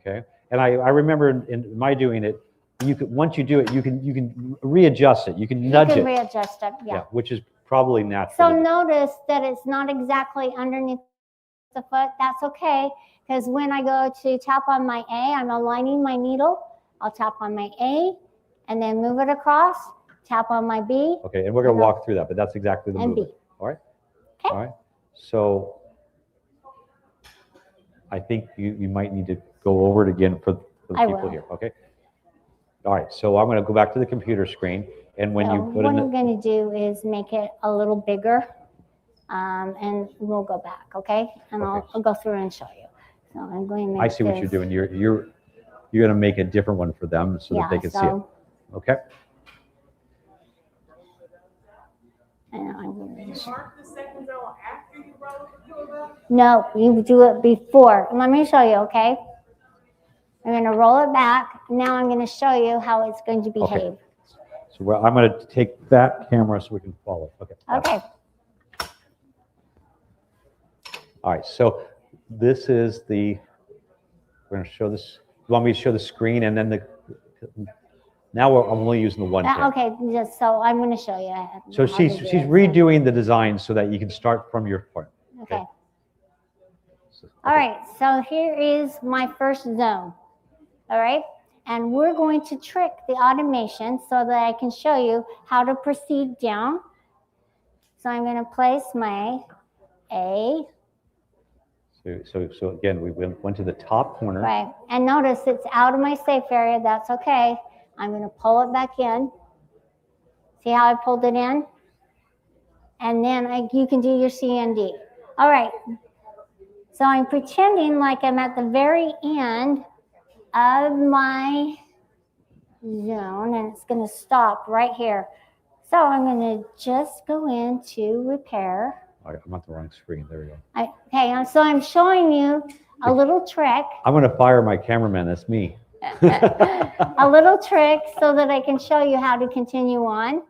Okay, and I remember in my doing it, you could, once you do it, you can readjust it, you can nudge it. You can readjust it, yeah. Which is probably natural. So notice that it's not exactly underneath the foot. That's okay, because when I go to tap on my A, I'm aligning my needle. I'll tap on my A and then move it across, tap on my B. Okay, and we're going to walk through that, but that's exactly the movement. All right? Okay. All right. So I think you might need to go over it again for the people here, okay? All right, so I'm going to go back to the computer screen, and when you put what in I'm going to do is make it a little bigger, and we'll go back, okay? And I'll go through and show you. So I'm going to make I see what you're doing. You're going to make a different one for them so that they can see it. Okay. And I'm going to Mark the second row after you roll the quilt up? No, you do it before. Let me show you, okay? I'm going to roll it back. Now I'm going to show you how it's going to behave. So I'm going to take that camera so we can follow. Okay. Okay. All right, so this is the, we're going to show this. You want me to show the screen and then now I'm only using the one camera. Okay, just so I'm going to show you. So she's redoing the design so that you can start from your point. Okay. All right, so here is my first zone. All right, and we're going to trick the automation so that I can show you how to proceed down. So I'm going to place my A. So again, we went to the top corner. Right, and notice it's out of my safe area. That's okay. I'm going to pull it back in. See how I pulled it in? And then you can do your C and D. All right, so I'm pretending like I'm at the very end of my zone, and it's going to stop right here. So I'm going to just go into repair. All right, I'm on the wrong screen. There we go. Okay, so I'm showing you a little trick. I'm going to fire my cameraman. That's me. A little trick so that I can show you how to continue on.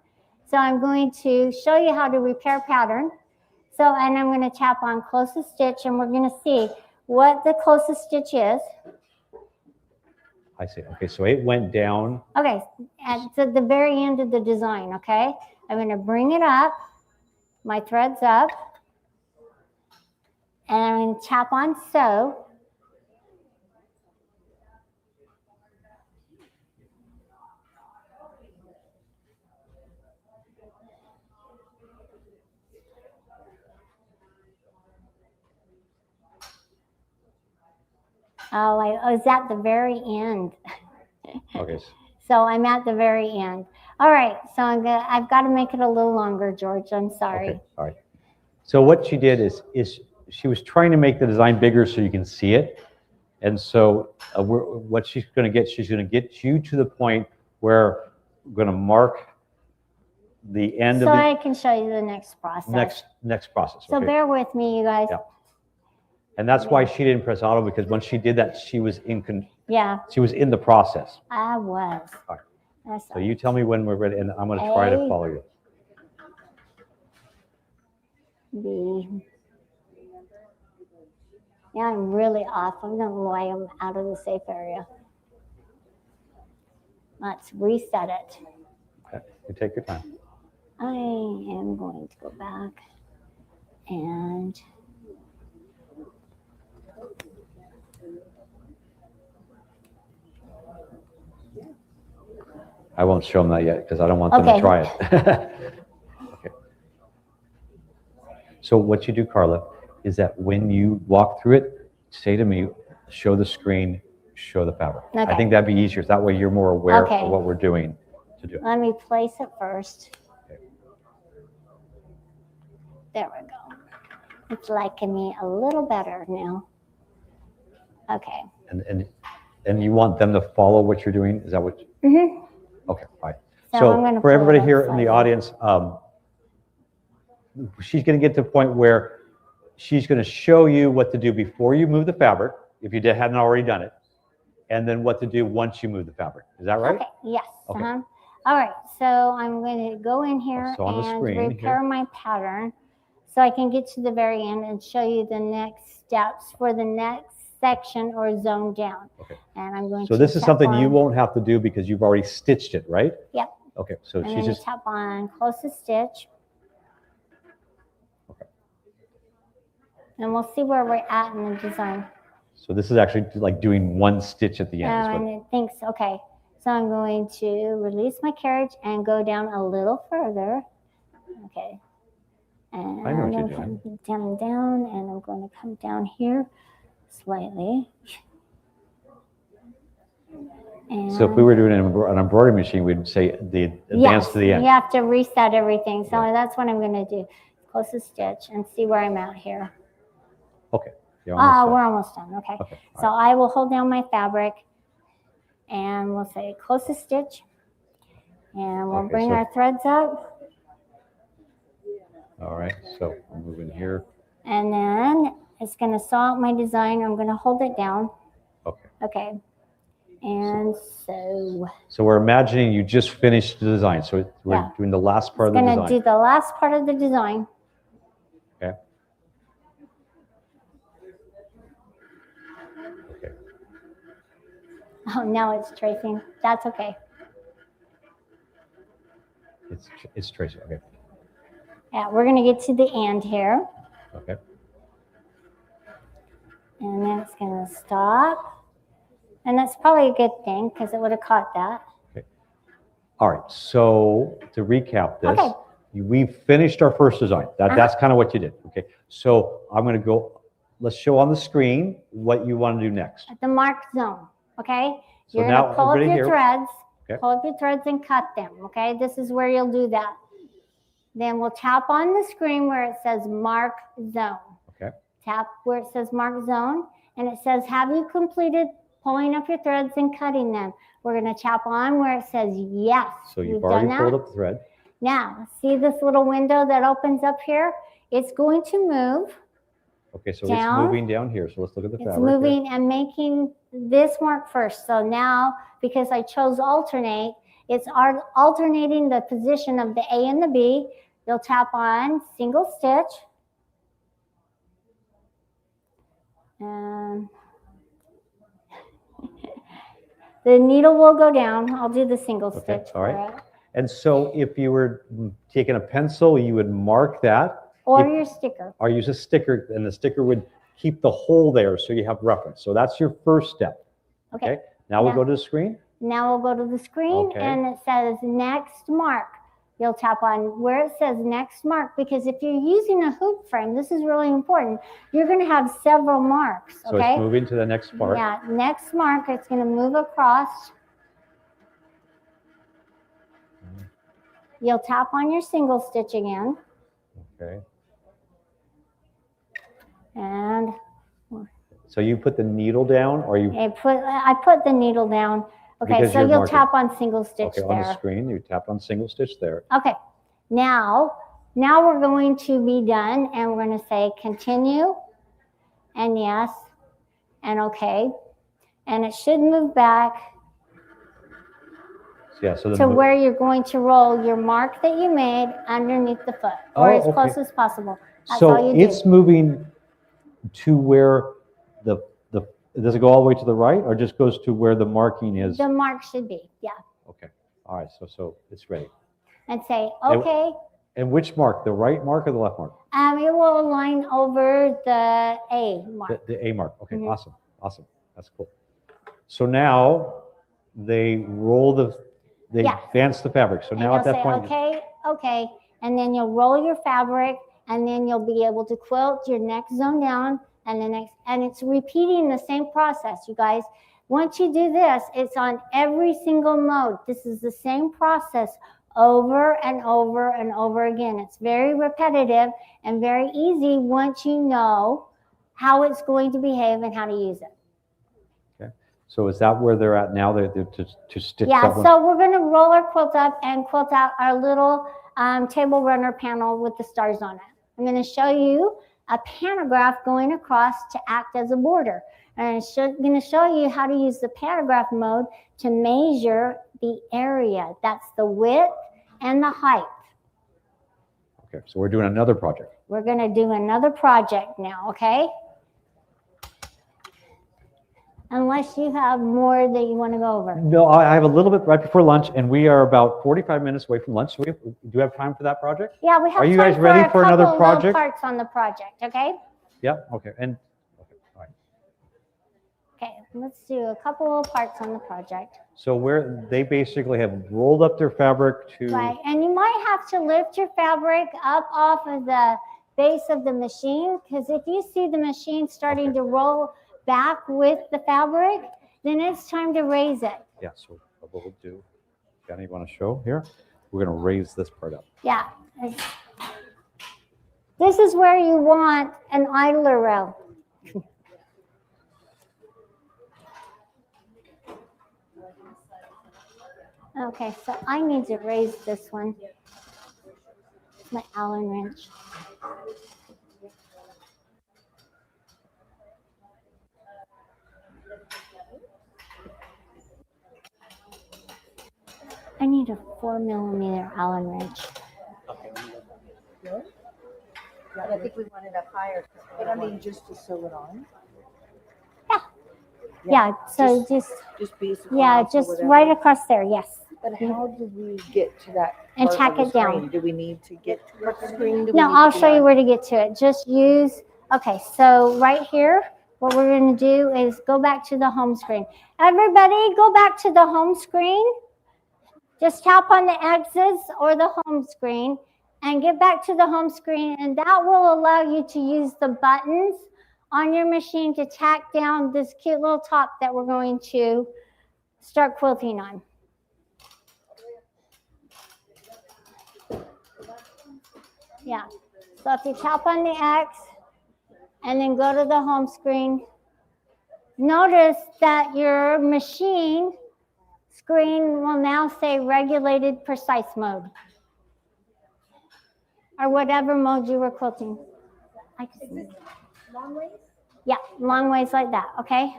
So I'm going to show you how to repair pattern. So, and I'm going to tap on closest stitch, and we're going to see what the closest stitch is. I see. Okay, so it went down. Okay, at the very end of the design, okay? I'm going to bring it up, my thread's up, and I'm going to tap on sew. Oh, I was at the very end. Okay. So I'm at the very end. All right, so I've got to make it a little longer, George. I'm sorry. Okay. All right. So what she did is she was trying to make the design bigger so you can see it. And so what she's going to get you to the point where we're going to mark the end So of I can show you the next process. the next process. So Okay. bear with me, you guys. Yeah. And that's why she didn't press auto, because when she did that, she was Yeah, she was in the process. I was. All right. That's So you tell me when we're ready, and I'm going to try to A. follow you. B. Yeah, I'm really off. I don't know why I'm out of the safe area. Let's reset it. Okay. You take your time. I am going to go back and I won't show them that yet because I don't want them to Okay. try it. Okay. So what you do, Carla, is that when you walk through it, say to me, show the screen, show the fabric. I Okay. think that'd be easier. That way you're more aware Okay. of what we're doing to do. let me place it first. Okay. There we go. It's liking me a little better now. Okay. And you want them to follow what you're doing? Is that what? Mm-hmm. Okay, fine. So So I'm gonna for pull everybody it up here in the slightly. audience, she's going to get to the point where she's going to show you what to do before you move the fabric, if you hadn't already done it, and then what to do once you move the fabric. Is that right? Okay, yes. Okay. All right, so I'm going to go in here So on the and screen repair here. my pattern so I can get to the very end and show you the next steps for the next section or zone down. Okay. And I'm going So to this is tap something you on- won't have to do because you've already stitched it, right? Yep. Okay, so I'm she's going to just, tap on closest stitch. Okay. And we'll see where we're at in the design. so this is actually like doing one stitch at the end. is And what- it thinks, okay. So I'm going to release my carriage and go down a little further. Okay. And I know what you're I'm doing. come down and down, and I'm going to come down here slightly. And So if we were doing an embroidery machine, we'd say the advance yes, to the end. you have to reset everything. So Yeah. that's what I'm going to do. Closest stitch and see where I'm at here. Okay. You're almost done. We're almost done. Okay. Okay. all So right. I will hold down my fabric and we'll say closest stitch. And we'll Okay, bring so- our threads up. All right. So I'm moving here. And then it's going to saw out my design. I'm going to hold it down. Okay. Okay. And so So we're imagining you just finished the design. So we're Yeah. doing the last part I'm of the going to design. do the last part of the design. Okay. Okay. Oh, now it's tracing. That's okay. It's tracing. Okay. Yeah, we're going to get to the end here. Okay. And then it's going to stop. And that's probably a good thing because it would have caught that. All right. So to recap this, Okay. we finished our first design. That's kind of what you did. Okay. So I'm going to go. Let's show on the screen what you want to do next. At the mark zone. Okay. So You're now going to pull up everybody your here- threads. Okay. Pull up your threads and cut them. Okay. This is where you'll do that. Then we'll tap on the screen where it says mark zone. Okay. Tap where it says mark zone. And it says, have you completed pulling up your threads and cutting them? We're going to tap on where it says yes. So you've We've already done pulled that. up the thread. Now, see this little window that opens up here? It's going to move. Okay. So Down. it's moving down here. So let's look at the It's fabric. here. moving and making this mark first. So now, because I chose alternate, it's alternating the position of the A and the B. You'll tap on single stitch. And the needle will go down. I'll do the single Okay, stitch all right. for it. And so if you were taking a pencil, you would mark that. Or If- your sticker. Or use a sticker, and the sticker would keep the hole there so you have reference. So that's your first step. Okay. Now we'll Yeah. go to the screen. Now we'll go to the screen Okay. and it says next mark. You'll tap on where it says next mark because if you're using a hoop frame, this is really important. You're going to have several marks, So okay? it's moving to the next part. Yeah, next mark, it's going to move across. You'll tap on your single stitch again Okay. and So you put the needle down, or you I put the needle down. Okay, Because so you're you'll marking. tap on single stitch okay on the there. screen? You tap on single stitch there. Okay, Now we're going to be done, and we're going to say continue, and yes, and okay. And it should move back Yeah, so to where you're going to roll your mark that you made underneath the foot, or as close as possible. That's all you it's moving to where does it go all the way to the right, or just goes to where the marking is? The mark should be, yeah. Okay, all right, so it's ready. And say, okay. And which mark, the right mark or the left mark? It will align over the A mark. The A mark, okay, awesome, that's cool. So now they advance the fabric. So now at that point, okay, and then you'll roll your fabric, and then you'll be able to quilt your next zone down, and the next, and it's repeating the same process, you guys. Once you do this, it's on every single mode. This is the same process over and over and over again. It's very repetitive and very easy once you know how it's going to behave and how to use it. So is that where they're at now? They're to stitch Yeah, that one? so we're going to roll our quilt up and quilt out our little table runner panel with the stars on it. I'm going to show you a pantograph going across to act as a border. And I'm going to show you how to use the pantograph mode to measure the area. That's the width and the height. Okay, so we're doing another project. We're going to do another project now, okay? Unless you have more that you want to go over. No, I have a little bit right before lunch, and we are about 45 minutes away from lunch. So do you have time for that project? Yeah, we have Are you time guys ready for another couple project? little parts on the project, okay? Yeah, okay. And okay, all right. Okay, let's do a couple of parts on the project. So where they basically have rolled up their fabric to Right, and you might have to lift your fabric up off of the base of the machine, because if you see the machine starting to roll back with the fabric, then it's time to raise it. Yeah, so what we'll do, Johnny, you want to show here? We're going to raise this part up. Yeah. This is where you want an idler rail. Okay, so I need to raise this one. My Allen wrench. I need a 4mm Allen wrench. Yeah, I think we want it up higher, but I mean, just to sew it on. Yeah, so just basic. yeah, just right across there, yes. But how do we get to that? And part tack of the it down. screen? Do we need to get to the screen? Do we No, need I'll to show be you on- where to get to it. Just use, okay, so right here, what we're going to do is go back to the home screen. Everybody, go back to the home screen. Just tap on the X's or the home screen and get back to the home screen, and that will allow you to use the buttons on your machine to tack down this cute little top that we're going to start quilting on. Yeah, so if you tap on the X and then go to the home screen, notice that your machine screen will now say regulated precise mode, or whatever mode you were quilting. Long ways? Yeah, long ways like that, okay?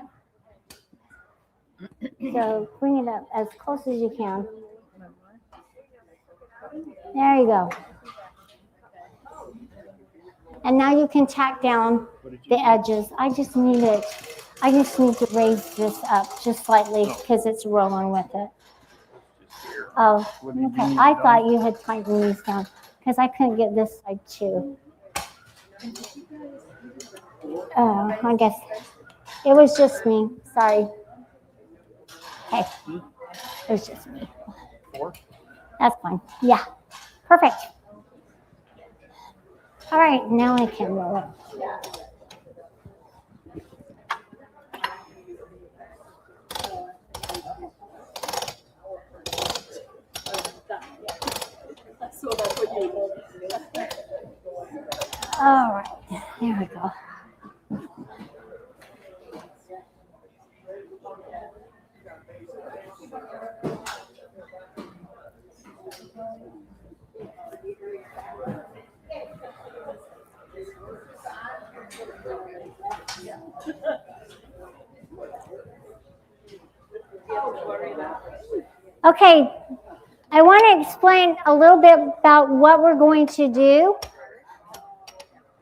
So bring it up as close as you can. There you go. And now you can tack down the edges. I just need to raise this up just slightly because it's rolling with it. Oh, okay. I thought you had tightened these down because I couldn't get this side too. Oh, I guess it was just me. Sorry. Okay. It was just me. That's fine. Yeah. Perfect. All right, now I can roll it. All right, there we go. Okay, I want to explain a little bit about what we're going to do.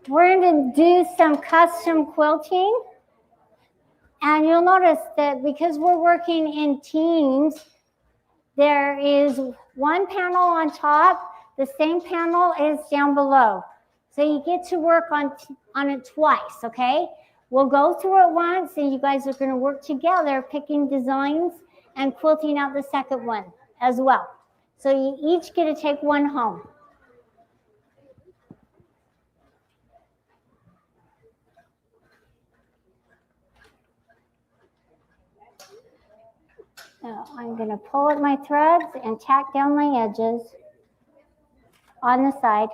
We're going to do some custom quilting. And you'll notice that because we're working in teams, there is one panel on top, the same panel is down below. So you get to work on it twice, okay? We'll go through it once and you guys are gonna work together picking designs and quilting out the second one as well. So you each get to take one home. Now I'm gonna pull up my threads and tack down my edges on the side.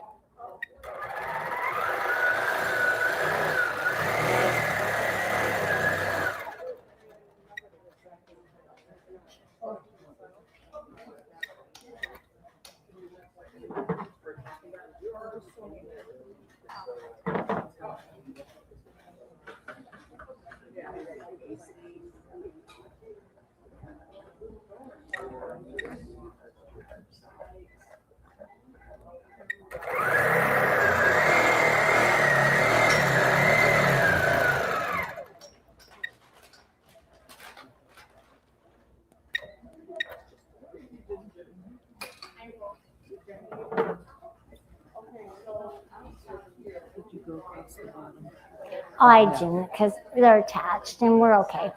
I didn't because they're attached and we're okay.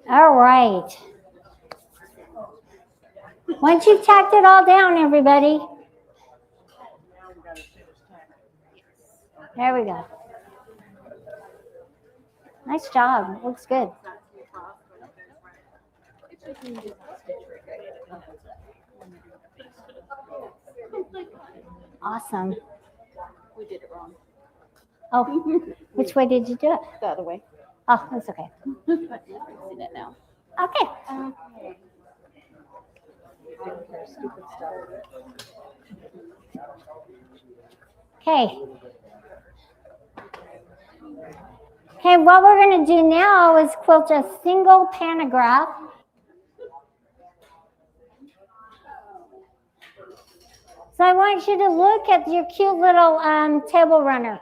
All right. Once you've tacked it all down, everybody. There we go. Nice job. Looks good. Awesome. We did it wrong. Oh, which way did you do it? The other way. Oh, that's okay. Fixing it now. Okay. Okay. Okay, what we're going to do now is quilt a single pantograph. So I want you to look at your cute little table runner.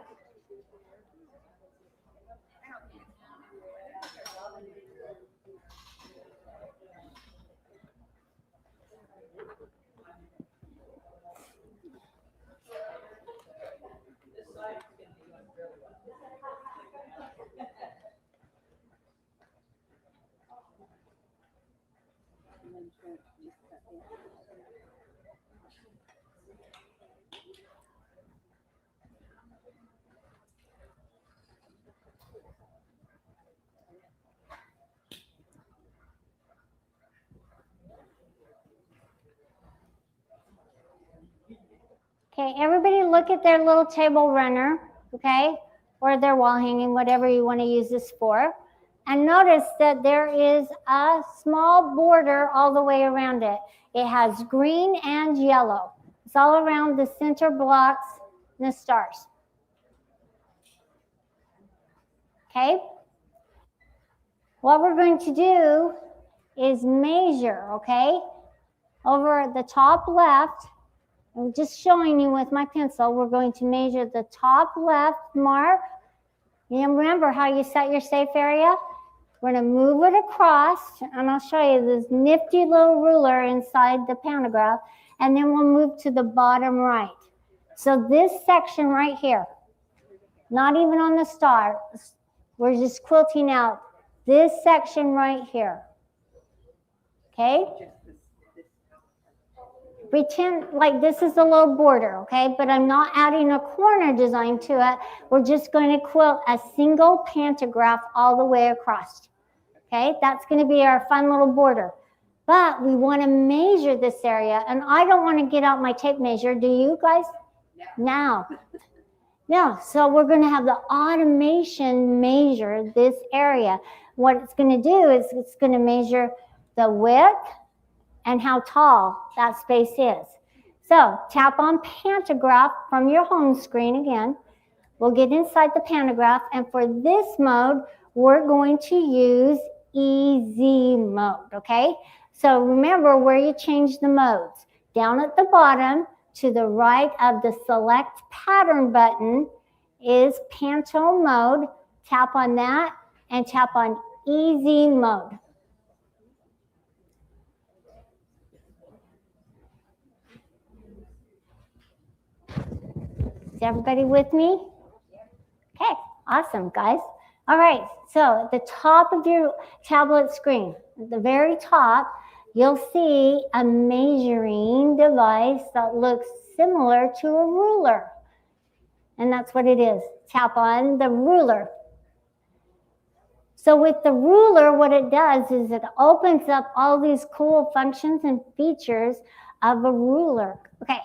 Okay, everybody look at their little table runner, okay, or their wall hanging, whatever you want to use this for. And notice that there is a small border all the way around it. It has green and yellow. It's all around the center blocks and the stars. Okay? What we're going to do is measure, okay? Over at the top left, I'm just showing you with my pencil, we're going to measure the top left mark. And remember how you set your safe area? We're going to move it across, and I'll show you this nifty little ruler inside the pantograph, and then we'll move to the bottom right. So this section right here, not even on the star, we're just quilting out this section right here. Okay? Pretend like this is a little border, okay? But I'm not adding a corner design to it. We're just going to quilt a single pantograph all the way across. Okay, that's going to be our fun little border. But we want to measure this area, and I don't want to get out my tape measure. Do you guys? No. No, so we're going to have the automation measure this area. What it's going to do is it's going to measure the width and how tall that space is. So tap on pantograph from your home screen again. we'll get inside the pantograph, and for this mode, we're going to use easy mode, okay? So remember where you change the modes. Down at the bottom, to the right of the select pattern button is Panto mode. Tap on that and tap on easy mode. Is everybody with me? Okay, awesome, guys. All right, so at the top of your tablet screen, at the very top, you'll see a measuring device that looks similar to a ruler. And that's what it is. Tap on the ruler. So with the ruler, what it does is it opens up all these cool functions and features of a ruler. Okay,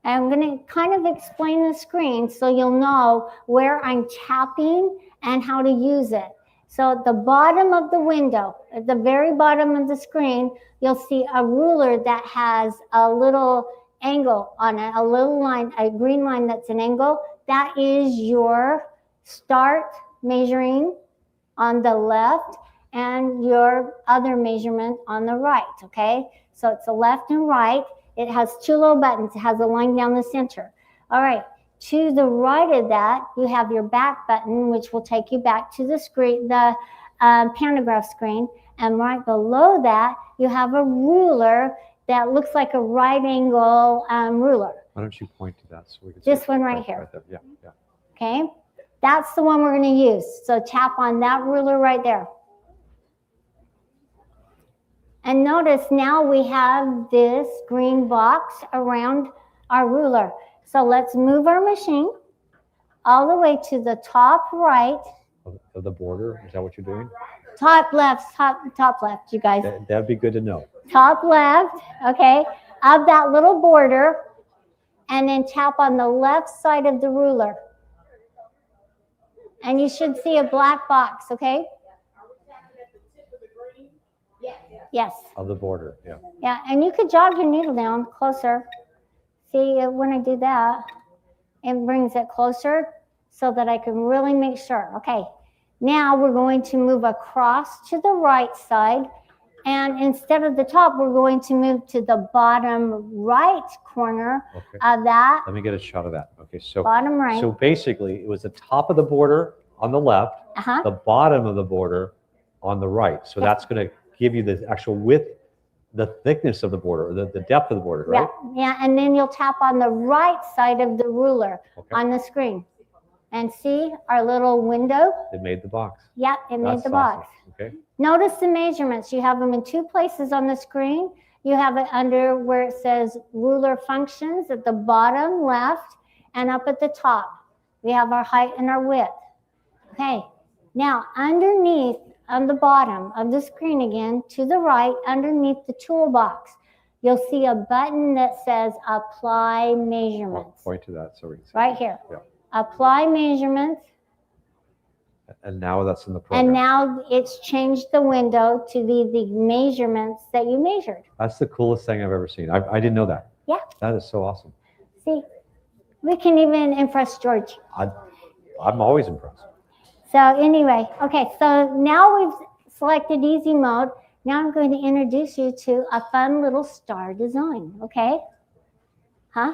I'm going to kind of explain the screen so you'll know where I'm tapping and how to use it. So at the bottom of the window, at the very bottom of the screen, you'll see a ruler that has a little angle on it, a little line, a green line that's an angle. That is your start measuring on the left and your other measurement on the right, okay? So it's the left and right. It has two little buttons. It has a line down the center. All right, to the right of that, you have your back button, which will take you back to the screen, the pantograph screen. And right below that, you have a ruler that looks like a right angle ruler. Why don't you point to that so we can This see one right here. Right there. Yeah, yeah. Okay, that's the one we're going to use. So tap on that ruler right there. And notice now we have this green box around our ruler. So let's move our machine all the way to the top right. Of the border, is that what you're doing? Top left, top left, you guys. That'd be good to know. Top left, okay, of that little border. And then tap on the left side of the ruler. And you should see a black box, okay? Yes. Of the border, yeah. Yeah, and you could jog your needle down closer. See, when I do that, it brings it closer so that I can really make sure. Okay, now we're going to move across to the right side. And instead of the top, we're going to move to the bottom right corner of that. Let me get a shot of that. Okay, so bottom right. So basically, it was the top of the border on the left, the bottom of the border on the right. So that's going to give you the actual width, the thickness of the border, or the depth of the border, right? Yeah, and then you'll tap on the right side of the ruler on the screen. And see our little window? It made the box. Yep, it made the box. Okay. Notice the measurements. You have them in two places on the screen. You have it under where it says ruler functions at the bottom left and up at the top. We have our height and our width. Okay, now underneath on the bottom of the screen again, to the right, underneath the toolbox, you'll see a button that says apply measurements. Point to that so we can see. Right here. Yeah. Apply measurements. And now that's in the program. And now it's changed the window to be the measurements that you measured. That's the coolest thing I've ever seen. I didn't know that. Yeah. That is so awesome. See, we can even impress George. I'm always impressed. So anyway, okay, so now we've selected easy mode. Now I'm going to introduce you to a fun little star design, okay? Huh?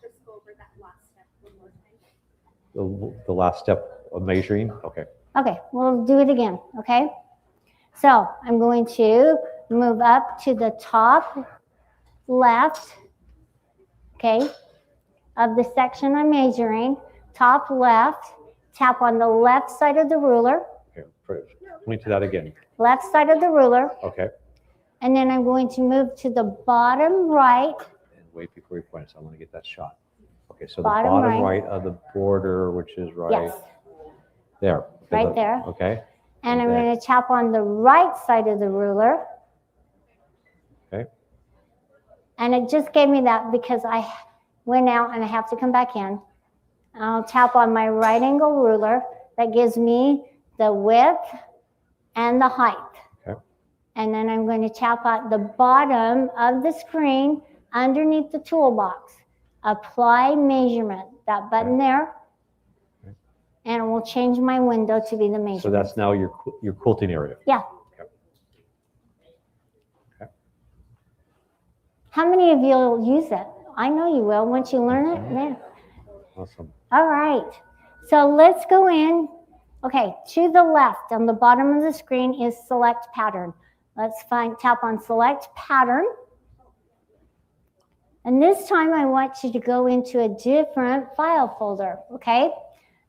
Just go over that last step one more time. The last step of measuring, okay. Okay, we'll do it again, okay? So I'm going to move up to the top left, okay, of the section I'm measuring, top left, tap on the left side of the ruler. Okay, point to that again. Left side of the ruler. Okay. And then I'm going to move to the bottom right. And wait before you point it, so I want to get that shot. Okay, so the bottom right of the border, which is right there. Right there. Okay. And I'm going to tap on the right side of the ruler. Okay. And it just gave me that because I went out and I have to come back in. I'll tap on my right angle ruler. That gives me the width and the height. Okay. And then I'm going to tap at the bottom of the screen underneath the toolbox. Apply measurement. That button there. and it will change my window to be the measurement. So that's now your quilting area. Yeah. Okay. Okay. How many of you will use it? I know you will once you learn it. Yeah. Awesome. All right. So let's go in. Okay, to the left on the bottom of the screen is select pattern. Let's tap on select pattern. And this time I want you to go into a different file folder, okay?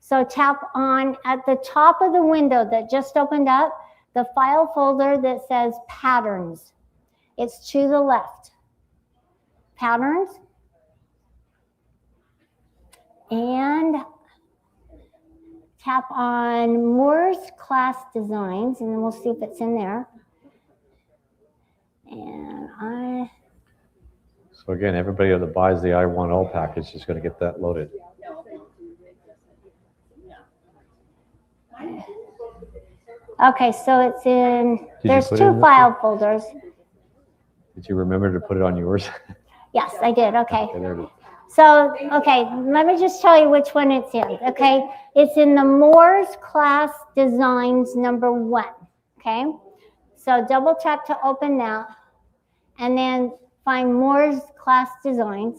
So tap on at the top of the window that just opened up, the file folder that says patterns. It's to the left. Patterns. And tap on Moore's Class Designs, and then we'll see if it's in there. And So again, everybody that buys the I Want All package is going to get that loaded. Okay, so it's in, there's put it two in this file folders. Did you remember to put it on yours? Yes, I did, okay. Okay, there it is. So, okay, let me just tell you which one it's in, okay? It's in the Moore's Class Designs #1, okay? So double tap to open that, and then find Moore's Class Designs.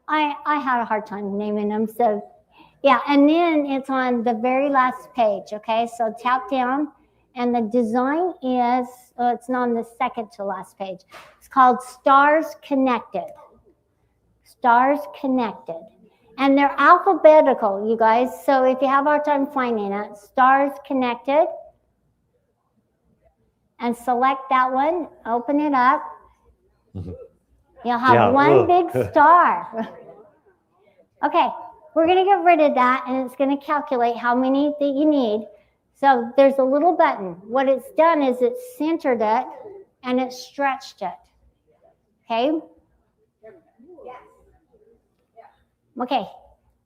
I had a hard time naming them, so yeah, and then it's on the very last page, okay? So tap down, and the design is, it's not on the second to last page. It's called Stars Connected. Stars Connected. And they're alphabetical, you guys. So if you have a hard time finding it, Stars Connected. And select that one, open it up. You'll have one big star. Okay, we're gonna get rid of that, and it's gonna calculate how many that you need. So there's a little button. What it's done is it's centered it, and it's stretched it, okay? Okay,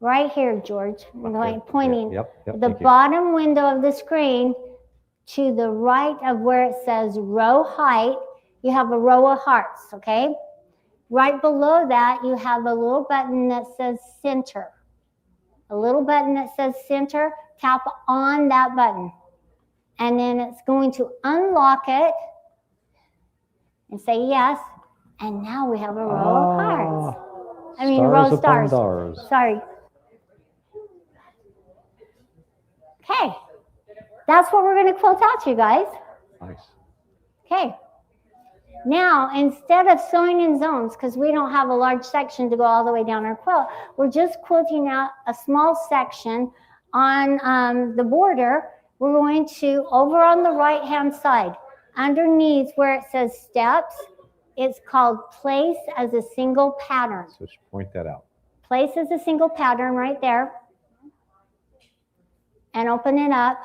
right here, George. I'm going pointing the bottom window of the screen to the right of where it says row height. You have a row of hearts, okay? Right below that, you have a little button that says center. A little button that says center, tap on that button. And then it's going to unlock it and say yes. And now we have a row of hearts. I mean, row of stars. Sorry. Okay. That's what we're going to quilt out, you guys. Nice. Okay. Now, instead of sewing in zones, because we don't have a large section to go all the way down our quilt, we're just quilting out a small section on the border. We're going to, over on the right-hand side, underneath where it says steps, it's called place as a single pattern. So just point that out. Place as a single pattern right there. And open it up.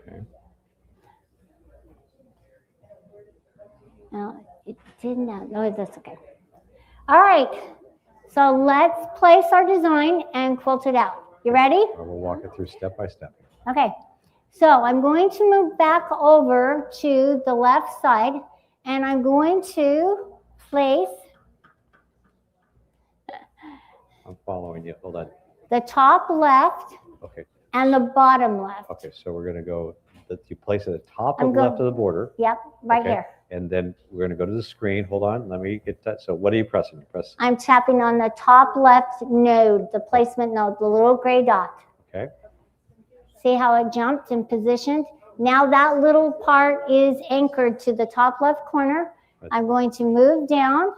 Okay. No, it did not. No, that's okay. All right. So let's place our design and quilt it out. You ready? I will walk it through step by step. Okay. So I'm going to move back over to the left side, and I'm going to place. I'm following you. Hold on. The top left. Okay. And the bottom left. Okay, so we're going to go, you place it at the top of left of the border. Yep, right here. And then we're going to go to the screen. Hold on, let me get that. So what are you pressing? You press. I'm tapping on the top left node, the placement node, the little gray dot. Okay. See how it jumped and positioned? Now that little part is anchored to the top left corner. I'm going to move down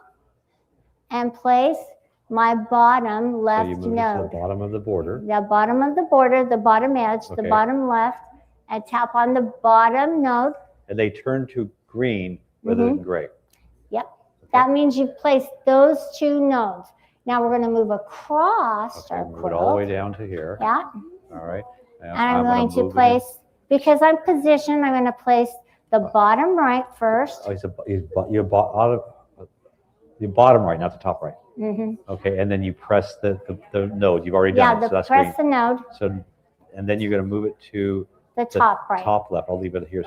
and place my bottom left so you move node. to the bottom of the border. The bottom of the border, the bottom edge, the bottom left, and tap on the bottom node. And they turn to green rather than gray. Yep. Okay. That means you've placed those two nodes. Now we're going to move across our quilt. Move it all the way down to here. Yeah. All right. Now, and I'm going to place, because I'm positioned, I'm going to place the bottom right first. Oh, your bottom right, not the top right. Okay, and then you press the node. You've already done it, so that's press the node. So, and then you're going to move it to the top right. Top left. I'll leave it here.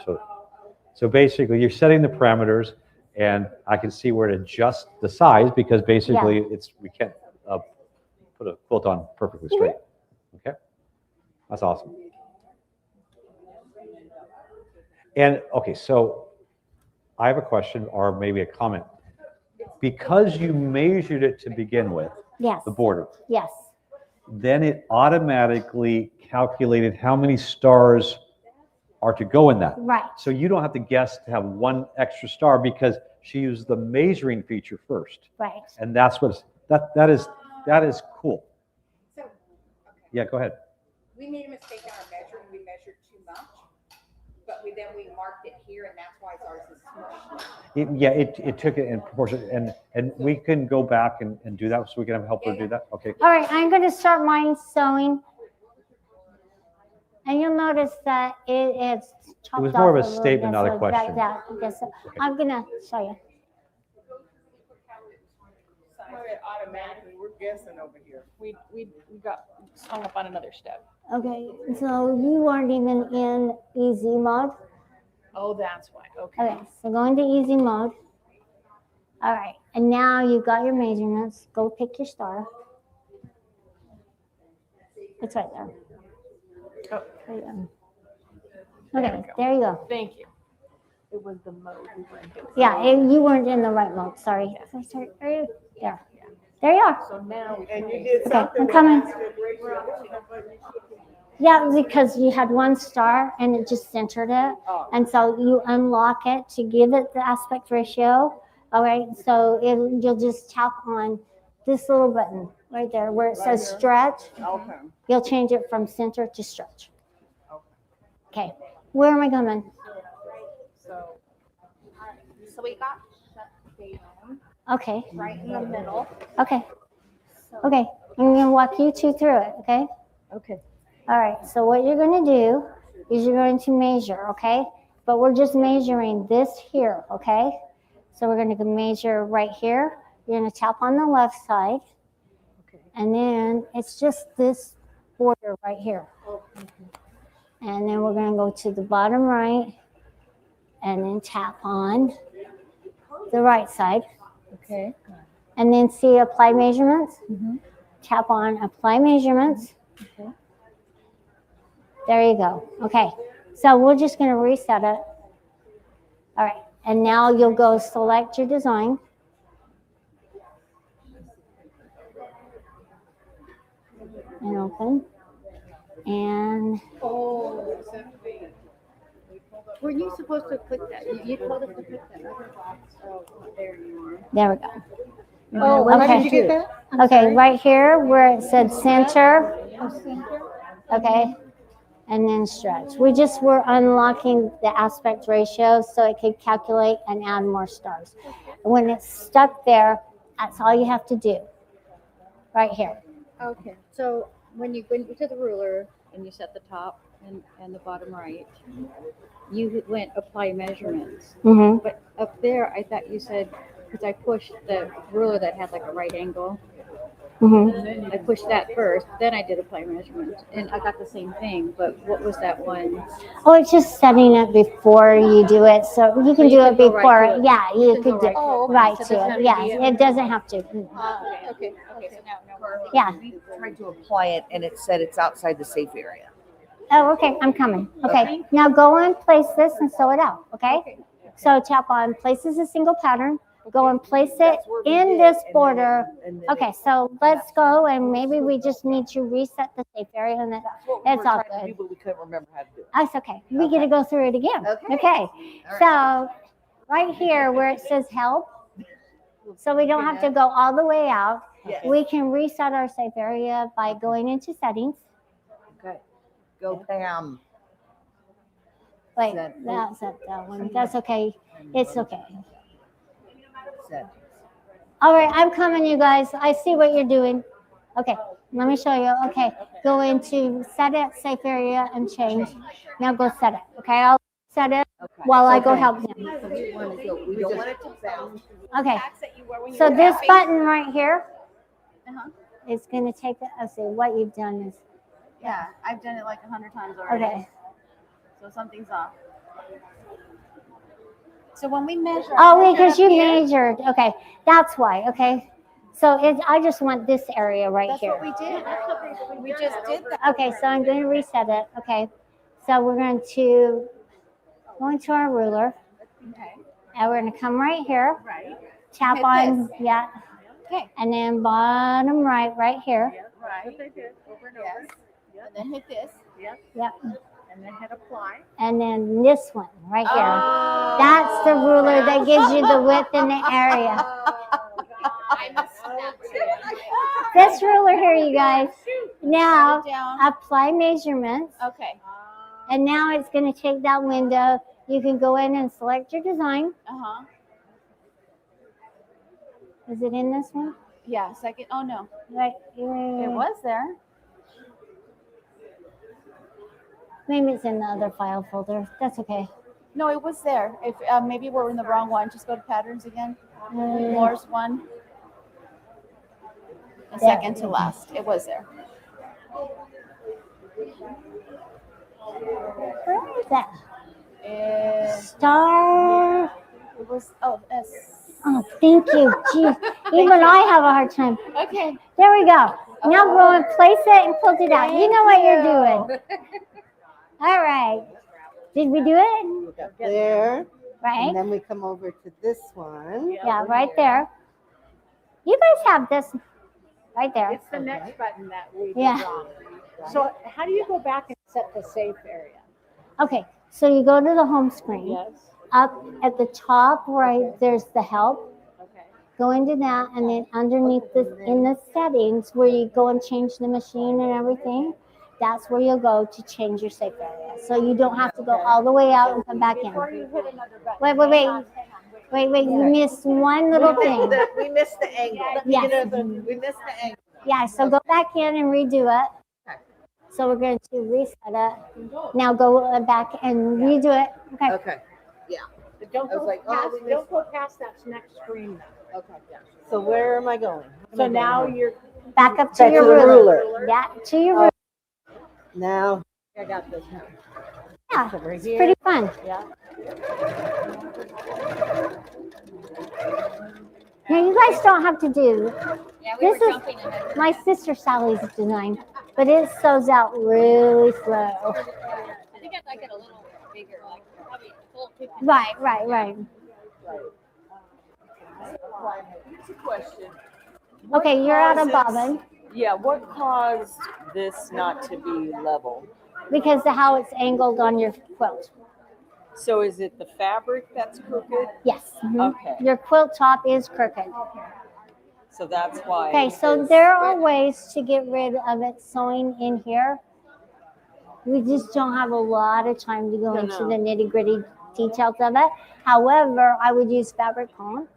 So basically, you're setting the parameters, and I can see where to adjust the size because basically we can't put a quilt on perfectly straight. Okay, that's awesome. And okay, so I have a question or maybe a comment. Because you measured it to begin with, Yes. the border, Yes. then it automatically calculated how many stars are to go in that. Right. So you don't have to guess to have one extra star because she used the measuring feature first. Right. And that's what that is cool. So, okay. Yeah, go ahead. We made a mistake on our measuring, we measured too much, but we marked it here, and that's why ours is smushed. It took it in proportion, and we can go back and do that, so we can help her do that. Okay. All right, I'm going to start mine sewing. And you'll notice that it's chopped off. It was more of a little statement, bit, not a so question. I'm going to show you. Automatically, we're guessing over here. We got hung up on another step. Okay, so you weren't even in easy mode. Oh, that's why. Okay. Okay, so go into easy mode. All right, and now you've got your measurements. Go pick your star. It's right there. Oh. There you go. Okay, there you go. Thank you. It was the mode we were in. Yeah, you weren't in the right mode. Sorry. Sorry. There. There you are. So now we And you did Okay, something. I'm coming. with ratio. Yeah, because you had one star and it just centered it. Oh. And so you unlock it to give it the aspect ratio. All right, so you'll just tap on this little button right there where it says stretch. Okay. You'll change it from center to stretch. Okay, where am I coming? So we got shut down Okay, right in the middle. okay, okay. I'm going to walk you two through it, okay? Okay. All right, so what you're going to do is you're going to measure, okay? But we're just measuring this here, okay? So we're going to measure right here. You're going to tap on the left side. Okay. And then it's just this border right here. And then we're going to go to the bottom right and then tap on the right side. Okay. And then see apply measurements. Mhm. Tap on apply measurements. Okay. There you go. Okay. So we're just going to reset it. All right. And now you'll go select your design. And open. And Were you supposed to click that? You told us to click that. Oh, there you are. there we go. Oh, Okay. how did you get that? Okay, right here where it said center. Okay. And then stretch. We just were unlocking the aspect ratio so it could calculate and add more stars. When it's stuck there, that's all you have to do. Right here. Okay. So when you go to the ruler and you set the top and the bottom right, you went apply measurements. Mm-hmm. But up there, I thought you said, because I pushed the ruler that had like a right angle, Mm-hmm. I pushed that first, then I did apply measurement, and I got the same thing. But what was that one? Oh, it's just setting it before you do it. So you can do it go right before. to it. Yeah, you can could go do right to it. it right So it to doesn't it. have to Yeah, be it doesn't have to. Okay. Okay. So now. Yeah. We tried to apply it and it said it's outside the safe area. Oh, okay. I'm coming. Okay. Now go and place this and sew it out. Okay. So tap on place as a single pattern. Go and place it That's where we in did, this and border. then Okay. So let's go and maybe we just need to reset the safe area and then That's what we it's were all trying to good. do, but we couldn't remember how to do it. That's okay. We get to go through it again. Okay. Okay. All So right here where it says help, so we don't have to go all the way out. Yes. We can reset our safe area by going into settings. Okay. Go Pam. Wait, Set. that's not that one. That's okay. It's okay. Set. All right, I'm coming, you guys. I see what you're doing. Okay, let me show you. Okay, go into set it, safe area, and change. Now go set it. Okay, I'll set it Okay. while I go Okay. help him. We don't want it to bounce. Okay, so this button right here is going to take it. Let's see, what you've done is, Yeah, I've done it like 100 times already. okay. So something's off. So when we measure. Oh, because you measured. Okay, that's why. Okay, so I just want this area right That's here. what we did. That's what we We just did that. Okay, so I'm going to reset it. Okay, so we're going to go into our ruler, Okay. and we're going to come right here, Right. tap Hit on, this. yeah, Okay. and then bottom right here. Right. Yes. And then hit this. Yep. And then hit apply. And then this one right here. Oh. That's the ruler that gives you the width and the area. I must snap it. This ruler here, you guys. Now, Set it down. apply measurements. Okay. And now it's going to take that window. You can go in and select your design. Uh-huh. Is it in this one? Yeah, second. Oh, no. Right. It was there. Maybe it's in the other file folder. That's okay. No, it was there. If maybe we're in the wrong one, just go to patterns again. Moore's one. And There. second to last. It was there. Where is that? It Star. was, oh, S. Oh, thank you. Jeez. Even I have a hard time. Okay. There we go. Now go and place it and quilt it out. You know what you're doing. All right. Did we do it? There. Right? And then we come over to this one. Yeah, right there. You guys have this right there. It's the next button that we did Yeah. wrong. So how do you go back and set the safe area? Okay, so you go to the home screen. Yes. Up at the top right, there's the help. Okay. Go into that, and then underneath this, in the settings where you go and change the machine and everything, that's where you'll go to change your safe area. So you don't have to go all the way out and come back in. Before you hit another button. Wait. You missed one little thing. We missed the angle. Yes. We missed the angle. Yeah, so go back in and redo it. So we're going to reset it. Now go back and redo it. Okay. Okay. But don't I was go like, oh, past, we missed don't go past that next screen. Okay. So where am I going? So now you're, Back up to Back your to the ruler. ruler. Yeah, to your ruler. Now. I got this now. Yeah, Over it's here. pretty fun. Yeah. Now you guys don't have to do. Yeah, This is my sister Sally's design, but it sews out really slow. I think I'd like it a little bigger, like probably a full 50. Right. Here's a question. Okay, you're out of causes- bobbin Yeah, what caused this not to be level? because of how it's angled on your quilt. So is it the fabric that's crooked? Yes. Okay, Your quilt top is crooked. so that's why. Okay, so it's- there are ways to get rid of it sewing in here. We just don't have a lot of time to go No, into no. the nitty gritty details of it. However, I would use fabric comb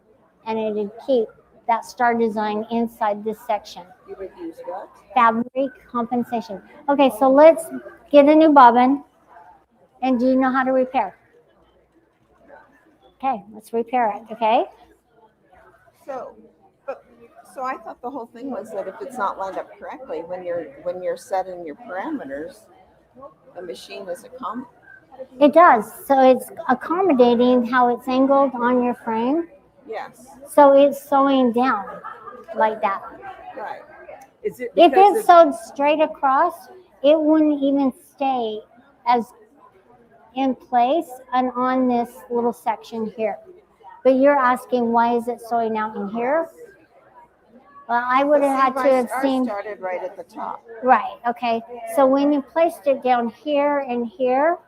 and it would keep that star design inside this section. You would use what? Fabric compensation. Okay, so let's get a new bobbin. And do you know how to repair? Okay, let's repair it, okay? So I thought the whole thing was that if it's not lined up correctly, when you're setting your parameters, the machine is It does. So it's accommodating how it's angled on your frame. yes, So it's sewing down like that. right. Is it If because it's sewed straight across, it wouldn't even stay as in place and on this little section here. But you're asking why is it sewing out in here? Well, I would have had to have Ours seen. started right at the top. Right, okay. So when you placed it down here and here,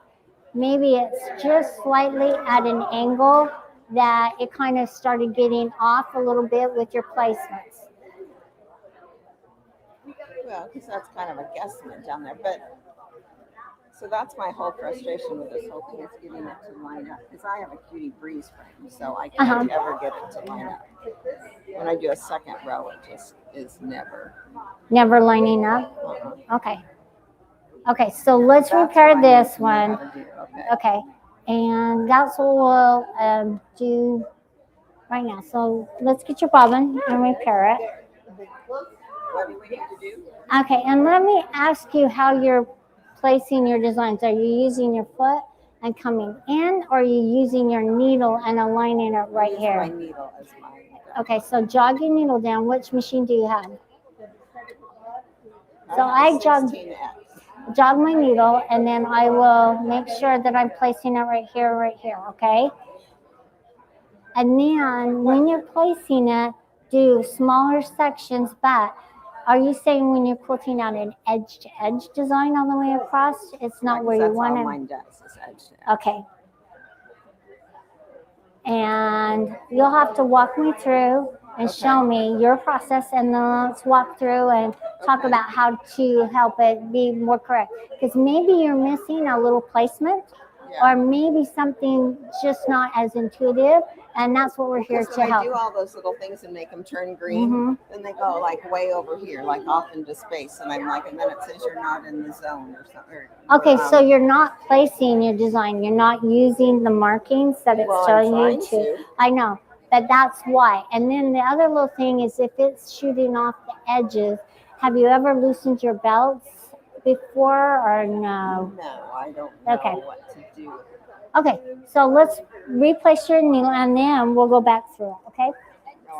maybe it's just slightly at an angle that it kind of started getting off a little bit with your placements. Well, because that's kind of a guesstimate down there, but so that's my whole frustration with this whole thing is getting it to line up. Because I have a cutie breeze frame, so I can't ever get it to line up. When I do a second row, it just is never. Never lining up? Uh-uh. Okay. Okay, so let's That's repair what I this need to know how one. to do. Okay. Okay, and that's what we'll do right now. So let's get your bobbin and repair it. What do we need to do? Okay, and let me ask you how you're placing your designs. Are you using your foot and coming in, or are you using your needle and aligning it right Use here? my needle as my. Okay, so jog your needle down. Which machine do you have? So I jog 16X. jog my needle, and then I will make sure that I'm placing it right here, okay? And then when you're placing it, do smaller sections, but are you saying when you're quilting out an edge-to-edge design all the way across, it's not where you want That's it? all mine does, is edge to edge. Okay. And you'll have to walk me through and show me your process, and then let's walk through and talk about how to help it be more correct. Because maybe you're missing a little placement, or maybe something just not as intuitive, and that's what we're here to I help. do all those little things and make them turn green, then they go like way over here, like off into space, and I'm like, and then it says you're not in the zone or something. Okay, so you're not placing your design. You're not using the markings that it's showing you to. I know, but that's why. And then the other little thing is if it's shooting off the edges, have you ever loosened your belts before or no? No, I don't know what to do. Okay, so let's replace your needle and then we'll go back through it, okay?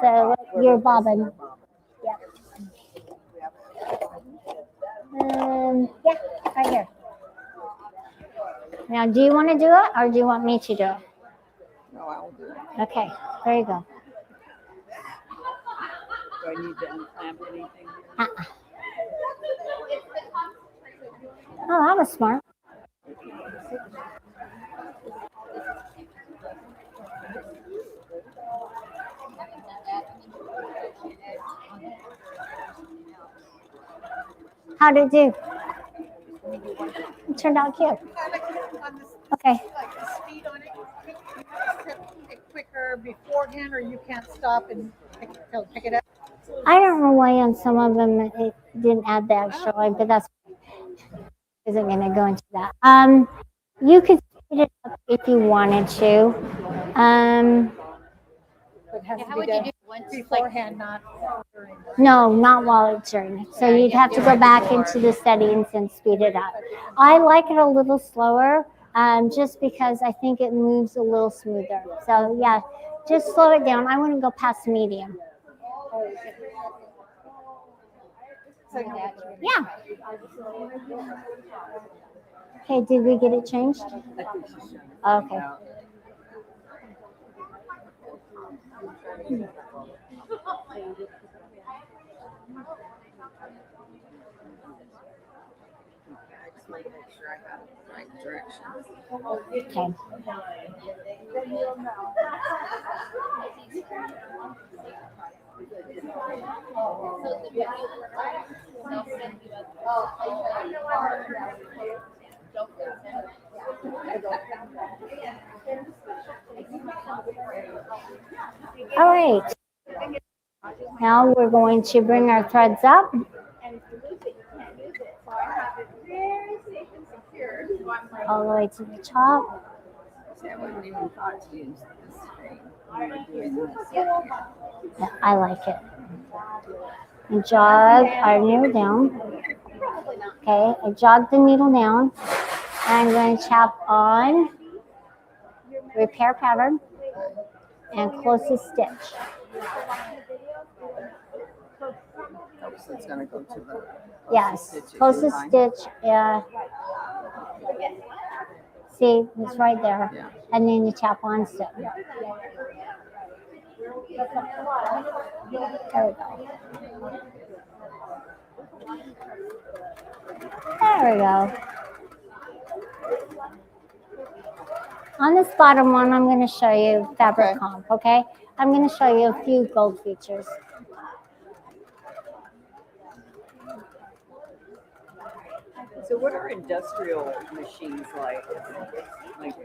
So your bobbin. Yeah. Yeah, right here. Now, do you want to do it or do you want me to do it? No, I will do it. Okay, there you go. Do I need to unclamp anything? Oh, that was smart. How'd it do? It turned out cute. Okay. Like the speed on it, set it quicker beforehand, or you can't stop and pick it up. I don't know why on some of them it didn't add the extra line, but that's isn't going to go into that. You could speed it up if you wanted to. But it has to be done beforehand, not during. No, not while it's turning. So you'd have to go back into the settings and speed it up. I like it a little slower, just because I think it moves a little smoother. So yeah, just slow it down. I wouldn't go past medium. Yeah. Okay, did we get it changed? Okay. I just want to make sure I got it the right direction. Okay. All right. Now we're going to bring our threads up. All the way to the top. See, I wouldn't even thought to use this screen. Yeah, I like it. And jog our needle down. Okay, I jog the needle down. And I'm going to tap on repair pattern and closest stitch. Oh, so it's going to go to the yes, closest stitch. Yeah. See, it's right there. Yeah. And then you tap on stitch. There we go. There we go. On this bottom one, I'm going to show you fabric comp, okay? I'm going to show you a few gold features. So what are industrial machines like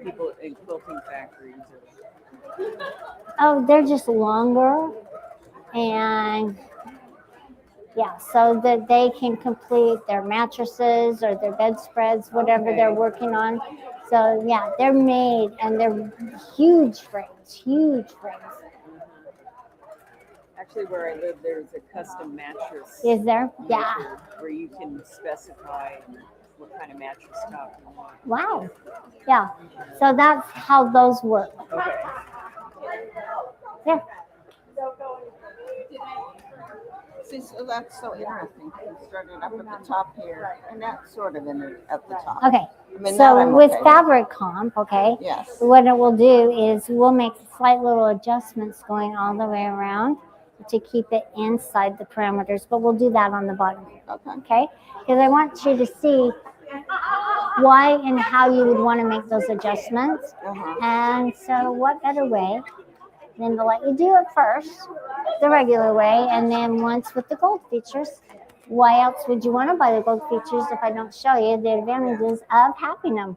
people in quilting factories? Oh, they're just longer, and yeah, so that they can complete their mattresses or their bedspreads, whatever they're working on. So yeah, they're made, and they're huge frames, huge frames. Actually, where I live, there's a custom mattress. Is there? Yeah. Where you can specify what kind of mattress top you want. Wow. Yeah. So that's how those work. Okay. Yeah. So See, so that's so interesting. You started up at the top here, and that's sort of at the top. Okay. I mean, that So I'm with okay fabric comp, okay, Yes. what it will do is we'll make slight little adjustments going all the way around to keep it inside the parameters, but we'll do that on the bottom here. Okay? Because I want you to see why and how you would want to make those adjustments. And so what better way than to let you do it first, the regular way, and then once with the gold features. Why else would you want to buy the gold features if I don't show you the advantages of having them?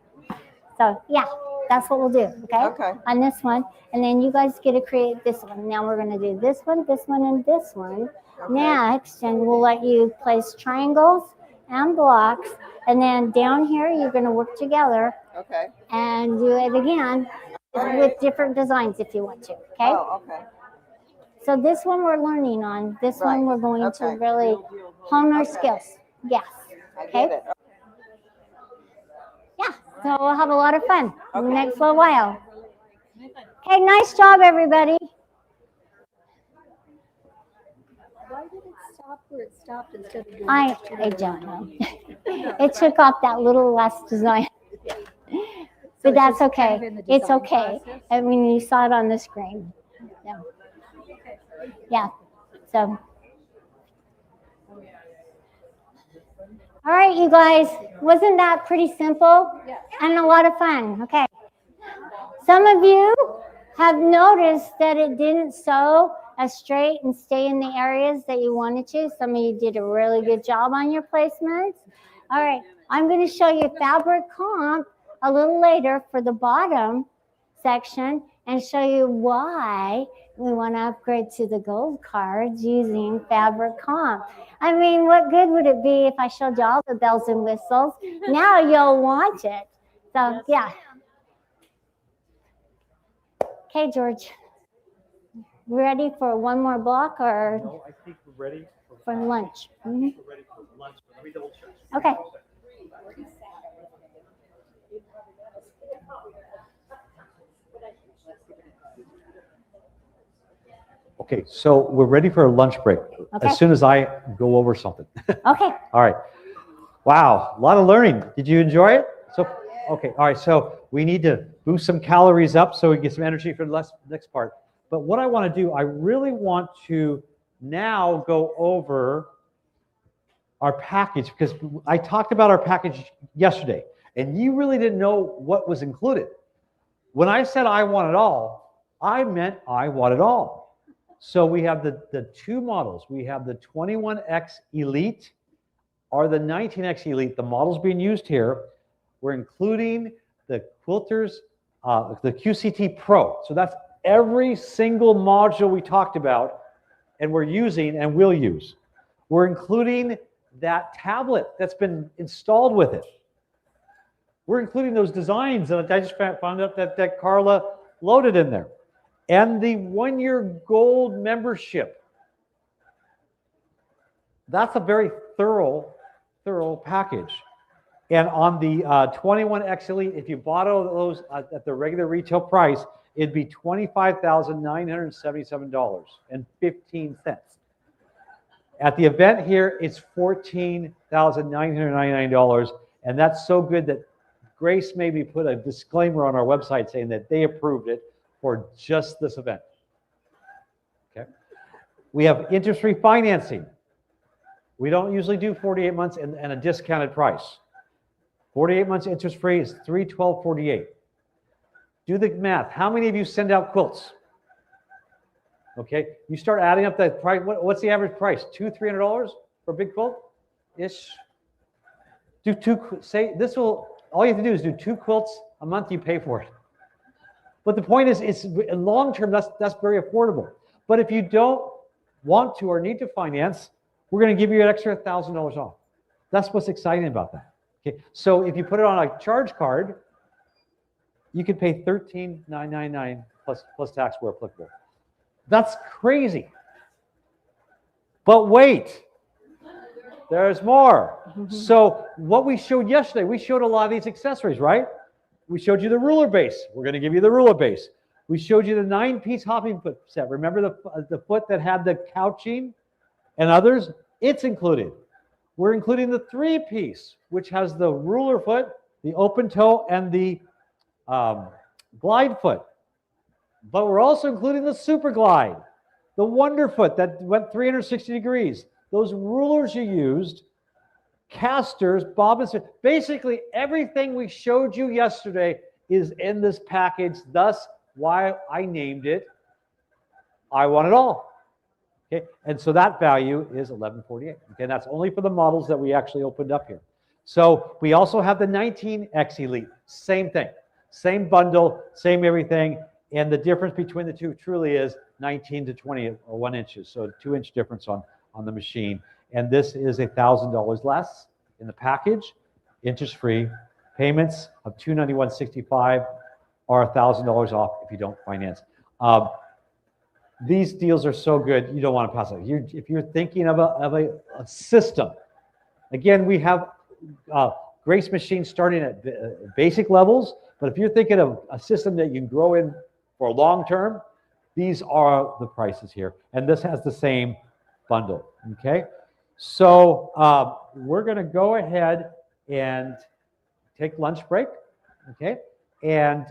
So yeah, that's what we'll do, okay? On this one, and then you guys get to create this one. Now we're going to do this one, and this one next, and we'll let you place triangles and blocks, and then down here you're going to work together and do it again with different designs if you want to, okay? So this one we're learning on. This one we're going to really hone our skills. Yes. Okay. Yeah. So we'll have a lot of fun in the next little while. Okay. Nice job, everybody. Why did it stop where it stopped instead of doing I don't know. It took off that little last design. But that's okay. It's okay. I mean, you saw it on the screen. Yeah. Yeah. So. All right, you guys. Wasn't that pretty simple? And a lot of fun? Okay. Some of you have noticed that it didn't sew as straight and stay in the areas that you wanted to. Some of you did a really good job on your placements. All right. I'm going to show you fabric comp a little later for the bottom section and show you why we want to upgrade to the gold cards using fabric comp. I mean, what good would it be if I showed you all the bells and whistles? Now you'll want it. So, yeah. Okay, George. We ready for one more block or? No, I think we're ready for lunch. We're ready for lunch. Let me double check. Okay. Okay, so we're ready for a lunch break as soon as I go over something. Okay. All right. Wow, a lot of learning. Did you enjoy it? So, okay, all right. So we need to boost some calories up so we get some energy for the next part. But what I want to do, I really want to now go over our package because I talked about our package yesterday, and you really didn't know what was included. When I said I want it all, I meant I want it all. So we have the two models. We have the 21X Elite or the 19X Elite. The models being used here, we're including the quilters, the QCT Pro. So that's every single module we talked about and we're using and will use. We're including that tablet that's been installed with it. We're including those designs that I just found out that Carla loaded in there. And the 1-year gold membership. That's a very thorough package. And on the 21X Elite, if you bought all those at the regular retail price, it'd be $25,977.15. At the event here, it's $14,999, and that's so good that Grace made me put a disclaimer on our website saying that they approved it for just this event. Okay. We have interest-free financing. We don't usually do 48 months and a discounted price. 48 months interest-free is $312.48. Do the math. How many of you send out quilts? Okay, you start adding up that price. What's the average price? $200-300 for a big quilt? Ish. Do two. Say this will. All you have to do is do 2 quilts a month. You pay for it. But the point is, it's in long term. That's very affordable. But if you don't want to or need to finance, we're going to give you an extra $1,000 off. That's what's exciting about that. Okay, so if you put it on a charge card, you can pay $13,999 plus tax where applicable. That's crazy. But wait, there's more. So what we showed yesterday, we showed a lot of these accessories, right? We showed you the ruler base. We're going to give you the ruler base. We showed you the 9-piece hopping foot set. Remember the foot that had the couching And others, it's included. We're including the 3-piece, which has the ruler foot, the open toe, and the glide foot. But we're also including the super glide, the wonder foot that went 360 degrees, those rulers you used, casters, bobbins, basically everything we showed you yesterday is in this package. Thus, why I named it I Want It All. Okay, and so that value is $1148. Okay, that's only for the models that we actually opened up here. So we also have the 19X Elite. Same thing, same bundle, same everything. And the difference between the two truly is 19 to 20 or 1 inches. So a 2-inch difference on the machine. And this is $1,000 less in the package, interest-free. Payments of $291.65 or $1,000 off if you don't finance. These deals are so good, you don't want to pass it. If you're thinking of a system, again, we have Grace machines starting at basic levels, but if you're thinking of a system that you can grow in for long term, these are the prices here. And this has the same bundle, okay? So we're gonna go ahead and take lunch break, okay? And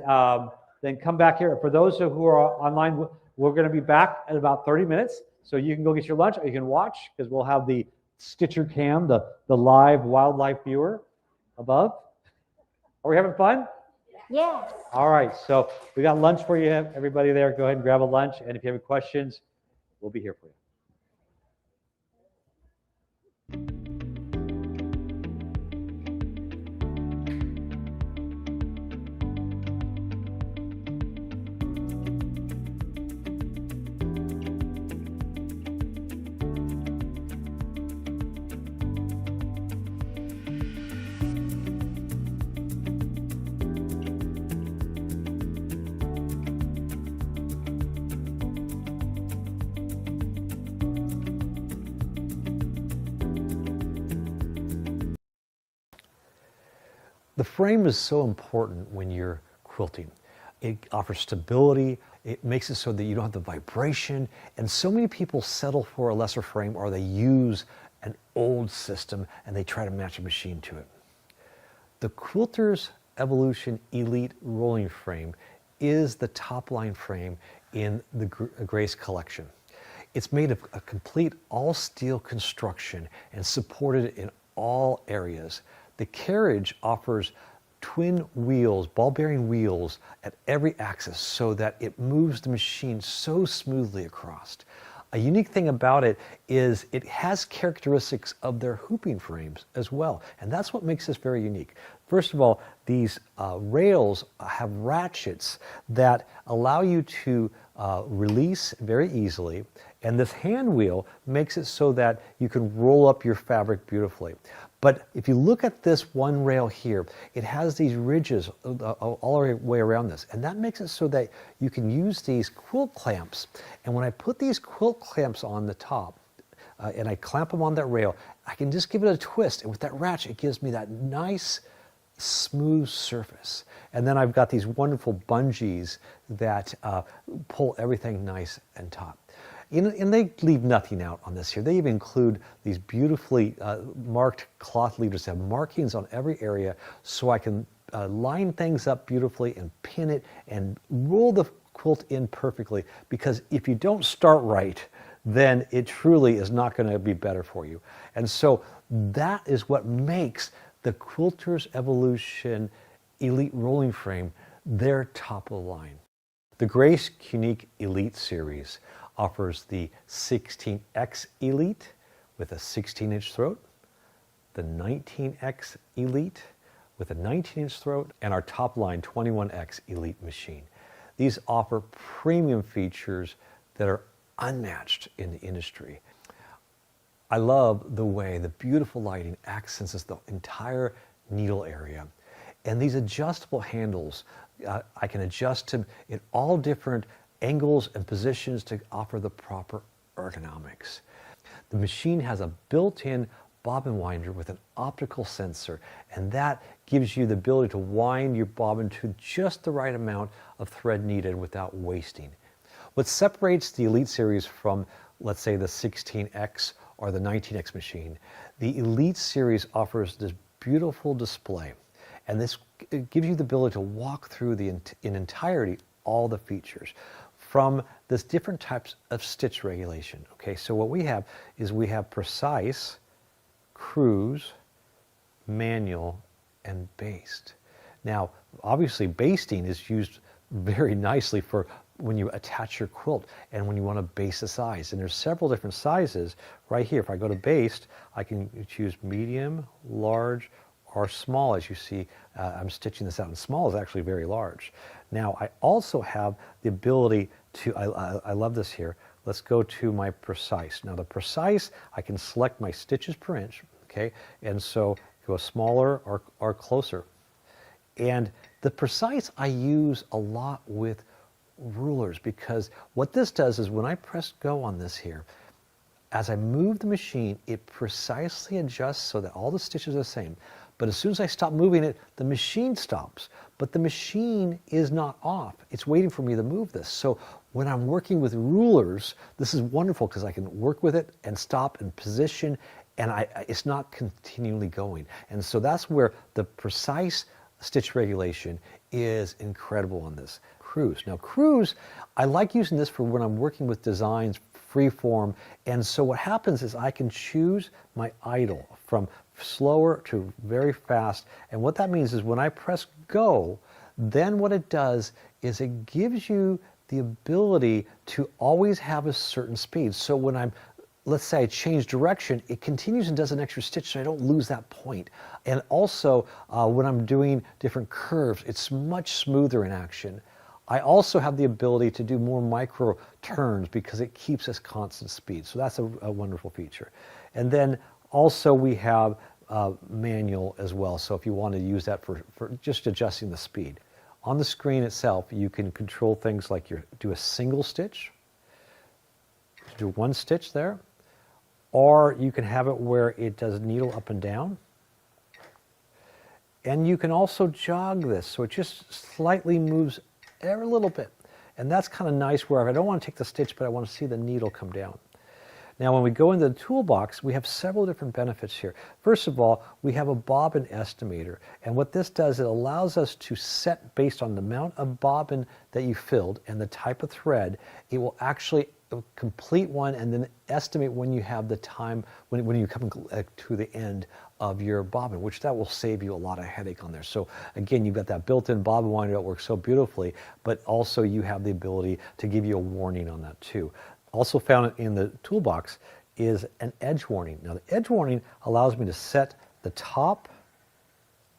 then come back here. For those who are online, we're going to be back in about 30 minutes. So you can go get your lunch or you can watch because we'll have the Stitcher Cam, the live wildlife viewer above. Are we having fun? Yes. All right. So we got lunch for you, everybody there. Go ahead and grab a lunch. And if you have any questions, we'll be here for you. The frame is so important when you're quilting. It offers stability, it makes it so that you don't have the vibration, and so many people settle for a lesser frame or they use an old system and they try to match a machine to it. The Quilters Evolution Elite rolling frame is the top line frame in the Grace collection. It's made of a complete all steel construction and supported in all areas. The carriage offers twin wheels, ball bearing wheels at every axis so that it moves the machine so smoothly across. A unique thing about it is it has characteristics of their hooping frames as well, and that's what makes this very unique. First of all, these rails have ratchets that allow you to release very easily, and this hand wheel makes it so that you can roll up your fabric beautifully. But if you look at this one rail here, it has these ridges all the way around this, and that makes it so that you can use these quilt clamps. And when I put these quilt clamps on the top, and I clamp them on that rail, I can just give it a twist, and with that ratchet, it gives me that nice, smooth surface. And then I've got these wonderful bungees that pull everything nice and taut. And they leave nothing out on this here. They even include these beautifully marked cloth leaders that have markings on every area so I can line things up beautifully and pin it and roll the quilt in perfectly, because if you don't start right, then it truly is not going to be better for you. And so that is what makes the Quilters Evolution Elite Rolling Frame their top of the line. The Grace Unique Elite Series offers the 16X Elite with a 16-inch throat, the 19X Elite with a 19-inch throat, and our top line 21X Elite machine. These offer premium features that are unmatched in the industry. I love the way the beautiful lighting accents the entire needle area. And these adjustable handles, I can adjust to in all different angles and positions to offer the proper ergonomics. The machine has a built-in bobbin winder with an optical sensor, and that gives you the ability to wind your bobbin to just the right amount of thread needed without wasting. What separates the Elite Series from, let's say, the 16X or the 19X machine. The Elite series offers this beautiful display, and this it gives you the ability to walk through in entirety all the features from this different types of stitch regulation. Okay, so what we have is we have precise, cruise, manual, and based. Now, obviously, basting is used very nicely for when you attach your quilt and when you want to base the size. And there's several different sizes right here. If I go to based, I can choose medium, large, or small. As you see, I'm stitching this out, and small is actually very large. Now, I also have the ability to, I love this here. Let's go to my precise. Now, the precise, I can select my stitches per inch, okay? And so go smaller or closer. And the precise I use a lot with rulers, because what this does is when I press go on this here, as I move the machine, it precisely adjusts so that all the stitches are the same. But as soon as I stop moving it, the machine stops. But the machine is not off. It's waiting for me to move this. So when I'm working with rulers, this is wonderful because I can work with it and stop and position, and it's not continually going. And so that's where the precise stitch regulation is incredible on this. Cruise. Now cruise, I like using this for when I'm working with designs free form, and so what happens is I can choose my idle from slower to very fast, and what that means is when I press go, then what it does is it gives you the ability to always have a certain speed. So when I'm, let's say I change direction, it continues and does an extra stitch so I don't lose that point. And also when I'm doing different curves, it's much smoother in action. I also have the ability to do more micro turns because it keeps us constant speed. So that's a wonderful feature. And then also we have manual as well. So if you want to use that for just adjusting the speed. On the screen itself, you can control things like do a single stitch, do one stitch there, or you can have it where it does needle up and down. And you can also jog this, so it just slightly moves every little bit. And that's kind of nice where I don't want to take the stitch, but I want to see the needle come down. Now when we go into the toolbox, we have several different benefits here. First of all, we have a bobbin estimator. And what this does, it allows us to set based on the amount of bobbin that you filled and the type of thread, it will actually complete one and then estimate when you have the time, when you come to the end of your bobbin, which that will save you a lot of headache on there. So again, you've got that built-in bobbin winder that works so beautifully, but also you have the ability to give you a warning on that too. Also found in the toolbox is an edge warning. Now the edge warning allows me to set the top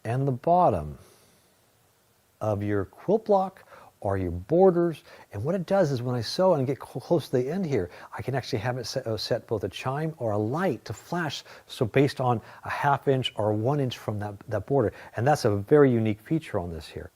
and the bottom of your quilt block or your borders, and what it does is when I sew and get close to the end here, I can actually have it set both a chime or a light to flash, so based on a 1/2 inch or 1 inch from that border, and that's a very unique feature on this here.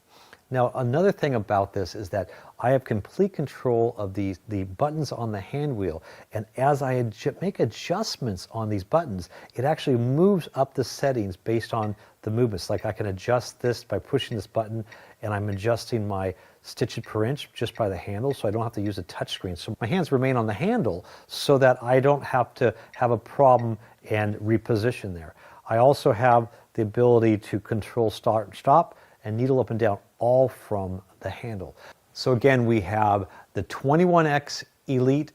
Now another thing about this is that I have complete control of the buttons on the hand wheel, and as I make adjustments on these buttons, it actually moves up the settings based on the movements. Like I can adjust this by pushing this button, and I'm adjusting my stitches per inch just by the handle, so I don't have to use a touch screen. So my hands remain on the handle so that I don't have to have a problem and reposition there. I also have the ability to control start, stop, and needle up and down, all from the handle. So again, we have the 21X Elite,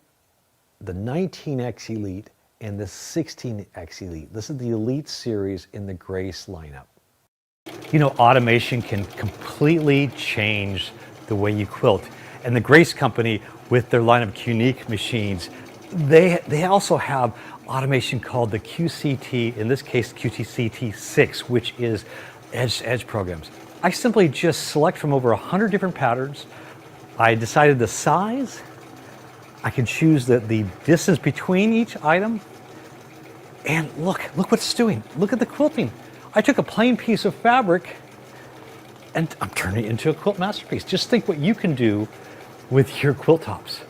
the 19X Elite, and the 16X Elite. This is the Elite series in the Grace lineup. You know, automation can completely change the way you quilt. And the Grace Company, with their line of Qnique machines, they also have automation called the QCT, in this case QTCT6, which is edge programs. I simply just select from over 100 different patterns. I decided the size. I can choose the distance between each item. And look what it's doing. Look at the quilting. I took a plain piece of fabric and I'm turning it into a quilt masterpiece. Just think what you can do with your quilt tops.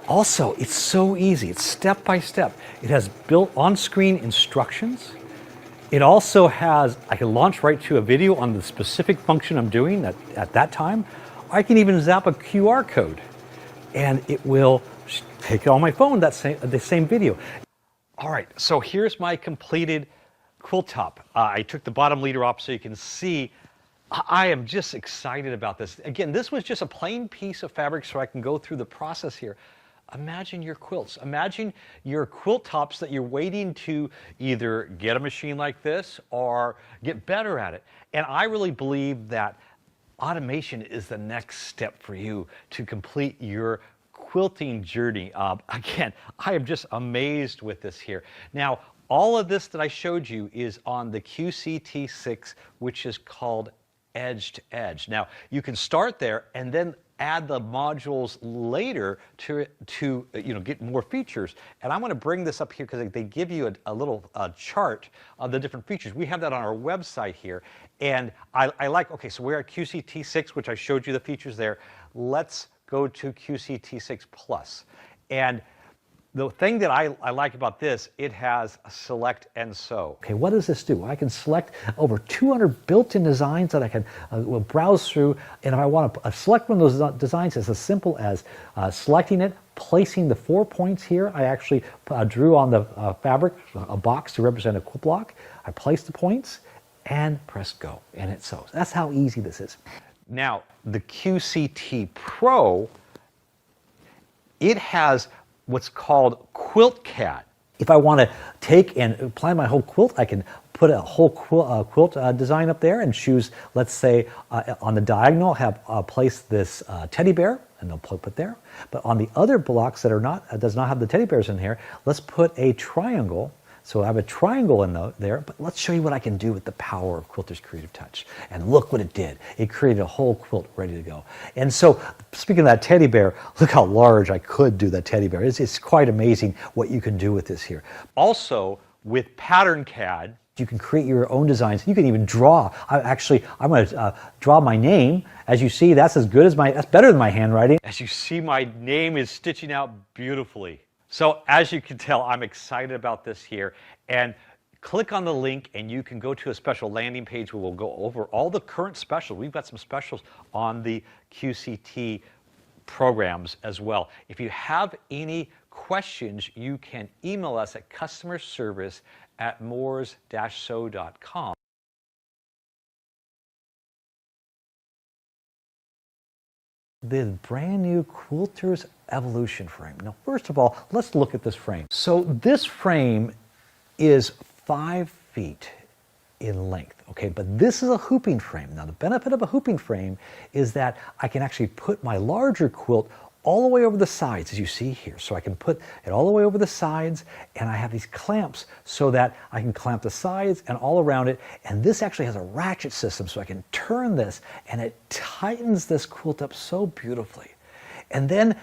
Also, it's so easy. It's step by step. It has built on-screen instructions. It also has, I can launch right to a video on the specific function I'm doing at that time. I can even zap a QR code and it will take it on my phone, the same video. All right, so here's my completed quilt top. I took the bottom leader off so you can see. I am just excited about this. Again, this was just a plain piece of fabric so I can go through the process here. Imagine your quilts. Imagine your quilt tops that you're waiting to either get a machine like this or get better at it. And I really believe that automation is the next step for you to complete your quilting journey. Again, I am just amazed with this here. Now, all of this that I showed you is on the QCT6, which is called Edge to Edge. Now, you can start there and then add the modules later to get more features. And I'm going to bring this up here because they give you a little chart of the different features. We have that on our website here. And I like, okay, so we're at QCT6, which I showed you the features there. Let's go to QCT6 Plus. And the thing that I like about this, it has a select and sew. Okay, what does this do? I can select over 200 built-in designs that I can will browse through, and if I want to select one of those designs, it's as simple as selecting it, placing the 4 points here. I actually drew on the fabric a box to represent a quilt block. I place the points and press go, and it sews. That's how easy this is. Now, the QCT Pro, it has what's called Quilt CAD. If I want to take and plan my whole quilt, I can put a whole quilt design up there and choose, let's say, on the diagonal, have place this teddy bear, and they'll put there. But on the other blocks that are not, does not have the teddy bears in here, let's put a triangle. So I have a triangle in there, but let's show you what I can do with the power of Quilter's Creative Touch. And look what it did. It created a whole quilt ready to go. And so, speaking of that teddy bear, look how large I could do that teddy bear. It's quite amazing what you can do with this here. Also, with Pattern CAD, you can create your own designs. You can even draw. I'm going to draw my name. As you see, that's better than my handwriting. As you see, my name is stitching out beautifully. So as you can tell, I'm excited about this here. And click on the link and you can go to a special landing page where we'll go over all the current specials. We've got some specials on the QCT programs as well. If you have any questions, you can email us at customerservice@moores-sew.com. The brand new Quilter's Evolution frame. Now, first of all, let's look at this frame. So this frame is 5 feet in length, okay? But this is a hooping frame. Now, the benefit of a hooping frame is that I can actually put my larger quilt all the way over the sides, as you see here. So I can put it all the way over the sides, and I have these clamps so that I can clamp the sides and all around it. And this actually has a ratchet system, so I can turn this, and it tightens this quilt up so beautifully. And then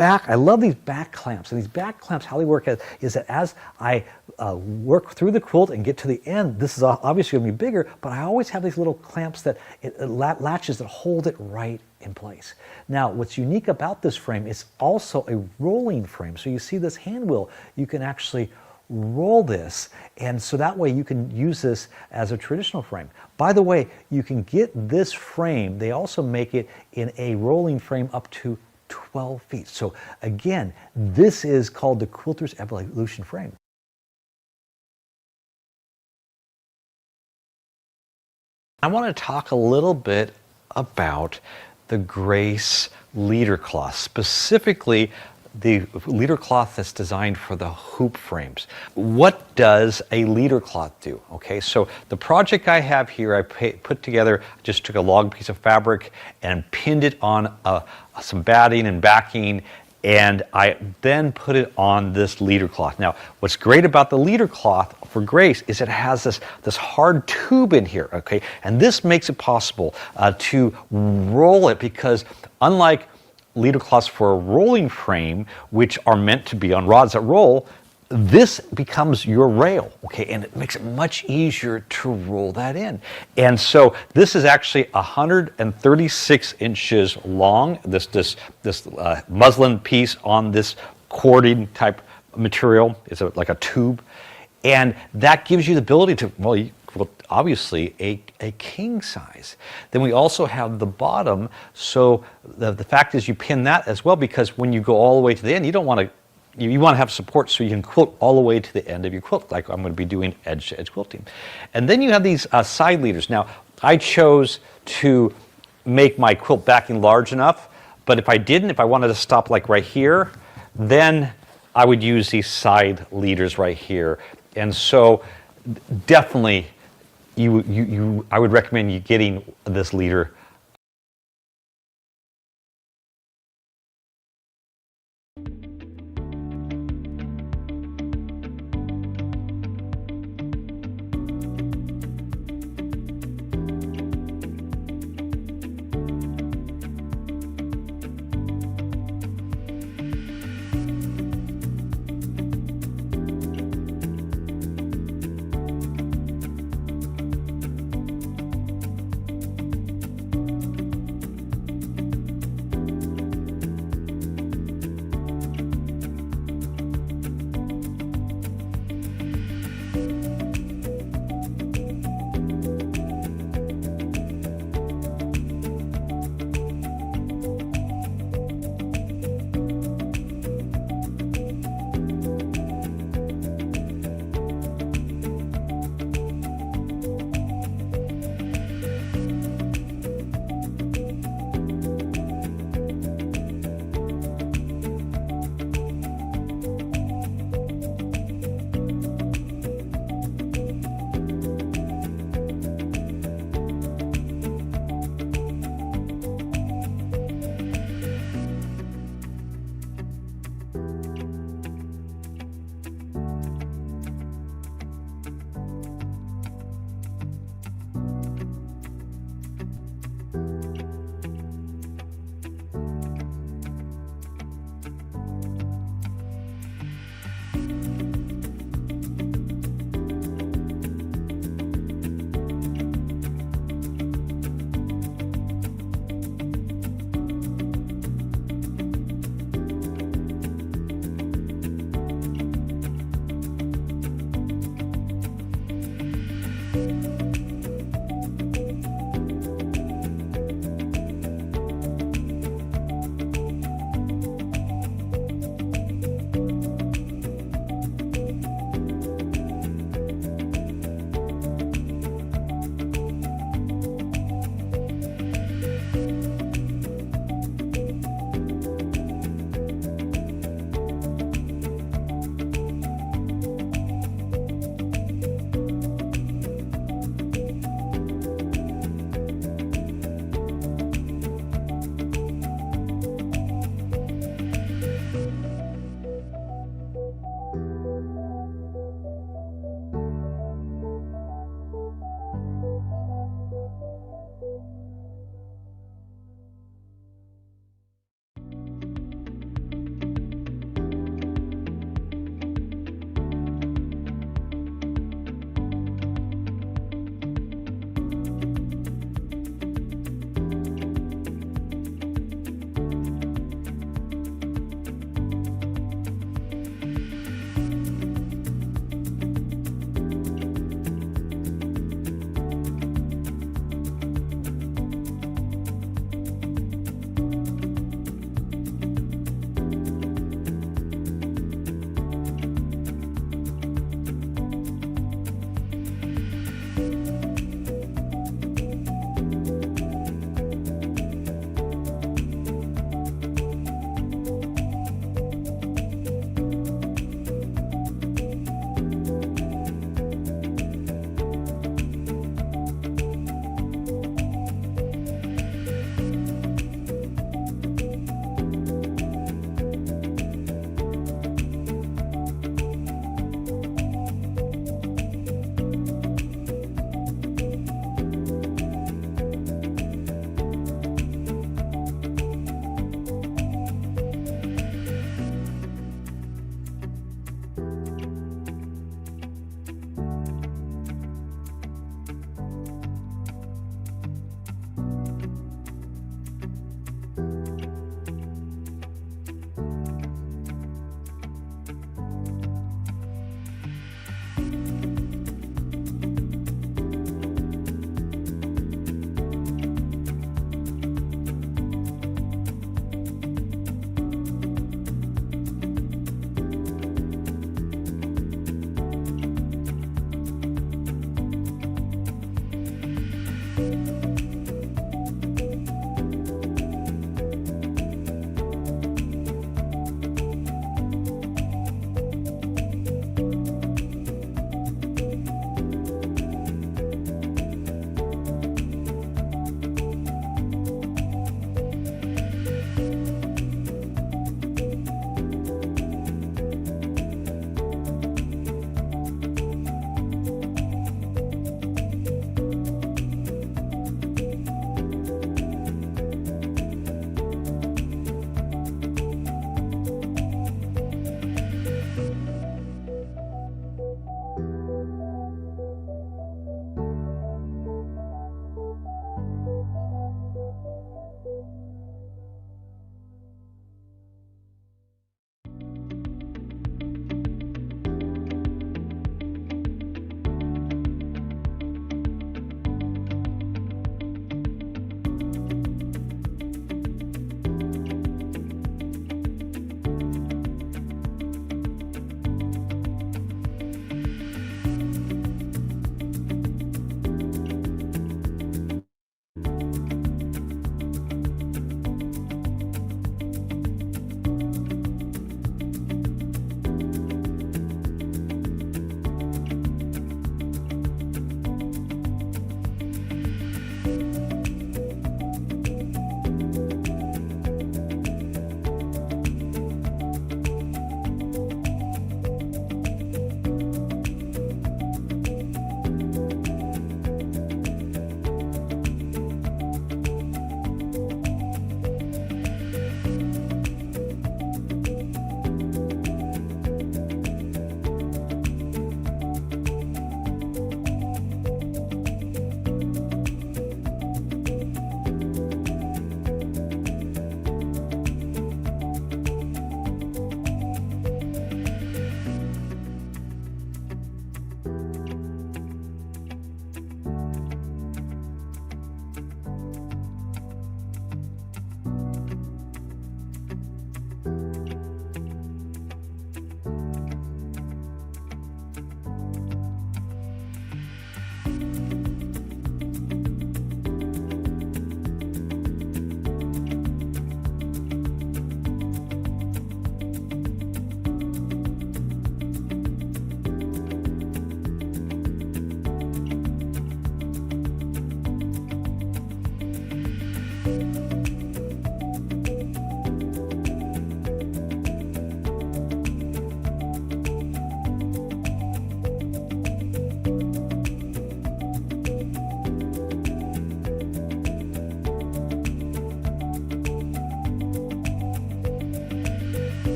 I love these back clamps. And these back clamps, how they work is that as I work through the quilt and get to the end, this is obviously going to be bigger, but I always have these little clamps that latches that hold it right in place. Now, what's unique about this frame is also a rolling frame. So you see this hand wheel, you can actually roll this, and so that way you can use this as a traditional frame. By the way, you can get this frame, they also make it in a rolling frame up to 12 feet. So again, this is called the Quilter's Evolution frame. I want to talk a little bit about the Grace leader cloth, specifically the leader cloth that's designed for the hoop frames. What does a leader cloth do? Okay, so the project I have here, I put together, just took a long piece of fabric and pinned it on some batting and backing, and I then put it on this leader cloth. Now, what's great about the leader cloth for Grace is it has this hard tube in here, okay? And this makes it possible to roll it, because unlike leader cloths for a rolling frame, which are meant to be on rods that roll, this becomes your rail, okay, and it makes it much easier to roll that in. And so this is actually 136 inches long, this muslin piece on this cording type material. It's like a tube, and that gives you the ability to, well, obviously a king size. Then we also have the bottom, so the fact is you pin that as well, because when you go all the way to the end, you don't want to you want to have support so you can quilt all the way to the end of your quilt, like I'm going to be doing edge-to-edge quilting. And then you have these side leaders. Now, I chose to make my quilt backing large enough, but if I didn't, if I wanted to stop like right here, then I would use these side leaders right here. And so definitely I would recommend you getting this leader.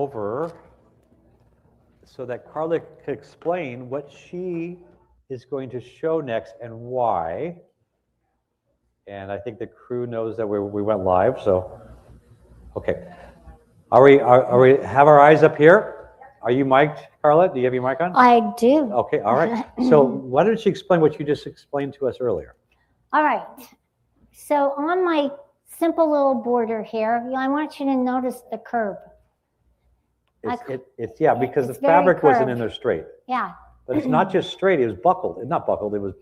over so that Carla can explain what she is going to show next and why. And I think the crew knows that we went live, so, okay. Are we have our eyes up here? Are you mic'd, Carla? Do you have your mic on? I do. Okay, all right. So why don't you explain what you just explained to us earlier? All right. So on my simple little border here, I want you to notice the curve. It's yeah, because the It's very fabric wasn't in curved. there straight. Yeah. But it's not just straight, it was buckled. Not buckled, it was.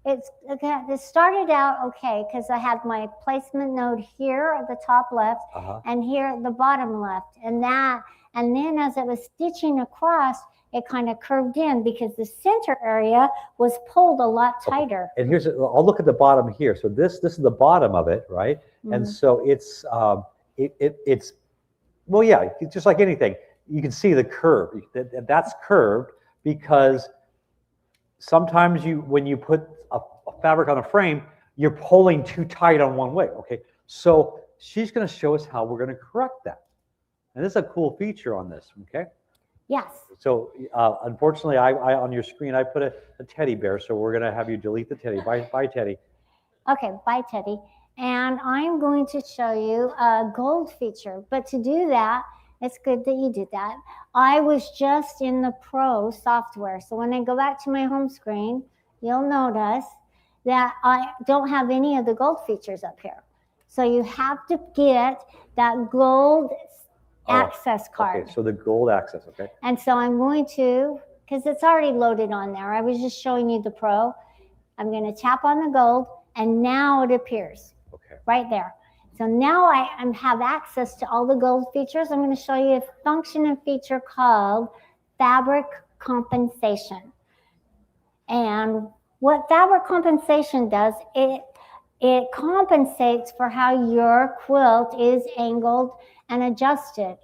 It's okay. It started out okay because I had my placement node here at the top left and here at the bottom left, and then as it was stitching across, it kind of curved in because the center area was pulled a lot tighter. And here's, I'll look at the bottom here. So this is the bottom of it, right? And so it's it's well, yeah, it's just like anything. You can see the curve. That's curved because sometimes when you put a fabric on a frame, you're pulling too tight on one way. Okay, so she's going to show us how we're going to correct that. And this is a cool feature on this. Okay. Yes. So unfortunately, I on your screen I put a teddy bear, so we're going to have you delete the teddy. Bye, Teddy. Okay, bye, Teddy. And I'm going to show you a gold feature. But to do that, it's good that you did that. I was just in the Pro software. So when I go back to my home screen, you'll notice that I don't have any of the gold features up here. So you have to get that gold access card. Okay, so the gold access, okay. And so I'm going to, because it's already loaded on there. I was just showing you the Pro. I'm going to tap on the gold, and now it appears right there. So now I have access to all the gold features. I'm going to show you a function and feature called fabric compensation. And what fabric compensation does, it compensates for how your quilt is angled and adjusted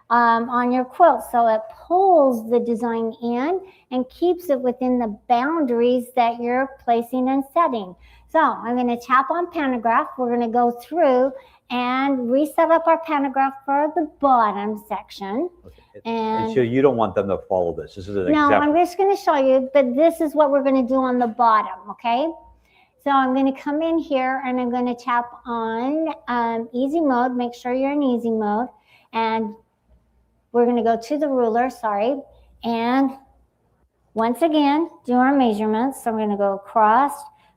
on your quilt. So it pulls the design in and keeps it within the boundaries that you're placing and setting. So I'm going to tap on pantograph. We're going to go through and reset up our pantograph for the bottom section. Okay. And so you don't want them to follow this. This is an no, example. I'm just going to show you, but this is what we're going to do on the bottom, okay? So I'm going to come in here and I'm going to tap on easy mode. Make sure you're in easy mode. And we're going to go to the ruler, and once again, do our measurements. So I'm going to go across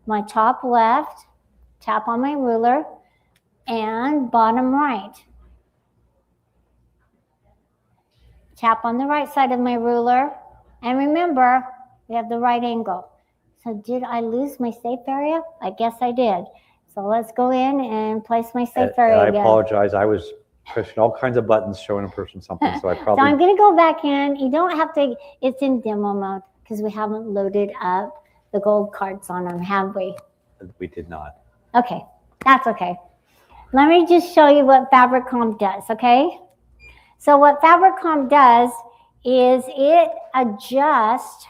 my top left, tap on my ruler, and bottom right. Tap on the right side of my ruler, and remember, we have the right angle. So did I lose my safe area? I guess I did. So let's go in and place my safe area I again. apologize. I was pushing all kinds of buttons showing a person something, so I probably... So I'm going to go back in. You don't have to, it's in demo mode because we haven't loaded up the gold cards on them, have we? We did not. Okay, that's okay. Let me just show you what Fabric Comp does, okay? So what Fabric Comp does is it adjusts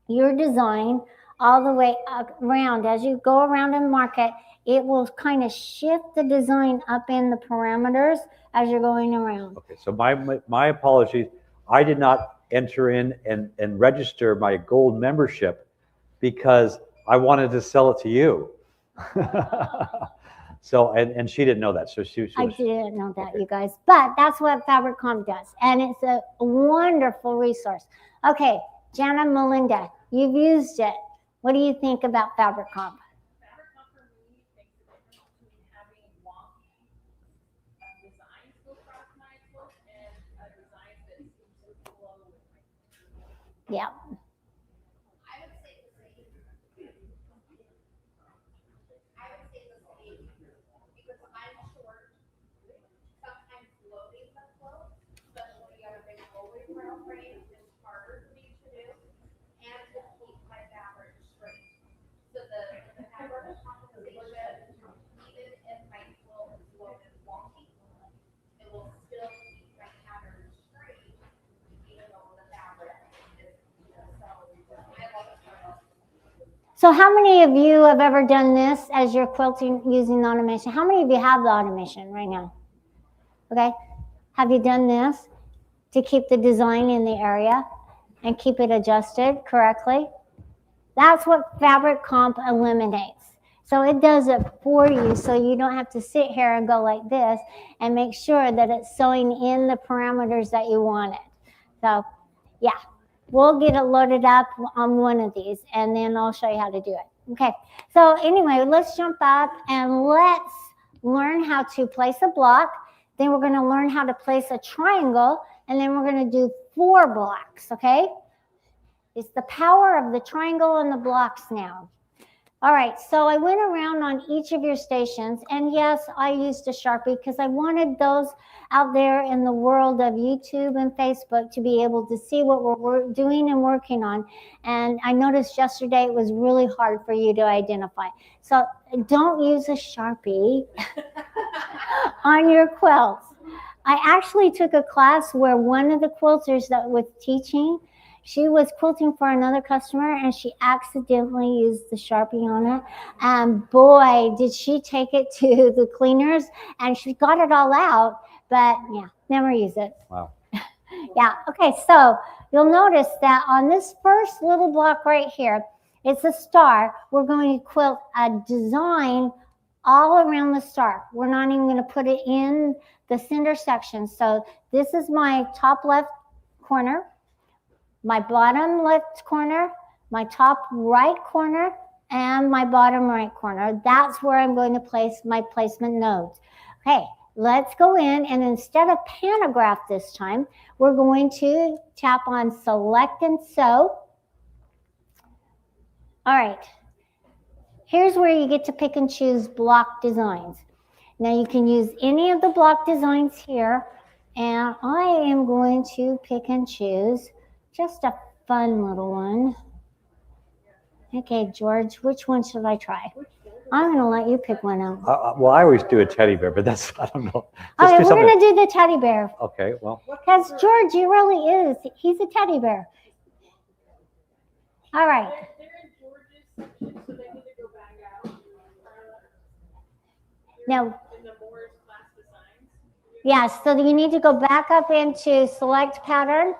your design all the way around. As you go around and mark it, it will kind of shift the design up in the parameters as you're going around. Okay, so my apologies. I did not enter in and register my gold membership because I wanted to sell it to you. So, and she didn't know that. So she was, I didn't know that, you guys. But that's what Fabric Comp does. And it's a wonderful resource. Okay, Jana, Melinda, you've used it. What do you think about Fabric Comp? Yeah. So how many of you have ever done this as you're quilting using the automation? How many of you have the automation right now? Okay, have you done this? to keep the design in the area and keep it adjusted correctly. That's what fabric comp eliminates. So it does it for you, so you don't have to sit here and go like this and make sure that it's sewing in the parameters that you want it. So yeah, we'll get it loaded up on one of these and then I'll show you how to do it. Okay, so anyway, let's jump up and let's learn how to place a block. Then we're going to learn how to place a triangle, and then we're going to do 4 blocks, okay? It's the power of the triangle and the blocks now. All right, so I went around on each of your stations, and yes, I used a Sharpie because I wanted those out there in the world of YouTube and Facebook to be able to see what we're doing and working on. And I noticed yesterday it was really hard for you to identify. So don't use a Sharpie on your quilts. I actually took a class where one of the quilters that was teaching, she was quilting for another customer and she accidentally used the Sharpie on it. And boy, did she take it to the cleaners and she got it all out, but yeah, never use it. Wow. Yeah, okay, so you'll notice that on this first little block right here, it's a star. We're going to quilt a design all around the star. We're not even going to put it in the center section. So this is my top left corner, my bottom left corner, my top right corner, and my bottom right corner. That's where I'm going to place my placement nodes. Okay, let's go in, and instead of pantograph this time, we're going to tap on select and sew. All right, here's where you get to pick and choose block designs. Now you can use any of the block designs here, and I am going to pick and choose just a fun little one. Okay, George, which one should I try? I'm going to let you pick one out. Well, I always do a teddy bear, but that's, I don't know. Okay, we're going to do the teddy bear. Okay, well. Because George, he really is. He's a teddy bear. All right. Now, yes, so you need to go back up into select pattern.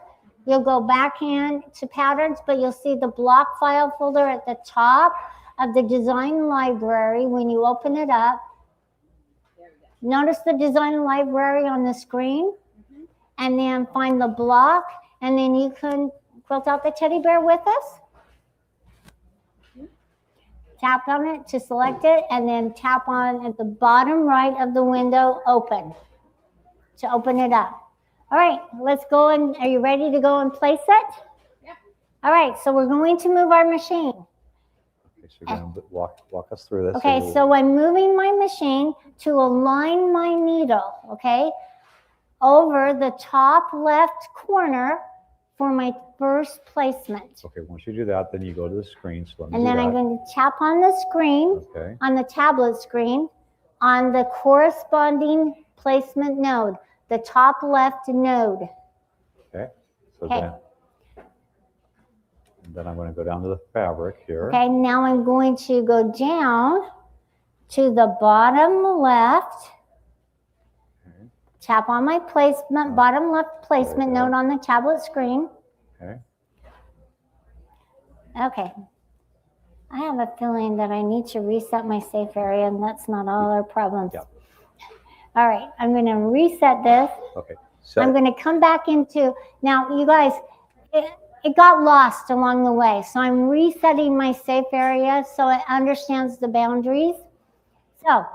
You'll go back into patterns, but you'll see the block file folder at the top of the design library when you open it up. Notice the design library on the screen, and then find the block, and then you can quilt out the teddy bear with us. Tap on it to select it, and then tap on at the bottom right of the window, open, to open it up. All right, let's go, and are you ready to go and place it? Yeah. All right, so we're going to move our machine. Okay, so you're going to walk us through this. Okay, so I'm moving my machine to align my needle, okay, over the top left corner for my first placement. Okay, once you do that, then you go to the screen. So and then I'm going to tap on the screen, on the tablet screen, on the corresponding placement node, the top left node. Okay, so then I'm going to go down to the fabric here. Okay, now I'm going to go down to the bottom left. Okay. Tap on my placement, bottom left placement node on the tablet screen. Okay. Okay. I have a feeling that I need to reset my safe area, and that's not all our problems. Yep. All right, I'm going to reset this. Okay. So I'm going to come back into, now you guys, it got lost along the way. So I'm resetting my safe area so it understands the boundaries. So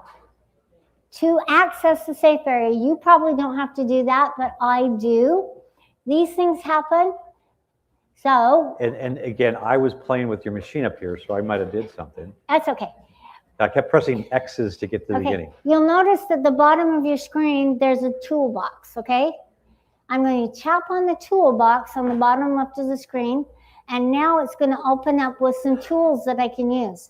to access the safe area, you probably don't have to do that, but I do. These things happen. So. And again, I was playing with your machine up here, so I might have did something. That's okay. I kept pressing X's to get to the beginning. You'll notice at the bottom of your screen, there's a toolbox, okay? I'm going to tap on the toolbox on the bottom left of the screen, and now it's going to open up with some tools that I can use.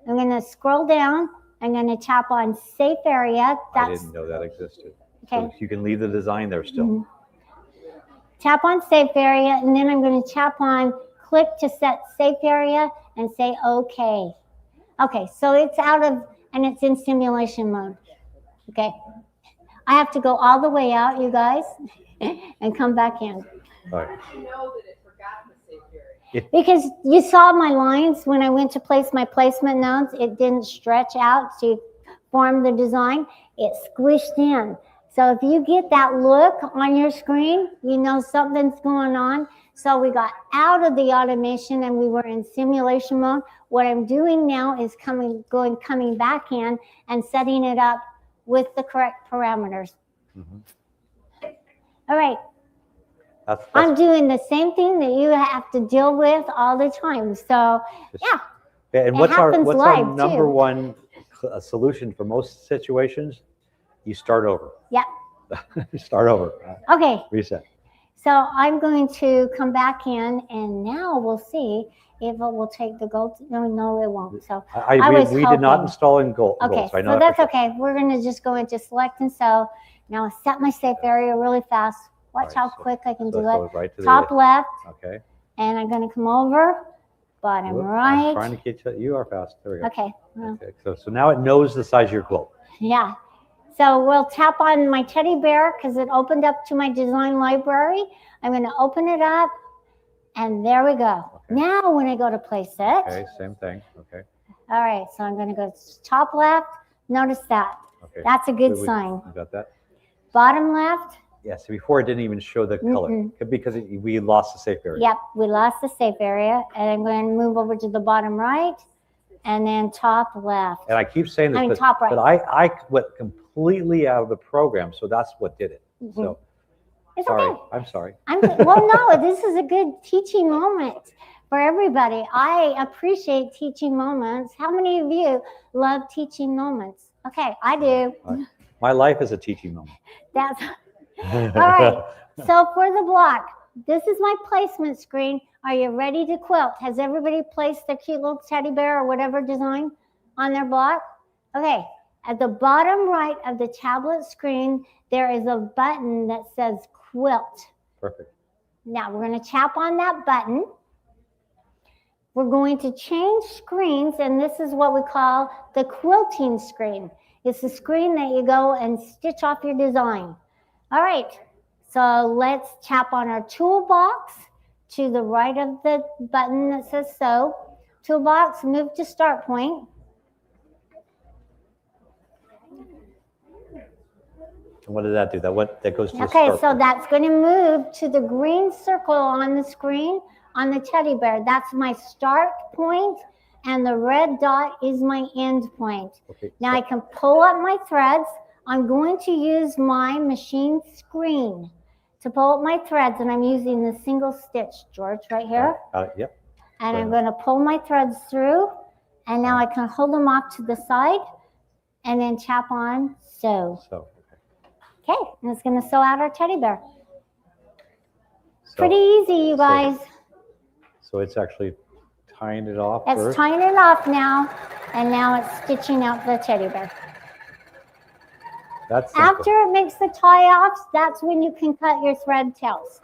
I'm going to scroll down. I'm going to tap on Safe Area. I didn't know that existed. Okay. So you can leave the design there still. Mm-hmm. Tap on Safe Area, and then I'm going to tap on Click to set Safe Area and say OK. Okay, so it's out of, and it's in simulation mode. Okay. I have to go all the way out, you guys. and come back in. All right. You know that it forgot the safe area. Because you saw my lines when I went to place my placement notes, it didn't stretch out to form the design, it squished in. So if you get that look on your screen, you know something's going on. So we got out of the automation and we were in simulation mode. What I'm doing now is coming back in and setting it up with the correct parameters. All right. I'm doing the same thing that you have to deal with all the time. So yeah. And what's our number one solution for most situations? You start over. Yep. Start over. Okay. Reset. So I'm going to come back in, and now we'll see if it will take the gold. No, it won't. So we did not install in gold. Okay, so that's okay. We're going to just go into select and sew. Now I set my safe area really fast. Watch how quick I can do it. Right to Top left. Okay. And I'm going to come over. Bottom right. I'm trying to get you are fast. There we go. Okay. Okay. So now it knows the size of your quilt. Yeah. So we'll tap on my teddy bear because it opened up to my design library. I'm going to open it up, and there we go. Okay. Now when I go to place it. Okay, same thing. Okay. All right, so I'm going to go top left. Notice that. Okay. That's a good sign. You got that? Bottom left. Yeah, so before it didn't even show the color because we lost the safe area. Yep, we lost the safe area. And I'm going to move over to the bottom right and then top left. And I keep saying this, top right. but I went completely out of the program, so that's what did it. So it's sorry. Okay. I'm sorry. Well, no, this is a good teaching moment for everybody. I appreciate teaching moments. How many of you love teaching moments? Okay, I do. My life is a teaching moment. That's all right. So for the block, this is my placement screen. Are you ready to quilt? Has everybody placed their cute little teddy bear or whatever design on their block? Okay. At the bottom right of the tablet screen, there is a button that says quilt. Perfect. Now we're going to tap on that button. We're going to change screens, and this is what we call the quilting screen. It's the screen that you go and stitch off your design. All right, so let's tap on our toolbox to the right of the button that says sew. Toolbox, move to start point. What did that do? That goes to the Okay, start so point. that's going to move to the green circle on the screen on the teddy bear. That's my start point, and the red dot is my end point. Okay, now I can pull up my threads. I'm going to use my machine screen to pull up my threads, and I'm using the single stitch, George, right here. Yep. And I'm going to pull my threads through, and now I can hold them off to the side, and then tap on sew. Okay, and it's going to sew out our teddy bear. Pretty easy, you guys. So it's actually tying it off first? It's tying it off now, and now it's stitching out the teddy bear. That's After it makes the tie-offs, that's when you can cut your thread tails.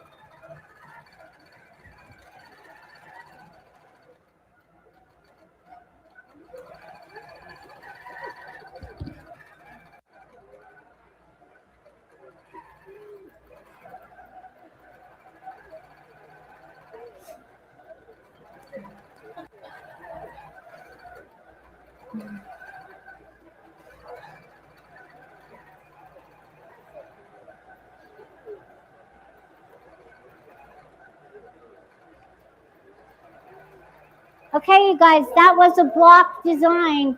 Okay, you guys, that was a block design.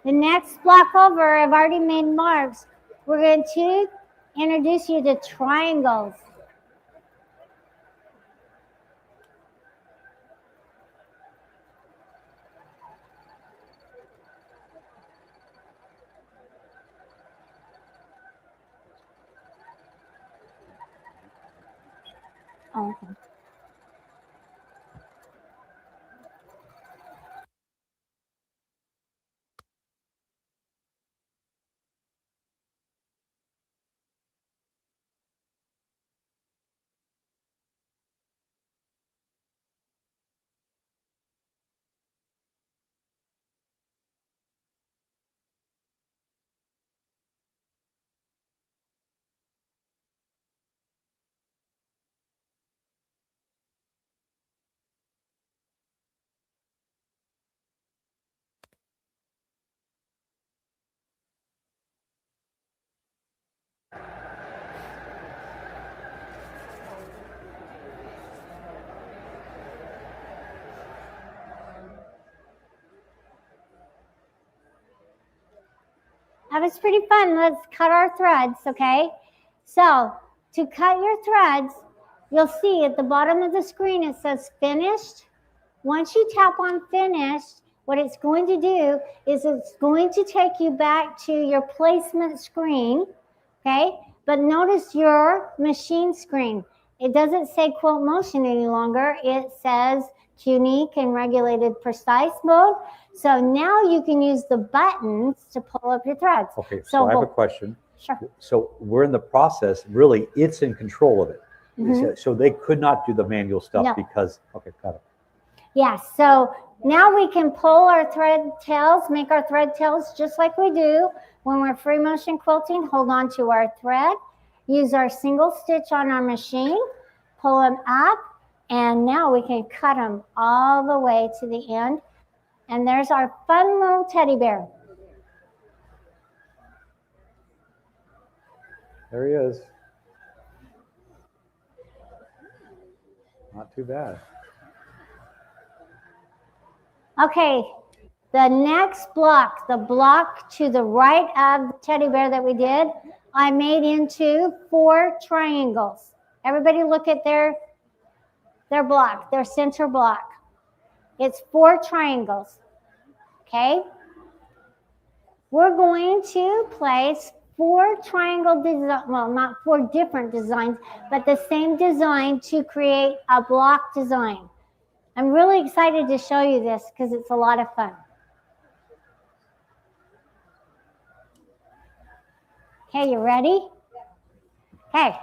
The next block over, I've already made marks. We're going to introduce you to triangles. Oh, okay. That was pretty fun. Let's cut our threads, okay? So to cut your threads, you'll see at the bottom of the screen it says finished. Once you tap on finished, what it's going to do is it's going to take you back to your placement screen, okay? But notice your machine screen. It doesn't say quilt motion any longer. It says unique and regulated precise mode. So now you can use the buttons to pull up your threads. Okay, so I have a question. Sure. So we're in the process, really, it's in control of it. Mhm. So they could not do the manual stuff No. because, okay, got it. Yeah, so now we can pull our thread tails, make our thread tails just like we do when we're free motion quilting. Hold on to our thread, use our single stitch on our machine, pull them up, and now we can cut them all the way to the end. And there's our fun little teddy bear. There he is. Not too bad. Okay, the next block, the block to the right of the teddy bear that we did, I made into 4 triangles. Everybody look at their block, their center block. It's 4 triangles, okay? We're going to place 4 triangle design, well, not 4 different designs, but the same design to create a block design. I'm really excited to show you this because it's a lot of fun. Okay, you ready? Okay,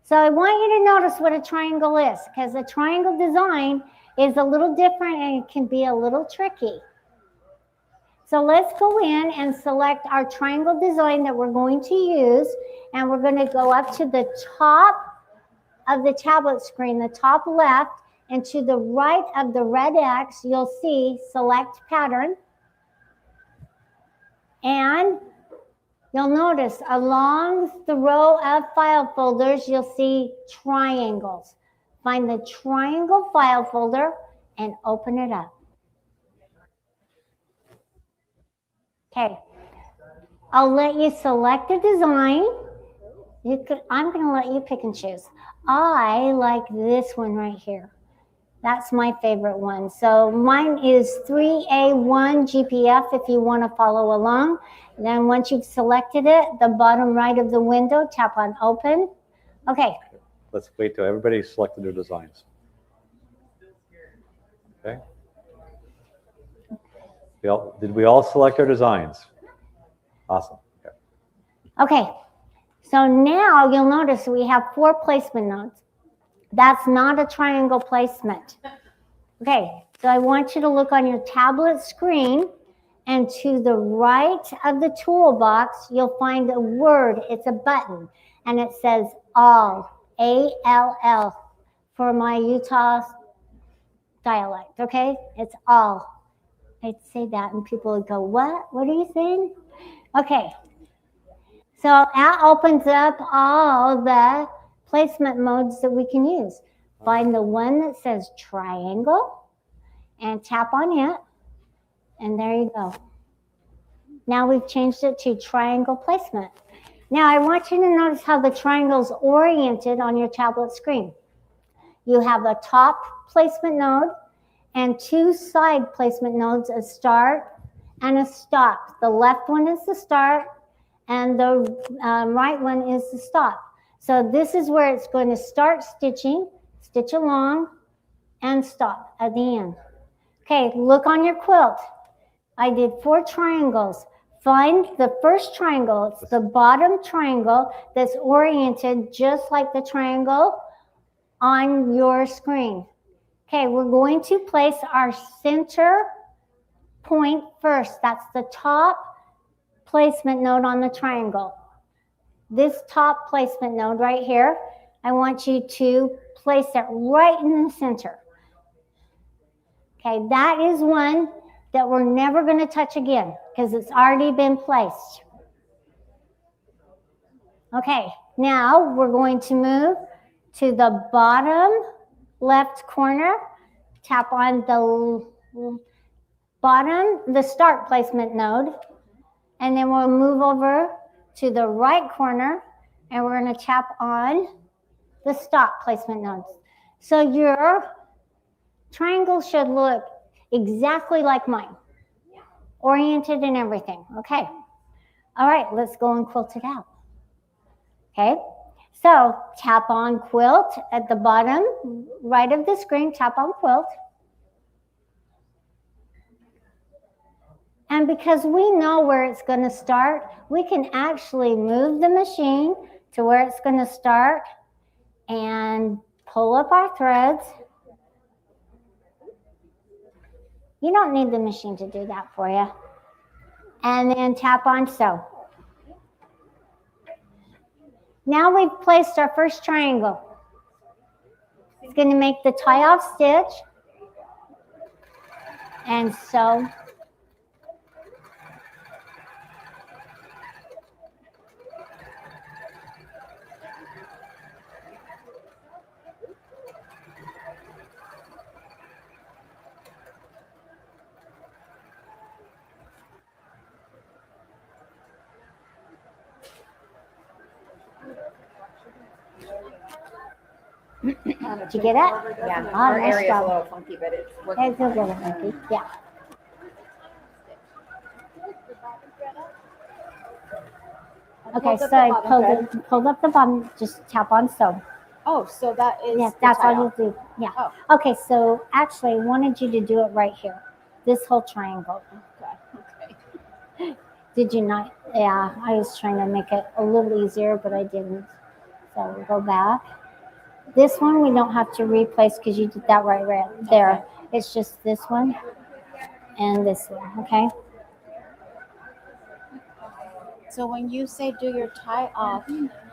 so I want you to notice what a triangle is because a triangle design is a little different and it can be a little tricky. So let's go in and select our triangle design that we're going to use, and we're going to go up to the top of the tablet screen, the top left, and to the right of the red X, you'll see select pattern. And you'll notice along the row of file folders, you'll see triangles. Find the triangle file folder and open it up. Okay, I'll let you select a design. I'm going to let you pick and choose. I like this one right here. That's my favorite one. So mine is 3A1 GPF if you want to follow along. And then once you've selected it, the bottom right of the window, tap on open. Okay. Let's wait till everybody selected their designs. Okay. Did we all select our designs? Awesome. Okay. Okay. So now you'll notice we have 4 placement nodes. That's not a triangle placement. Okay, so I want you to look on your tablet screen, and to the right of the toolbox, you'll find a word. It's a button, and it says all, A-L-L, for my Utah dialect, okay? It's all. I'd say that, and people would go, what? What are you saying? Okay, so that opens up all the placement modes that we can use. Find the one that says triangle and tap on it, and there you go. Now we've changed it to triangle placement. Now I want you to notice how the triangle is oriented on your tablet screen. You have a top placement node and 2 side placement nodes, a start and a stop. The left one is the start and the right one is the stop. So this is where it's going to start stitching, stitch along, and stop at the end. Okay, look on your quilt. I did 4 triangles. Find the first triangle. It's the bottom triangle that's oriented just like the triangle on your screen. Okay, we're going to place our center point first. That's the top placement node on the triangle. This top placement node right here, I want you to place it right in the center. Okay, that is one that we're never going to touch again because it's already been placed. Okay, now we're going to move to the bottom left corner. Tap on the bottom, the start placement node. And then we'll move over to the right corner and we're going to tap on the stop placement nodes. So your triangle should look exactly like mine, oriented and everything. Okay. All right, let's go and quilt it out. Okay. So tap on quilt at the bottom right of the screen, tap on quilt. And because we know where it's going to start, we can actually move the machine to where it's going to start and pull up our threads. You don't need the machine to do that for you. And then tap on sew. Now we've placed our first triangle. It's going to make the tie-off stitch and sew. Did you get it? Yeah, Oh, our nice area is a job. little funky, but it's working. It's a little funky, yeah. Okay, so I pulled up the bottom, just tap on sew. Oh, so that is Yes, the that's all tie-off. you do. Yeah. Oh. Okay, so actually I wanted you to do it right here. This whole triangle. Okay. Did you not? Yeah, I was trying to make it a little easier, but I didn't. So we'll go back. This one we don't have to replace because you did that right there. Okay. It's just this one and this one, okay? So when you say do your tie off,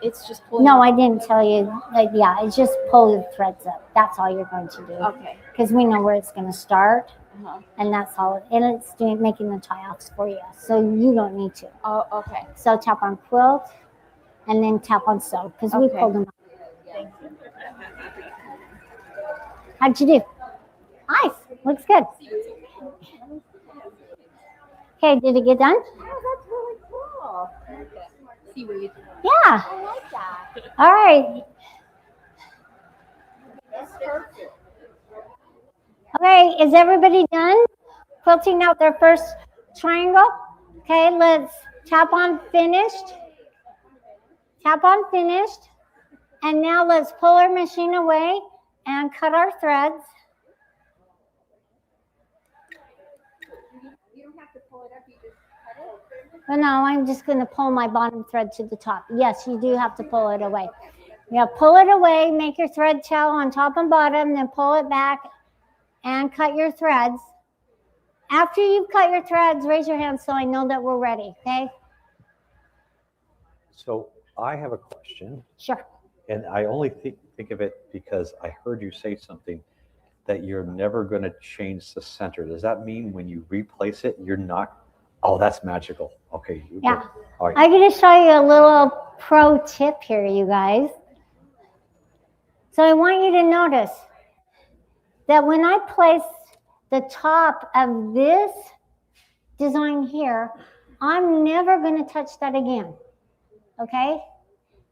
it's just pulling. No, I didn't tell you. Yeah, it's just pull the threads up. That's all you're going to do. Okay. Because we know where it's going to start, Uh-huh. and that's all. And it's making the tie-offs for you, so you don't need to. Oh, okay. So tap on quilt, and then tap on sew because we pulled them up. Thank you. How'd you do? Nice. Looks good. Okay, did it get done? Oh, that's really cool. Seaweed. Yeah. I like that. All right. That's perfect. Okay, is everybody done quilting out their first triangle? Okay, let's tap on finished. Tap on finished. And now let's pull our machine away and cut our threads. You don't have to pull it up, you just cut it. Well, no, I'm just going to pull my bottom thread to the top. Yes, you do have to pull it away. Yeah, pull it away, make your thread tail on top and bottom, then pull it back and cut your threads. After you've cut your threads, raise your hand so I know that we're ready, okay? So I have a question. Sure. And I only think of it because I heard you say something that you're never going to change the center. Does that mean when you replace it, you're not? Oh, that's magical. Okay. Yeah. All right. I'm going to show you a little pro tip here, you guys. So I want you to notice that when I place the top of this design here, I'm never going to touch that again. Okay?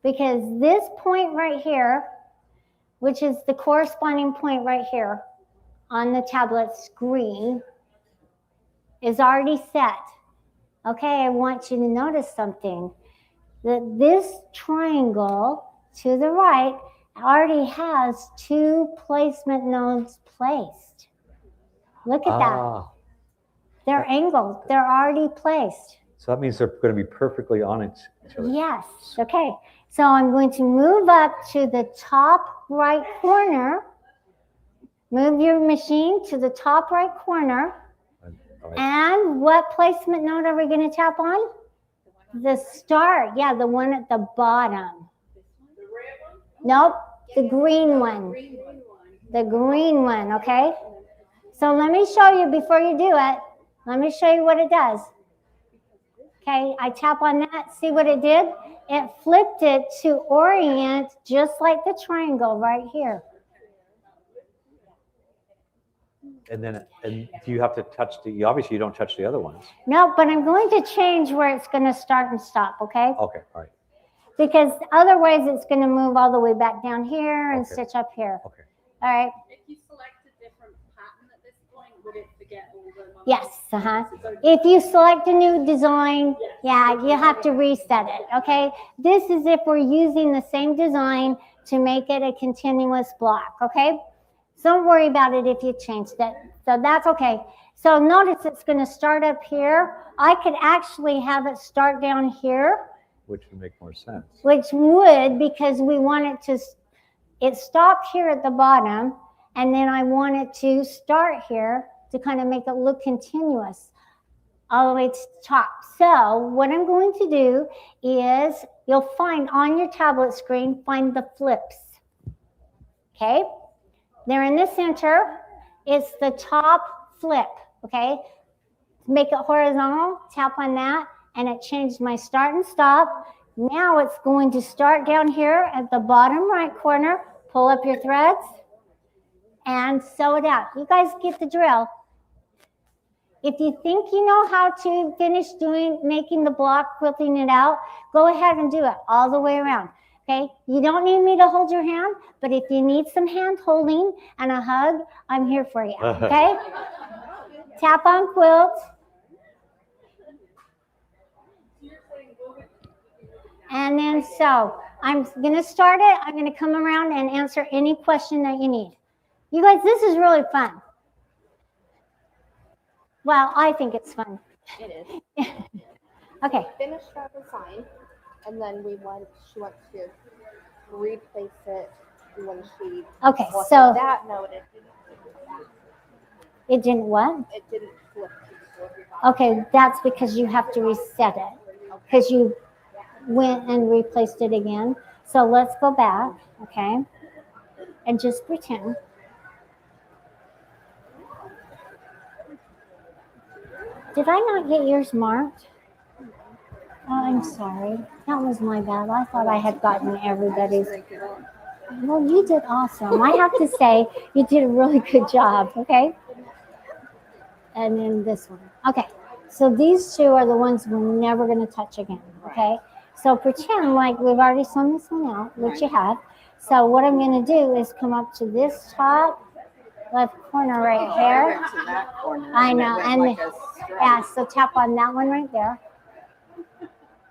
Because this point right here, which is the corresponding point right here on the tablet screen, is already set. Okay, I want you to notice something. That this triangle to the right already has 2 placement nodes placed. Look at that. They're angled. They're already placed. So that means they're going to be perfectly on each other. Yes. Okay. So I'm going to move up to the top right corner. Move your machine to the top right corner. Right. And what placement node are we going to tap on? The start. Yeah, the one at the bottom. The red one? Nope, the green one. The green one, okay? So let me show you before you do it. Let me show you what it does. Okay, I tap on that. See what it did? It flipped it to orient just like the triangle right here. And then, and do you have to touch the, obviously you don't touch the other ones. No, but I'm going to change where it's going to start and stop, okay? Okay, all right. Because otherwise it's going to move all the way back down here and Okay. stitch up here. Okay. All right. If you select a different pattern at this point, would it forget all the numbers? Yes, If you select a new design, yeah, you have to reset it, okay? This is if we're using the same design to make it a continuous block, okay? So don't worry about it if you changed it. So that's okay. So notice it's going to start up here. I could actually have it start down here. Which would make more sense. Which would, because we want it to, it stopped here at the bottom, and then I want it to start here to kind of make it look continuous all the way to the top. So what I'm going to do is, you'll find on your tablet screen, find the flips. Okay? They're in the center. It's the top flip, okay? To make it horizontal, tap on that, and it changed my start and stop. Now it's going to start down here at the bottom right corner, pull up your threads, and sew it out. You guys get the drill. If you think you know how to finish making the block, quilting it out, go ahead and do it all the way around. Okay, you don't need me to hold your hand, but if you need some hand holding and a hug, I'm here for you, okay? Tap on quilt. And then so, I'm gonna start it, I'm gonna come around and answer any question that you need. You guys, this is really fun. Well, I think it's fun. It is. Okay. We finished our design, and then she went to replace it when she Okay, wanted so that noted. It didn't what? It didn't flip. Okay, that's because you have to reset it, because you went and replaced it again. So let's go back, okay, and just pretend. Did I not get yours marked? Oh, I'm sorry. That was my bad. I thought I had gotten everybody's. Well, you did awesome. I have to say, you did a really good job, okay? And then this one. Okay, so these two are the ones we're never going to touch again, okay? So pretend like we've already sewn this one out, which you have. So what I'm going to do is come up to this top left corner right here. I know, and yeah, so tap on that one right there.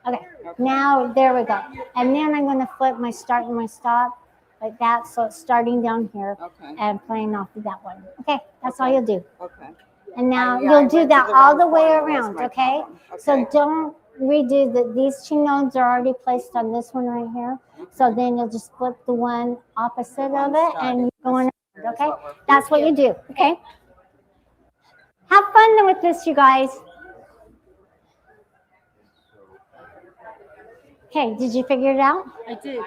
Okay, now there we go. And then I'm going to flip my start and my stop like that, so it's starting down here and playing off of that one. Okay, that's all you'll do. Okay. And now you'll do that all the way around, okay? So don't redo these two nodes are already placed on this one right here. So then you'll just flip the one opposite of it and you're going around, okay? That's what you do, okay? Have fun with this, you guys. Okay, did you figure it out? I did.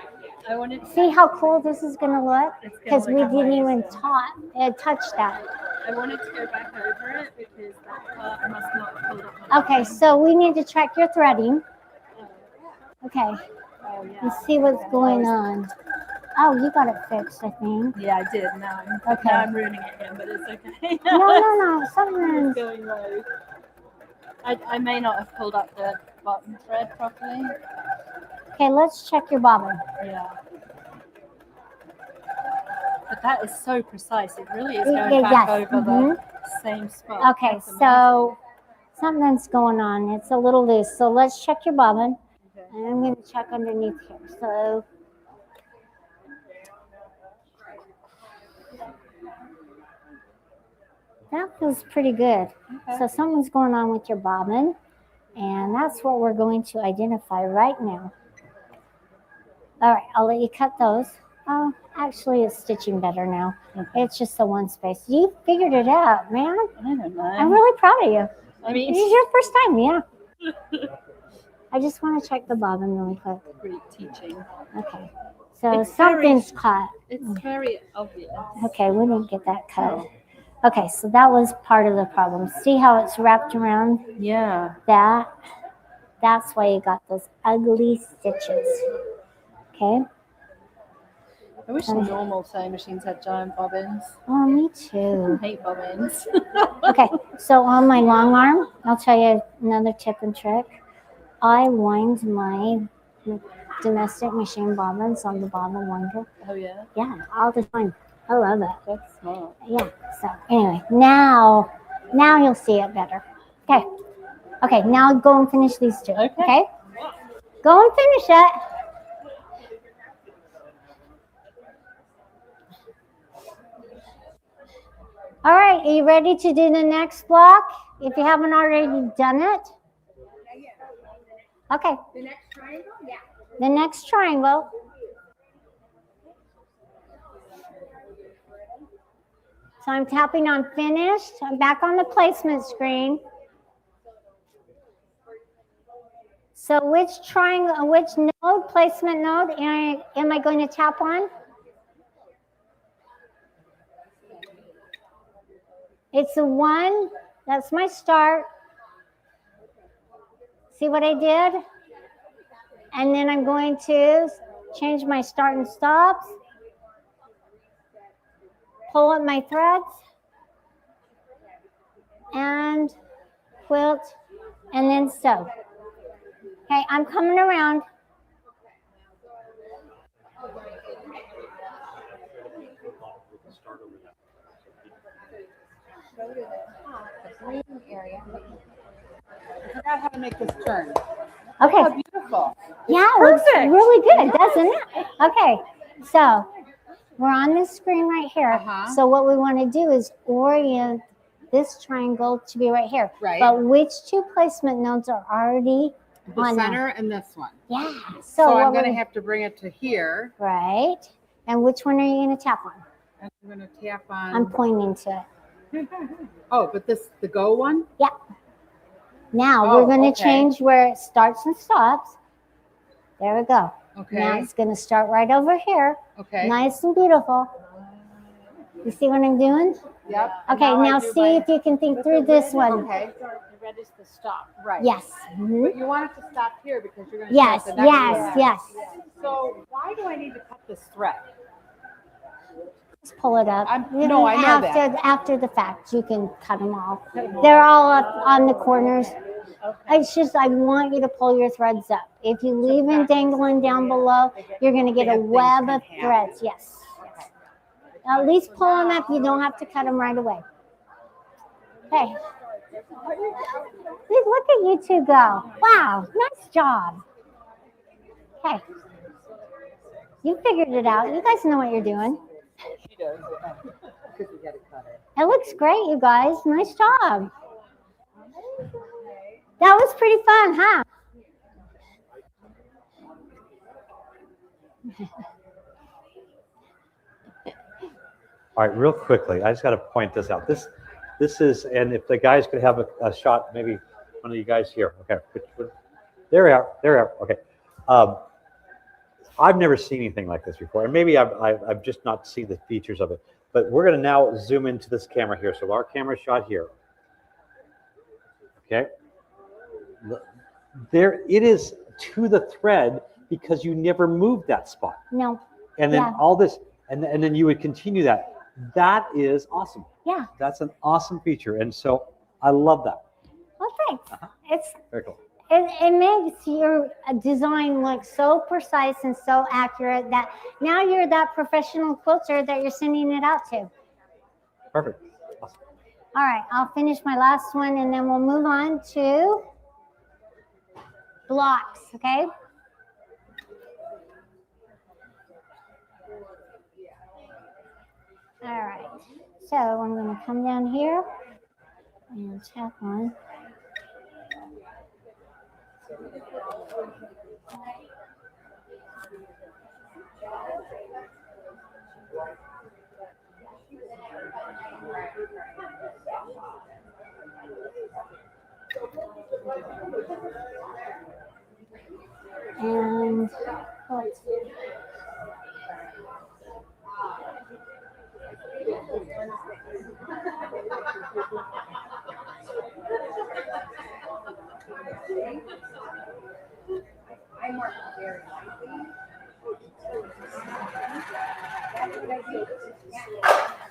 I wanted to see how cool this is going to look, because we didn't even touch that. I wanted to go back over it because that part must not have pulled up. Okay, so we need to check your threading. Okay, and see what's going on. Oh, you got it fixed, I think. Yeah, I did. Now I'm ruining it again, but it's okay. No. Something is going low. I may not have pulled up the bottom thread properly. Okay, let's check your bobbin. Yeah. But that is so precise. It really is going back over the same spot. Okay, so something's going on. It's a little loose. So let's check your bobbin. Okay. And I'm going to check underneath here. So that feels pretty good. Okay. So something's going on with your bobbin. And that's what we're going to identify right now. All right, I'll let you cut those. Oh, actually, it's stitching better now. Okay. It's just the one space. You figured it out, man. I don't know. I'm really proud of you. I mean, this is your first time, yeah. I just want to check the bobbin really quick. Great teaching. Okay, so something's caught. It's very obvious. Okay, we didn't get that cut. No. Okay, so that was part of the problem. See how it's wrapped around? Yeah. That's why you got those ugly stitches. Okay. I wish normal sewing machines had giant bobbins. Oh, me too. I hate bobbins. Okay, so on my long arm, I'll tell you another tip and trick. I wind my domestic machine bobbins on the bottom winder. Oh yeah? Yeah, all the time. I love it. That's smart. Yeah, so anyway, now you'll see it better. Okay. Okay, now go and finish these two. Okay? Go and finish it. All right, are you ready to do the next block? If you haven't already done it. Okay. The next triangle? Yeah. The next triangle. So I'm tapping on finished. I'm back on the placement screen. So which triangle, which node, placement node am I going to tap on? It's the one, that's my start. See what I did? And then I'm going to change my start and stops. Pull up my threads. And quilt, and then sew. Okay, I'm coming around. Green area. I forgot how to make this turn. Okay. Oh, beautiful. Yeah, it looks really good, doesn't it? Okay, so we're on this screen right here. So what we want to do is orient this triangle to be right here. Right. But which two placement nodes are already The on center there? and this one. Yeah. So I'm going to have to bring it to here. Right. And which one are you going to tap on? I'm going to tap on. I'm pointing to it. Oh, but this, the go one? Yeah. Now Oh, we're going to okay. change where it starts and stops. There we go. Okay. Now it's going to start right over here. Okay. Nice and beautiful. You see what I'm doing? Yep. Okay, now see if you can think through this one. Okay. The red is the stop. Right. Yes. But you want it to stop here because you're going to Yes, start the next yes, one. yes. So why do I need to cut this thread? Just pull it up. No, I know that. After the fact, you can cut them off. They're all up on the corners. It's just I want you to pull your threads up. If you leave them dangling down below, you're going to get a web of threads. Yes. At least pull them up. You don't have to cut them right away. Okay. Look at you two go. Wow, nice job. Okay. You figured it out. You guys know what you're doing. She does. Because we got to cut it. It looks great, you guys. Nice job. That was pretty fun, huh? All right, real quickly, I just got to point this out. This is, and if the guys could have a shot, maybe one of you guys here. Okay, there we are. There we are. Okay. I've never seen anything like this before, and maybe I've just not seen the features of it. But we're going to now zoom into this camera here. So our camera shot here. Okay. There it is to the thread because you never moved that spot. No. And then all this, and then you would continue that. That is awesome. Yeah. That's an awesome feature, and so I love that. Well, thanks. It's Very cool. it makes your design look so precise and so accurate that now you're that professional quilter that you're sending it out to. Perfect. Awesome. All right, I'll finish my last one and then we'll move on to blocks, okay? All right, so I'm going to come down here and tap on. And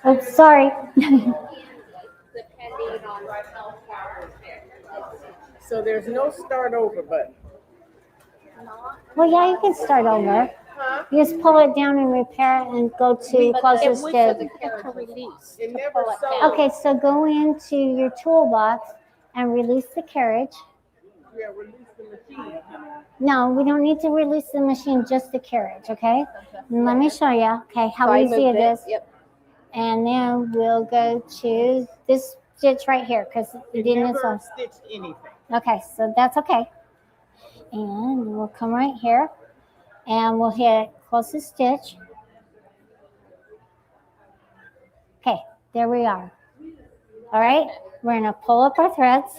Oops, sorry. Depending on how far So there's no start over button. Well, yeah, you can start over. Huh? You just pull it down and repair it and go to closest stitch. To release. It never sold. Okay, so go into your toolbox and release the carriage. Yeah, release the machine. No, we don't need to release the machine, just the carriage, okay? And let me show you, okay, how easy it is. Yep. And then we'll go to this stitch right here because It didn't never stitched anything. Okay, so that's okay. And we'll come right here and we'll hit closest stitch. Okay, there we are. All right, we're gonna pull up our threads.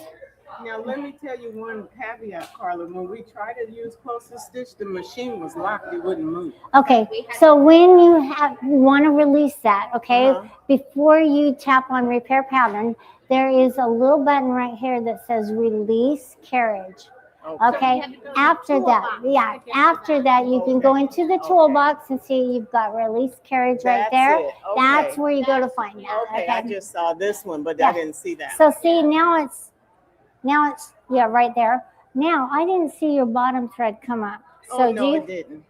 Now let me tell you one caveat, Carla. When we tried to use closest stitch, the machine was locked. It wouldn't move. Okay, so when you want to release that, okay, before you tap on repair pattern, there is a little button right here that says release carriage. Okay, after that, after that, you can go into the toolbox and see you've got release carriage right there. That's where you go to find that. Okay, I just saw this one, but I didn't see that. So see, now it's right there. Now I didn't see your bottom thread come up. So Oh, no, it didn't.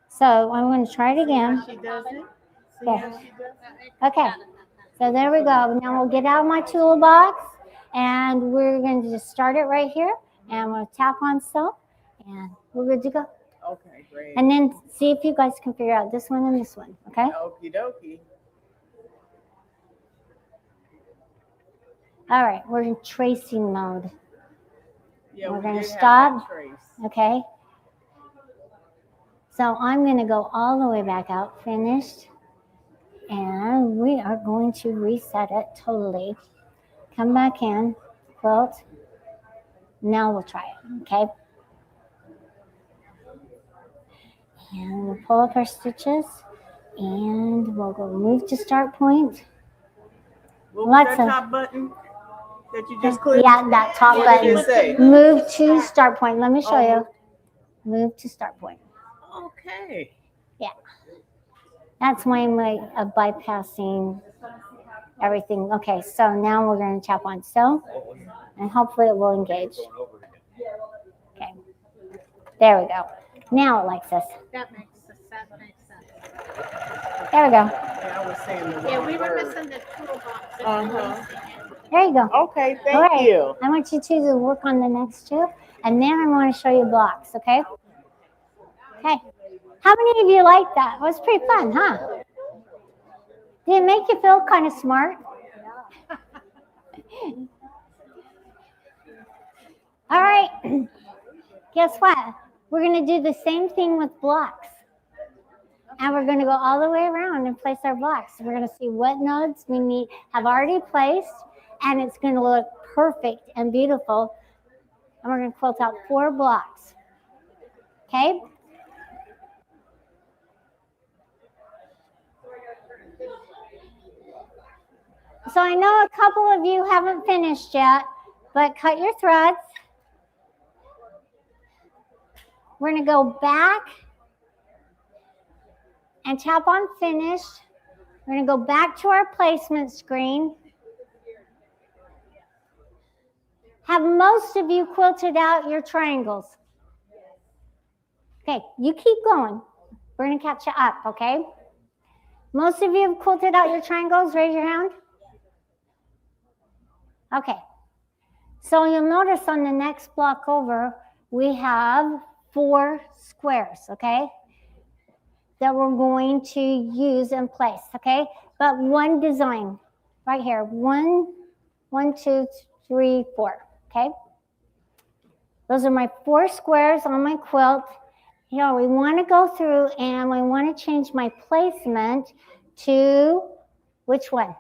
So I'm going to try it again. She does it. See Yeah. how she does it? Okay, so there we go. Now we'll get out of my toolbox and we're going to just start it right here. And we'll tap on sew and we're good to go. Okay, great. And then see if you guys can figure out this one and this one, okay? Okie dokie. All right, we're in tracing mode. Yeah, We're we going to did have stop, that trace. okay? So I'm going to go all the way back out, finished. And we are going to reset it totally. Come back in, quilt. Now we'll try it, okay? And we'll pull up our stitches and we'll go move to start point. What was that top button that you just clicked? Yeah, that top What did button. it say? Move to start point. Let me show you. Move to start point. Okay. Yeah. That's my way of bypassing everything. Okay, so now we're going to tap on sew and hopefully it will engage. Okay. There we go. Now it likes us. That makes sense. There we go. Yeah, I was saying the Yeah, wrong we were word. missing the toolbox. There you go. Okay, thank All right. you. I want you two to work on the next two, and then I want to show you blocks, okay? Okay. How many of you like that? It was pretty fun, huh? Did it make you feel kind of smart? All right. Guess what? We're going to do the same thing with blocks. And we're going to go all the way around and place our blocks. We're going to see what nodes we have already placed, and it's going to look perfect and beautiful. And we're going to quilt out 4 blocks. Okay? So I know a couple of you haven't finished yet, but cut your threads. We're going to go back and tap on finish. We're going to go back to our placement screen. Have most of you quilted out your triangles? Okay, you keep going. We're going to catch you up, okay? Most of you have quilted out your triangles. Raise your hand. Okay. So you'll notice on the next block over, we have 4 squares, okay, that we're going to use in place, okay? But one design right here. 1, 2, 3, 4, okay? Those are my 4 squares on my quilt. You know, we want to go through and we want to change my placement to which one?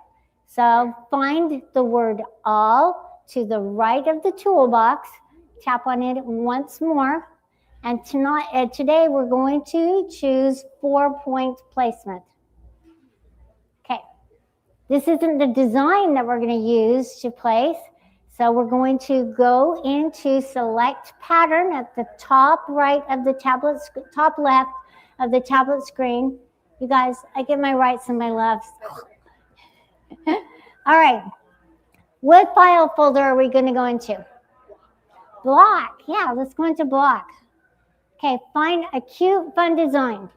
So find the word all to the right of the toolbox. Tap on it once more. And today we're going to choose 4-point placement. Okay. This isn't the design that we're going to use to place. So we're going to go into select pattern at the top right of the tablet, top left of the tablet screen. You guys, I get my rights and my lefts. All right. What file folder are we going to go into? Block. Yeah, let's go into block. Okay, find a cute, fun design.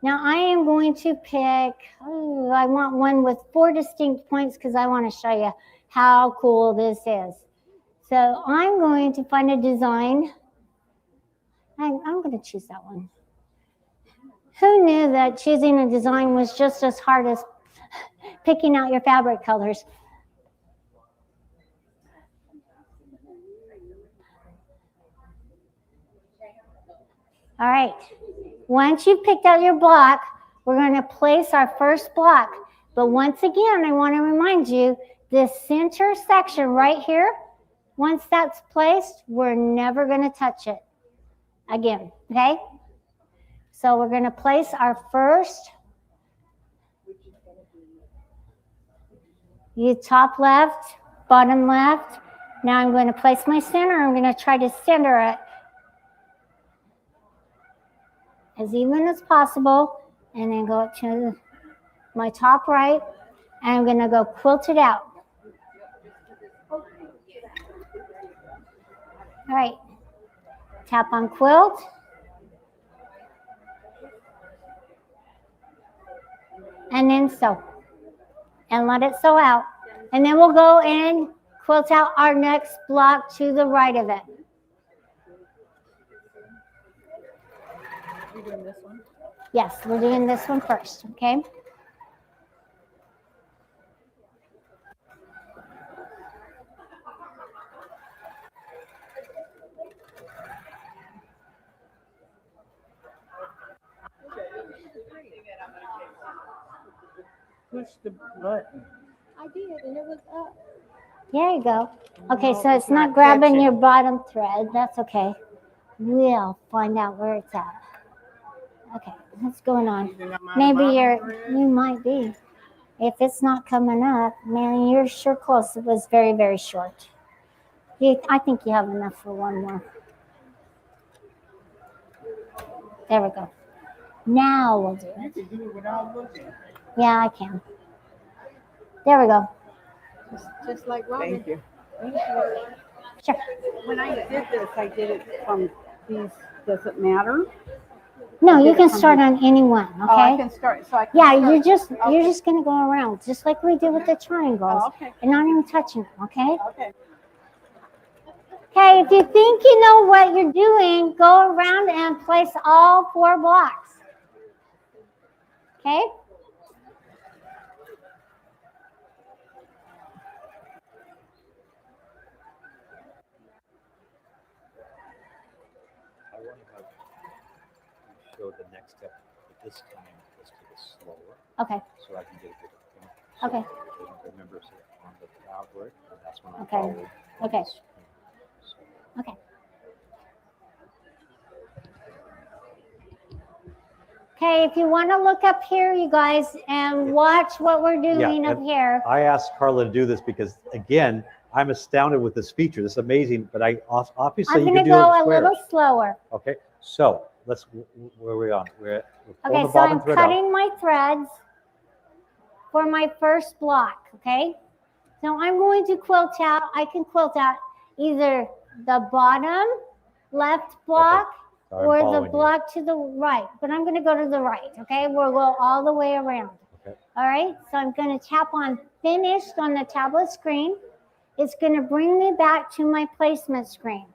Now I am going to pick, I want one with 4 distinct points because I want to show you how cool this is. So I'm going to find a design. I'm going to choose that one. Who knew that choosing a design was just as hard as picking out your fabric colors? All right. Once you've picked out your block, we're going to place our first block. But once again, I want to remind you, this center section right here, once that's placed, we're never going to touch it again, okay? So we're going to place our first, you top left, bottom left. Now I'm going to place my center. I'm going to try to center it as even as possible, and then go up to my top right, and I'm going to go quilt it out. All right, tap on quilt. And then sew, and let it sew out. And then we'll go and quilt out our next block to the right of it. We're doing this one? Yes, we're doing this one first, okay? Push the button. I did, and it was up. There you go. Okay, No, so it's not grabbing your bottom thread. That's okay. We'll find out where it's at. Okay, what's going on? Maybe you might be. If it's not coming up, man, you're sure close. It was very, very short. I think you have enough for one more. There we go. Now we'll do it. You can do it without looking. Yeah, I can. There we go. Just like Robin. Thank you. Sure. When I did this, I did it from these. Does it matter? No, you can start on any one, okay? Oh, I can start. So I can yeah, start. you're just gonna go around, just like we did with the triangles, and not even touching them, okay? Okay. Okay, if you think you know what you're doing, go around and place all 4 blocks. Okay? I want to have you show the next step, but this time let's take it slower. Okay. So I can get a good point. So Okay. remember, so on the fabric, and that's when I'm Okay. following. Okay. Okay. Okay, if you want to look up here, you guys, and watch what we're doing up here. I asked Carla to do this because, again, I'm astounded with this feature. This is amazing, but I obviously I'm you going can to do it go a squares. little slower. Okay, so let's, where are we on? We're pulling Okay, the so bottom I'm thread out. cutting my threads for my first block, okay? So I'm going to quilt out, I can quilt out either the bottom left block Okay. I'm or the following block to the right, but I'm going to go to the right, okay? We'll go all the way around. Okay. All right, so I'm going to tap on finished on the tablet screen. It's going to bring me back to my placement screen.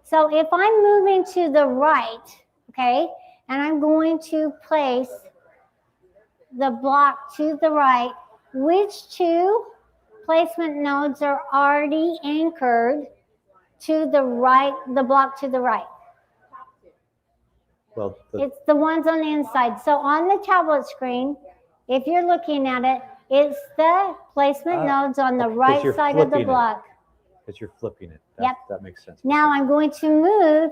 So if I'm moving to the right, okay, and I'm going to place the block to the right, which 2 placement nodes are already anchored to the right, the block to the right? Well, It's the ones on the inside. So on the tablet screen, if you're looking at it, it's the placement nodes on the right side of the block. Because you're flipping it. Yep. That makes sense. Now I'm going to move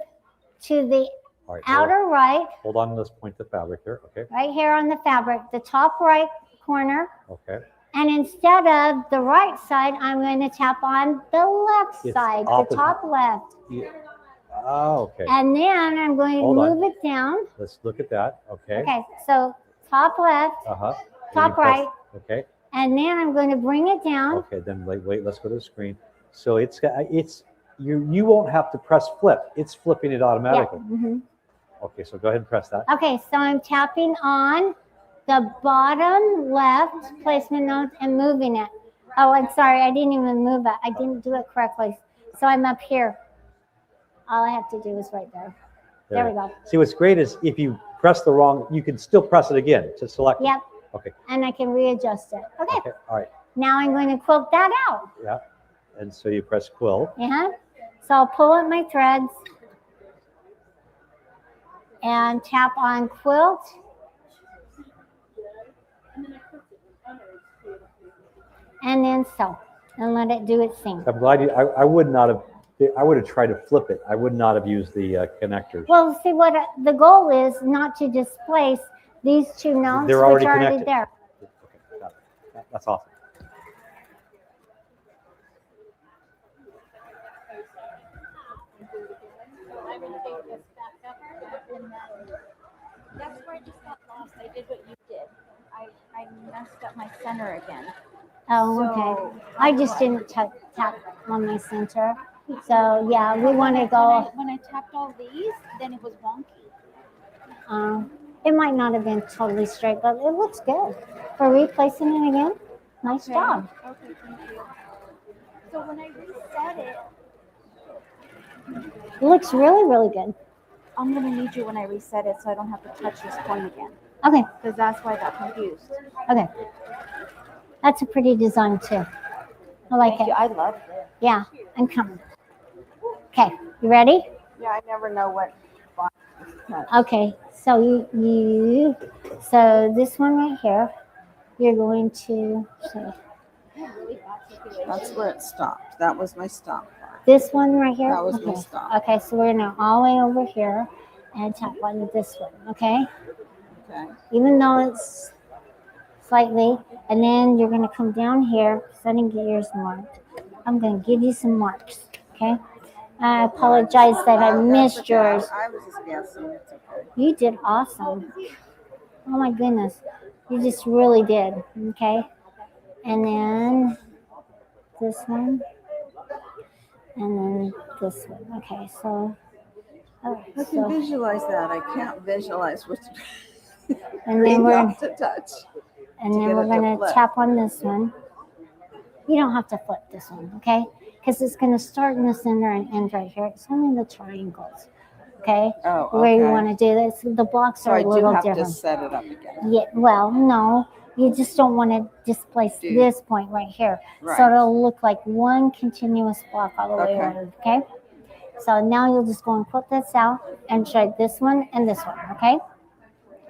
to the All right, outer right, Hold on, let's point the fabric here. Okay. right here on the fabric, the top right corner. Okay. And instead of the right side, I'm going to tap on the left It's side, the opposite. top left. Yeah. Oh, okay. And then I'm going to Hold on. move it down. Let's look at that. Okay. Okay, so top left, Uh-huh. top right, Okay. and then I'm going to bring it down. Okay, then wait, let's go to the screen. So it's you won't have to press flip. It's flipping it automatically. Yeah. Mm-hmm. Okay, so go ahead and press that. Okay, so I'm tapping on the bottom left placement notes and moving it. Oh, I'm sorry, I didn't even move it. I didn't do it correctly. So I'm up here. All I have to do is right there. There we go. See, what's great is if you press the wrong, you can still press it again to select it. Yep. Okay. And I can readjust it. Okay. Okay, all right. Now I'm going to quilt that out. Yeah. And so you press quilt. Uh-huh. So I'll pull up my threads and tap on quilt. And then sew and let it do its thing. I'm glad I would not have, I would have tried to flip it. I would not have used the connectors. Well, see what the goal is not to displace these two notes, They're already which are already connected. there. Okay, got it. That's awesome. That's where I just got lost. I did what you did. I messed up my center again. Oh, okay. I just didn't tap on my center. So yeah, we want to go. When I tapped all these, then it was wonky. It might not have been totally straight, but it looks good. For replacing it again, nice job. Okay, thank you. So when I reset It looks really, really good. I'm gonna need you when I reset it so I don't have to touch this point again. Okay. Because that's why I got confused. Okay. That's a pretty design too. I like it. I love it. Yeah, I'm coming. Okay, you ready? Yeah, I never know what. Okay, so so this one right here, you're going to, That's where it stopped. That was my stop part. this one right here? That was okay. my stop. Okay, so we're now all the way over here and tap on this one, okay? Okay. Even though it's slightly, and then you're gonna come down here, because I didn't get yours marked. I'm gonna give you some marks, okay? I apologize that I missed yours. I was just guessing. It's okay. You did awesome. Oh my goodness. You just really did. Okay. And then this one. And then this one. Okay, so I can visualize that. I can't visualize which and then we're to touch. and then we're gonna tap on this one. You don't have to flip this one, okay? Because it's gonna start in the center and end right here. It's only the triangles. Okay? Oh, okay. Where you want to do this. The blocks So are I a do little have different. to set it up again. Yeah, well, no. You just don't want to displace this point right here. Right. So it'll look like one continuous block all the way around, okay? So now you'll just go and put this out and try this one and this one, okay?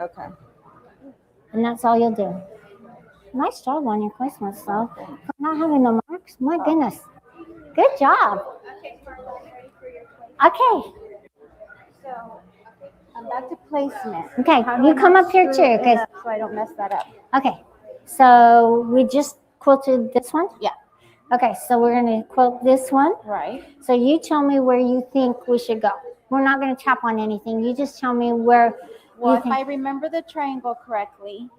Okay. And that's all you'll do. Nice job on your placement, so for not having the marks. My goodness. Good job. Okay. So I'm back to placement. Okay, How do you I come not up here screw too, it because up so I don't mess that up. okay. So we just quilted this one? Yeah. Okay, so we're gonna quilt this one. Right. So you tell me where you think we should go. We're not gonna tap on anything. You just tell me where Well, you if think. I remember the triangle correctly,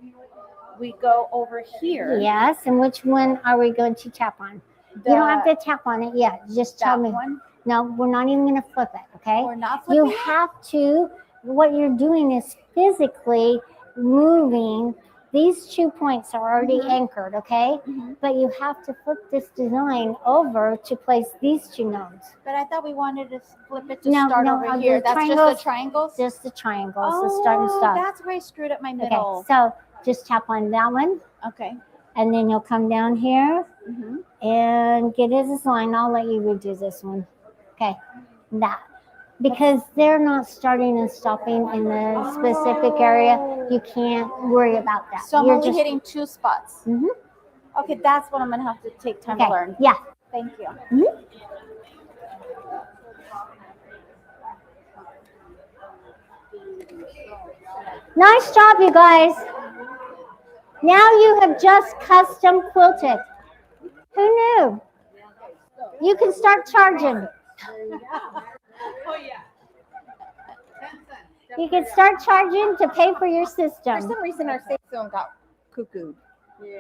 we go over here. Yes, and which one are we going to tap on? You don't have to tap on it yet. Just tell me. One. No, we're not even gonna flip it, okay? We're not flipping You have to, what you're doing is physically moving. These 2 points are already anchored, okay? But you have to flip this design over to place these 2 nodes. But I thought we wanted to flip it to No, start no, over the here. That's just triangles- the triangles? Just the triangles, the start and stop. That's where I screwed up my Okay, middle. so just tap on that one. Okay. And then you'll come down here Mm-hmm. and get his line. I'll let you redo this one. Okay, that. Because they're not starting and stopping in the specific area, you can't worry about that. So I'm You're only just hitting 2 spots. Mhm. Okay, that's what I'm gonna have to take time Okay, to learn. yeah. Thank you. Mhm. Nice job, you guys. Now you have just custom quilted. Who knew? You can start charging. Oh, yeah. You can start charging to pay for your For system. some reason, our safe zone got cuckooed.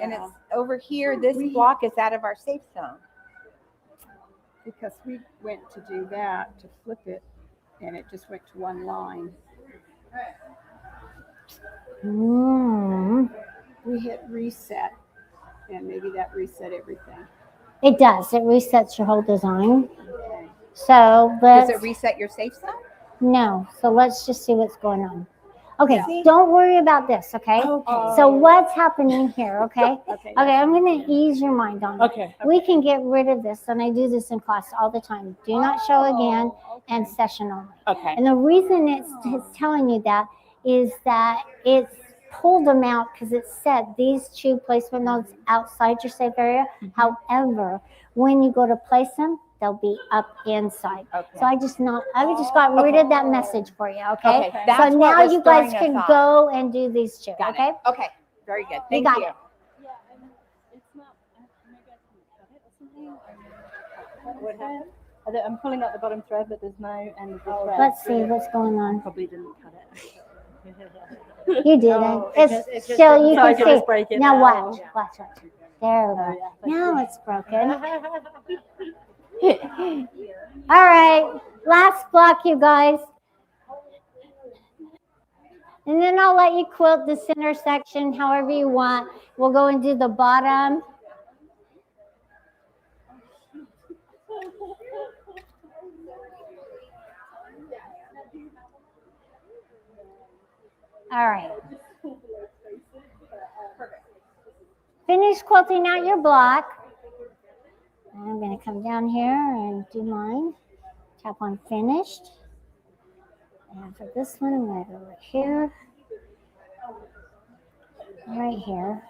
And Yeah. it's over here, this block is out of our safe zone. Because we went to do that, to flip it, and it just went to one line. We hit reset, and maybe that reset everything. It does. It resets your whole design. Okay. So Does let's. it reset your safe zone? No. So let's just see what's going on. Okay. See? Don't worry about this. Okay. Okay. So what's happening here? Okay. Okay. Okay. I'm going to ease your mind on it. Okay. We can get rid of this, and I do this in class all the time. Do not show again, and session only. Okay. And the reason it's telling you that is that it's pulled them out because it said these two placement nodes outside your safe area. However, when you go to place them, they'll be up inside. Okay. So I just got rid of that message for you. Okay. Okay, So that's what now was you guys throwing can us off. go and do these two. Got Okay. it. Okay. Very good. You Thank got you. it. What happened? I'm pulling out the bottom thread, but there's no end of the thread. Let's see what's going on. Probably didn't cut it. You didn't. Oh, It's still you so I can can just see. break it Now now. watch. There we go. Now it's broken. All right, last block, you guys. And then I'll let you quilt the center section however you want. We'll go and do the bottom. All right. Finish quilting out your block. I'm going to come down here and do mine. Tap on finished. And for this one, I'm going to go right here. Right here.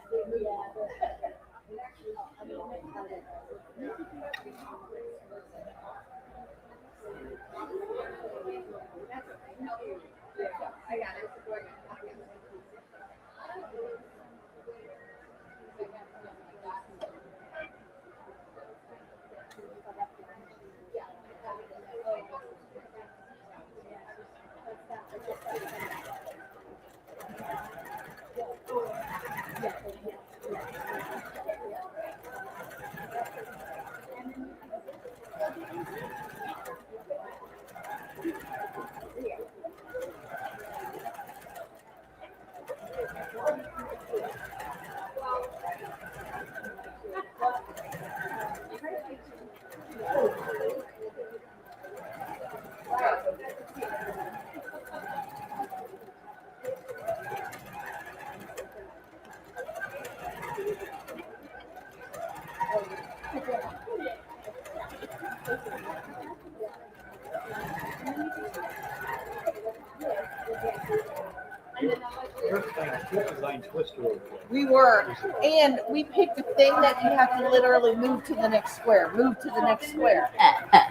We were, and we picked a thing that you have to literally move to the next square,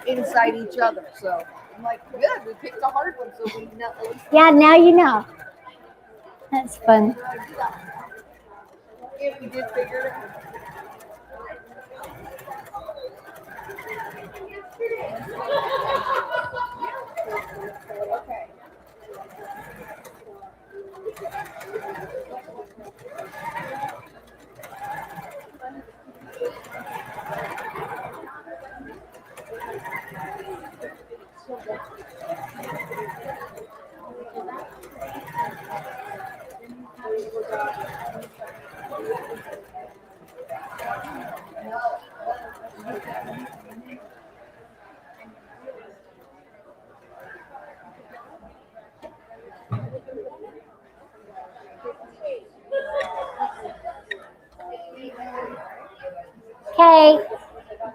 inside each other. So I'm like, good, we picked a hard one, so we know. Yeah, now you know. That's fun. If we did figure it out. Okay. Okay,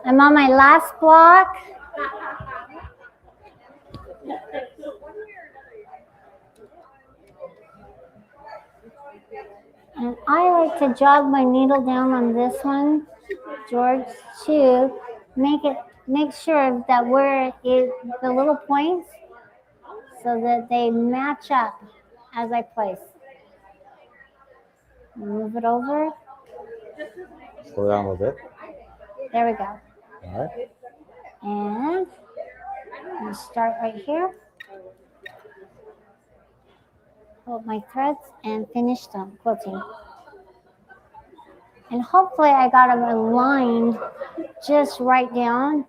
I'm on my last block. And I like to jog my needle down on this one, George, to make sure that where it the little points so that they match up as I place. Move it over. Slow down a little bit. There we go. All right. And I'm start right here. Hold my threads and finish the quilting. And hopefully I got them aligned just right down.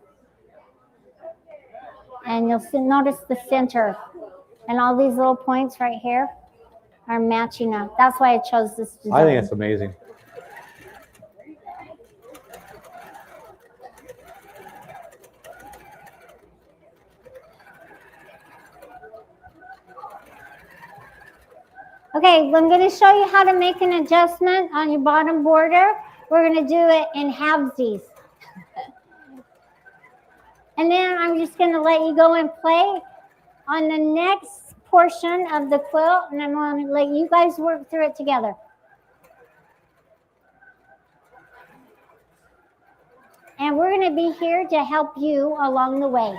And you'll notice the center and all these little points right here are matching up. That's why I chose this design. I think it's amazing. Okay, I'm going to show you how to make an adjustment on your bottom border. We're going to do it in halvesies. And then I'm just going to let you go and play on the next portion of the quilt, and I'm going to let you guys work through it together. And we're going to be here to help you along the way.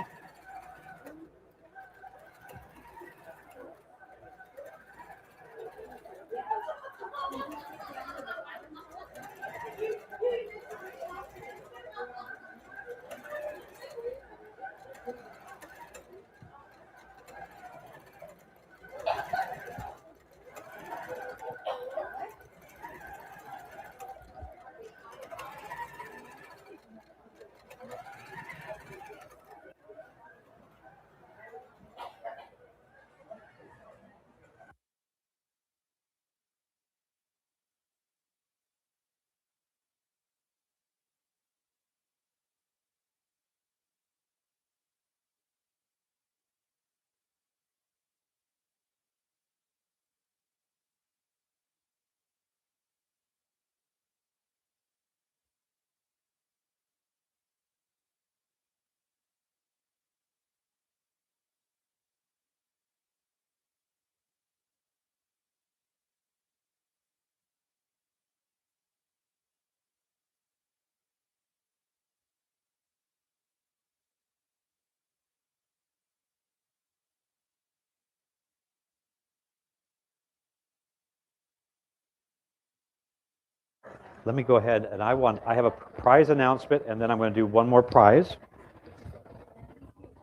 Let me go ahead and I have a prize announcement, and then I'm going to do one more prize.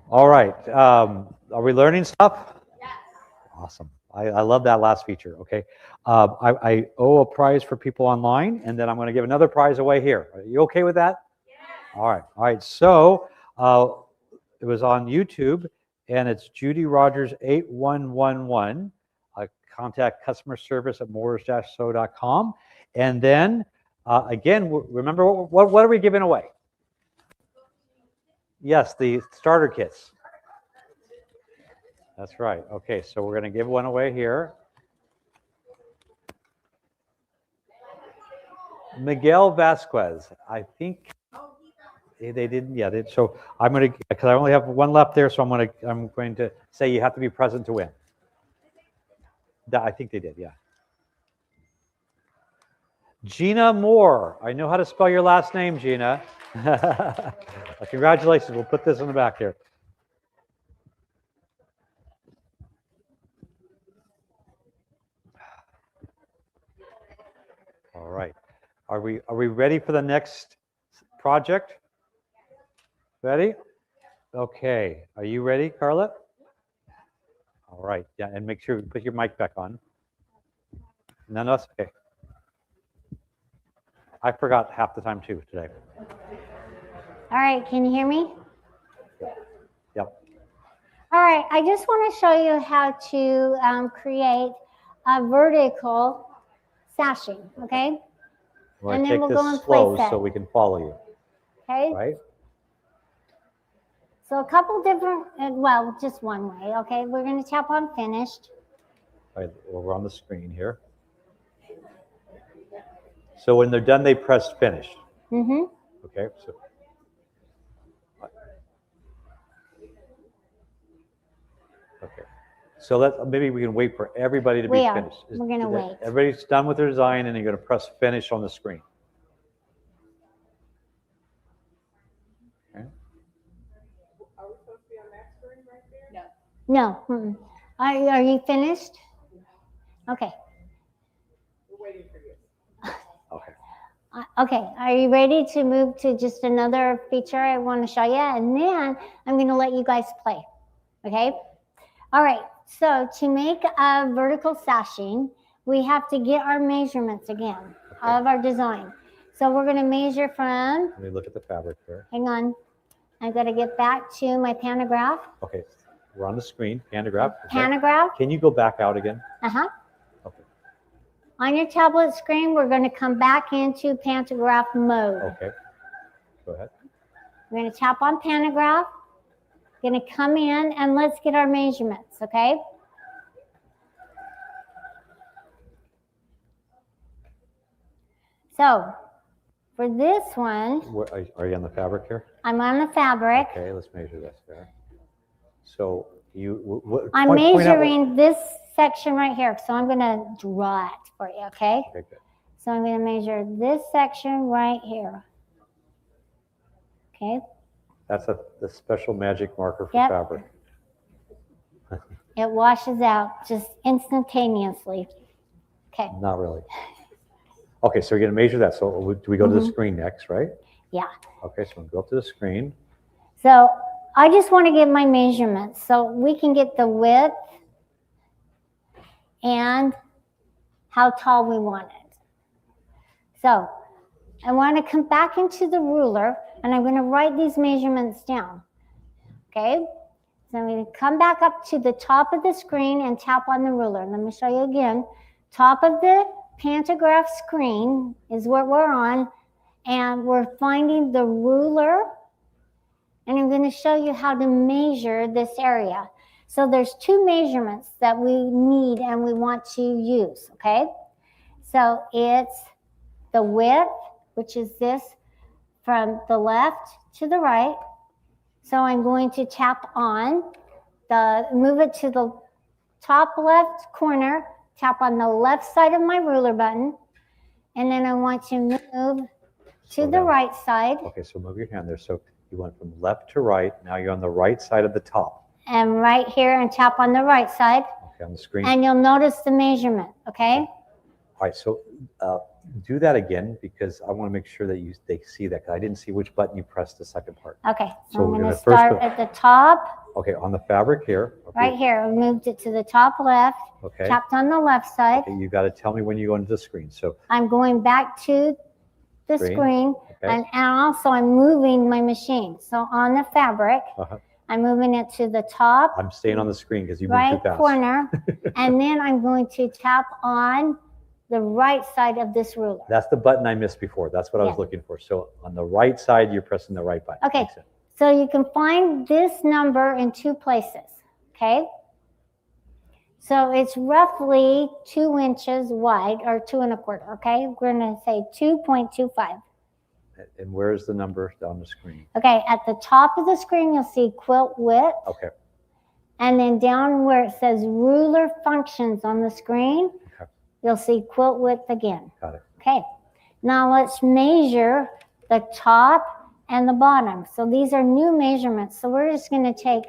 All right. Are we learning stuff? Yes. Awesome. I love that last feature. Okay. I owe a prize for people online, and then I'm going to give another prize away here. Are you okay with that? Yeah. All right. All right. So it was on YouTube, and it's Judy Rogers 8111. Contact customer service at moors-sew.com. And then again, remember what are we giving away? Yes, the starter kits. That's right. Okay, so we're going to give one away here. Miguel Vasquez, I think they didn't. Yeah, so I'm going to, because I only have one left there, so I'm going to say you have to be present to win. I think they did. Yeah. Gina Moore. I know how to spell your last name, Gina. Congratulations. We'll put this in the back here. All right. Are we ready for the next project? Ready? Okay. Are you ready, Carla? All right. Yeah, and make sure you put your mic back on. No, that's okay. I forgot half the time too today. All right, can you hear me? Yep. All right, I just want to show you how to create a vertical sashing, okay? And then we'll go and slow so we can follow you. Okay. Right? So a couple different, well, just one way, okay? We're going to tap on finished. All right, well, we're on the screen here. So when they're done, they press finish. Mm-hmm. Okay, so. Okay. So maybe we can wait for everybody to be finished. We're going to wait. Everybody's done with their design, and you're going to press finish on the screen. Okay. Are we supposed to be on that screen right there? No. Mm-mm. Are you finished? Okay. We're waiting for you. Okay. Okay, are you ready to move to just another feature I want to show you? And then I'm going to let you guys play. Okay. All right. So to make a vertical sashing, we have to get our measurements again of our design. So we're going to measure from. Let me look at the fabric here. Hang on. I got to get back to my pantograph. Okay. We're on the screen. Pantograph. Okay. Pantograph. Can you go back out again? Uh-huh. Okay. On your tablet screen, we're going to come back into pantograph mode. Okay. Go ahead. We're going to tap on pantograph. Going to come in and let's get our measurements, okay? So for this one, Are you on the fabric here? I'm on the fabric. Okay, let's measure this there. So I'm measuring this section right here, so I'm going to draw it for you, okay? Okay, good. So I'm going to measure this section right here. Okay. That's the special magic marker for fabric. It washes out just instantaneously. Okay. Not really. Okay, so we're going to measure that. So do we go to the screen next, right? Yeah. Okay, so we'll go up to the screen. So I just want to get my measurements so we can get the width and how tall we want it. So I want to come back into the ruler and I'm going to write these measurements down. Okay? So I'm going to come back up to the top of the screen and tap on the ruler. Let me show you again. Top of the pantograph screen is what we're on, and we're finding the ruler, and I'm going to show you how to measure this area. So there's two measurements that we need and we want to use, okay? So it's the width, which is this, from the left to the right. So I'm going to tap on move it to the top left corner, tap on the left side of my ruler button, and then I want to move to the right side. Okay, so move your hand there. So you went from left to right. Now you're on the right side of the top. And right here and tap on the right side. Okay, on the screen. And you'll notice the measurement, okay? All right, so do that again because I want to make sure that they see that because I didn't see which button you pressed the second part. Okay, so I'm going to start at the top. Okay, on the fabric here. Okay. Right here, I moved it to the top left. Okay. Tapped on the left side. Okay, you got to tell me when you go into the screen. So I'm going back to the screen and also I'm moving my machine. So on the fabric, I'm moving it to the top. I'm staying on the screen because you moved too fast. Right corner, and then I'm going to tap on the right side of this ruler. That's the button I missed before. That's what I was looking for. So on the right side, you're pressing the right button. Okay, so you can find this number in two places, okay? So it's roughly 2 inches wide, or 2 1/4, okay? We're gonna say 2.25. And where's the number on the screen? Okay, at the top of the screen, you'll see quilt width. Okay. And then down where it says ruler functions on the screen, you'll see quilt width again. Got it. Okay, now let's measure the top and the bottom. So these are new measurements. So we're just gonna take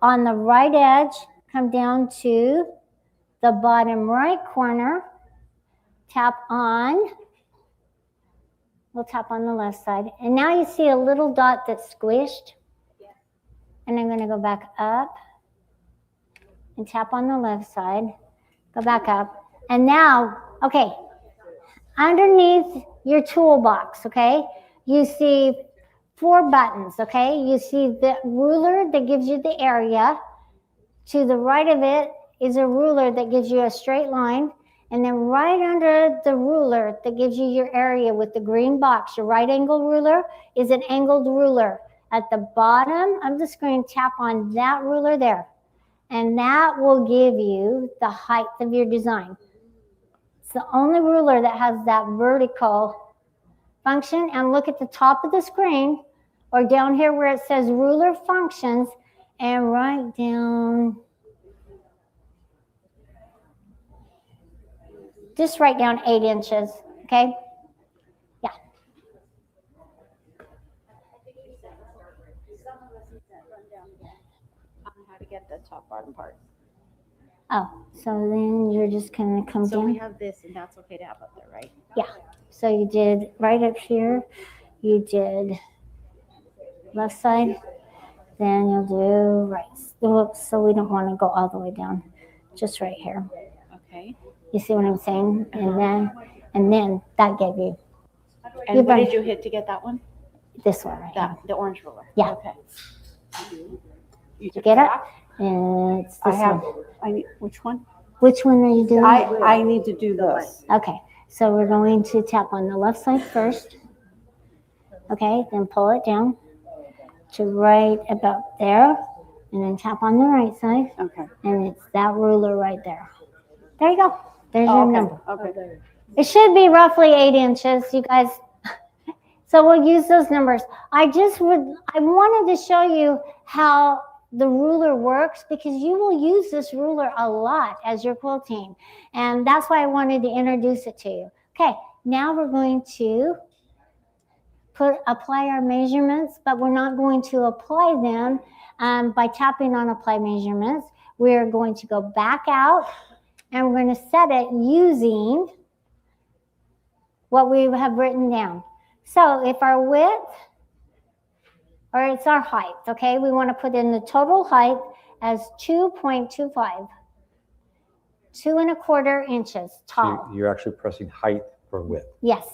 on the right edge, come down to the bottom right corner, tap on, we'll tap on the left side. And now you see a little dot that's squished. And I'm gonna go back up and tap on the left side, go back up. And now, okay, underneath your toolbox, okay, you see 4 buttons, okay? You see the ruler that gives you the area. To the right of it is a ruler that gives you a straight line. And then right under the ruler that gives you your area with the green box, your right angle ruler is an angled ruler. At the bottom of the screen, tap on that ruler there. And that will give you the height of your design. It's the only ruler that has that vertical function. And look at the top of the screen or down here where it says ruler functions and write down, just write down 8 inches, okay? Yeah. On how to get the top bottom part. Oh, so then you're just gonna come So down. we have this, and that's okay to have up there, right? Yeah. So you did right up here, you did left side, then you'll do right. So we don't want to go all the way down, just right here. Okay. You see what I'm saying? And then that gave you. And what did you hit to get that one? This one right here. The orange ruler. Yeah. Okay. You get it? And it's this one. Which one? Which one are you doing? I need to do this. Okay, so we're going to tap on the left side first. Okay, then pull it down to right about there, and then tap on the right side. Okay. And it's that ruler right there. There you go. There's your number. Okay. It should be roughly 8 inches, you guys. So we'll use those numbers. I wanted to show you how the ruler works, because you will use this ruler a lot as you're quilting. And that's why I wanted to introduce it to you. Okay, now we're going to apply our measurements, but we're not going to apply them by tapping on apply measurements. We're going to go back out and we're going to set it using what we have written down. So if our width, or it's our height, okay? We want to put in the total height as 2.25, 2¼ inches tall. So you're actually pressing height for width. Yes.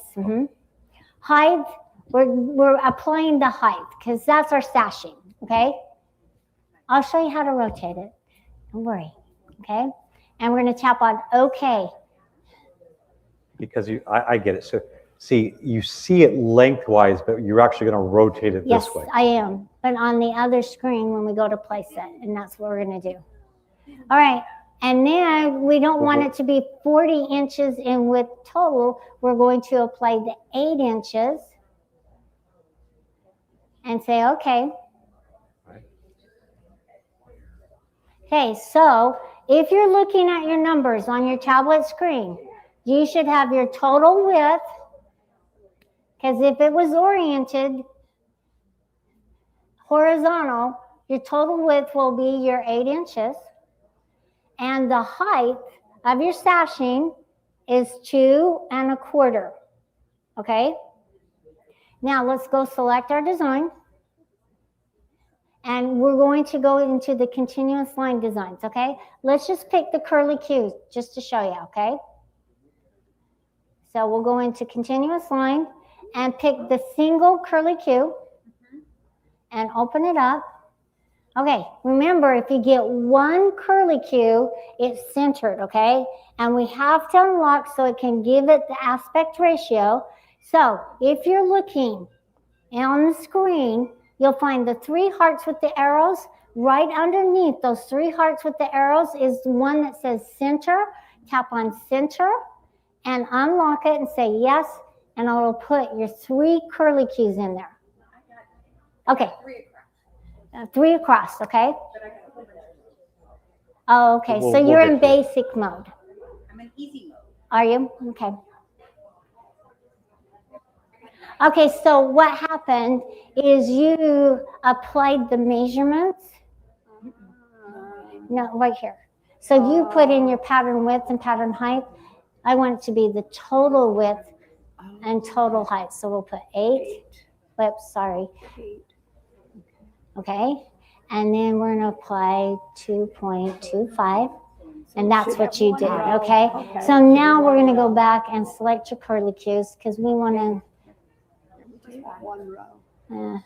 Height, we're applying the height because that's our sashing, okay? I'll show you how to rotate it. Don't worry, okay? And we're going to tap on OK. Because I get it. So see, you see it lengthwise, but you're actually going to rotate it Yes, this way. I am. But on the other screen when we go to place it, and that's what we're going to do. All right. And then we don't want it to be 40 inches in width total. We're going to apply the 8 inches and say, okay. Okay, so if you're looking at your numbers on your tablet screen, you should have your total width, because if it was oriented horizontal, your total width will be your 8 inches. And the height of your sashing is 2¼ okay? Now let's go select our design. And we're going to go into the continuous line designs, okay? Let's just pick the curly cues just to show you, okay? So we'll go into continuous line and pick the single curly cue and open it up. Okay, remember, if you get one curly cue, it's centered, okay? And we have to unlock so it can give it the aspect ratio. So if you're looking on the screen, you'll find the 3 hearts with the arrows. Right underneath those 3 hearts with the arrows is the one that says center. Tap on center and unlock it and say yes, and it'll put your 3 curly cues in there. Okay. 3 across, okay? Oh, okay. So you're in basic mode. I'm in easy mode. Are you? Okay. Okay, so what happened is you applied the measurements. No, right here. So you put in your pattern width and pattern height. I want it to be the total width and total height. So we'll put 8. Whoops, sorry. Okay, and then we're going to apply 2.25, and that's what you did, okay? So now we're going to go back and select your curly cues because we want to. One row.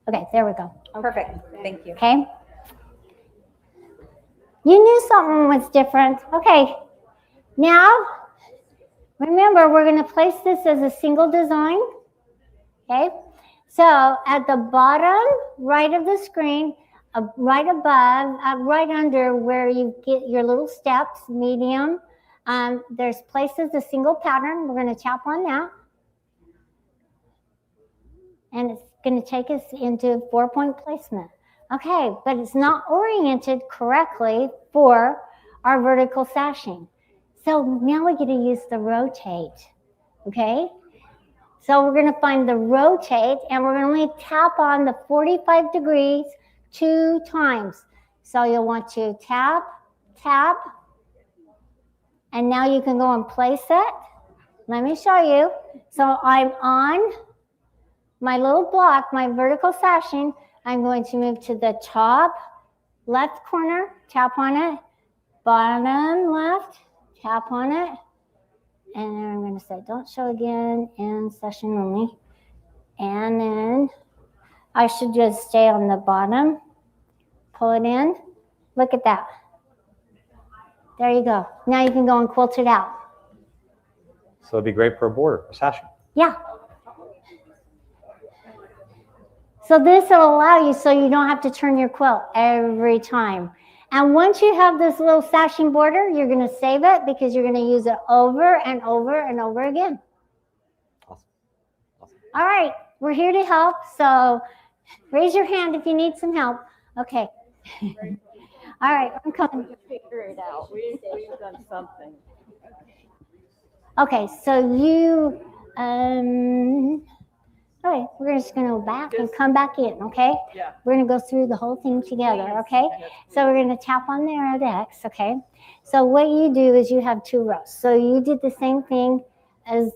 Okay, there we go. Perfect. Thank you. Okay. You knew something was different. Okay. Now, remember, we're going to place this as a single design. Okay. So at the bottom right of the screen, right above, right under where you get your little steps, medium, there's places a single pattern. We're going to tap on that. And it's going to take us into 4-point placement. Okay, but it's not oriented correctly for our vertical sashing. So now we get to use the rotate, okay? So we're going to find the rotate, and we're going to tap on the 45 degrees 2 times. So you'll want to tap, tap, and now you can go and place it. Let me show you. So I'm on my little block, my vertical sashing. I'm going to move to the top left corner, tap on it, bottom left, tap on it, and then I'm going to say, don't show again in session only. And then I should just stay on the bottom, pull it in. Look at that. There you go. Now you can go and quilt it out. So it'd be great for a border, a sashing. Yeah. So this will allow you so you don't have to turn your quilt every time. And once you have this little sashing border, you're going to save it because you're going to use it over and over and over again. Awesome. Awesome. All right, we're here to help. So raise your hand if you need some help. Okay. All right, I'm coming. Figure it out. We've done something. Okay, so you, okay, we're just going to go back and come back in, okay? Yeah. We're going to go through the whole thing together, okay? So we're going to tap on there at X, okay? So what you do is you have 2 rows. So you did the same thing as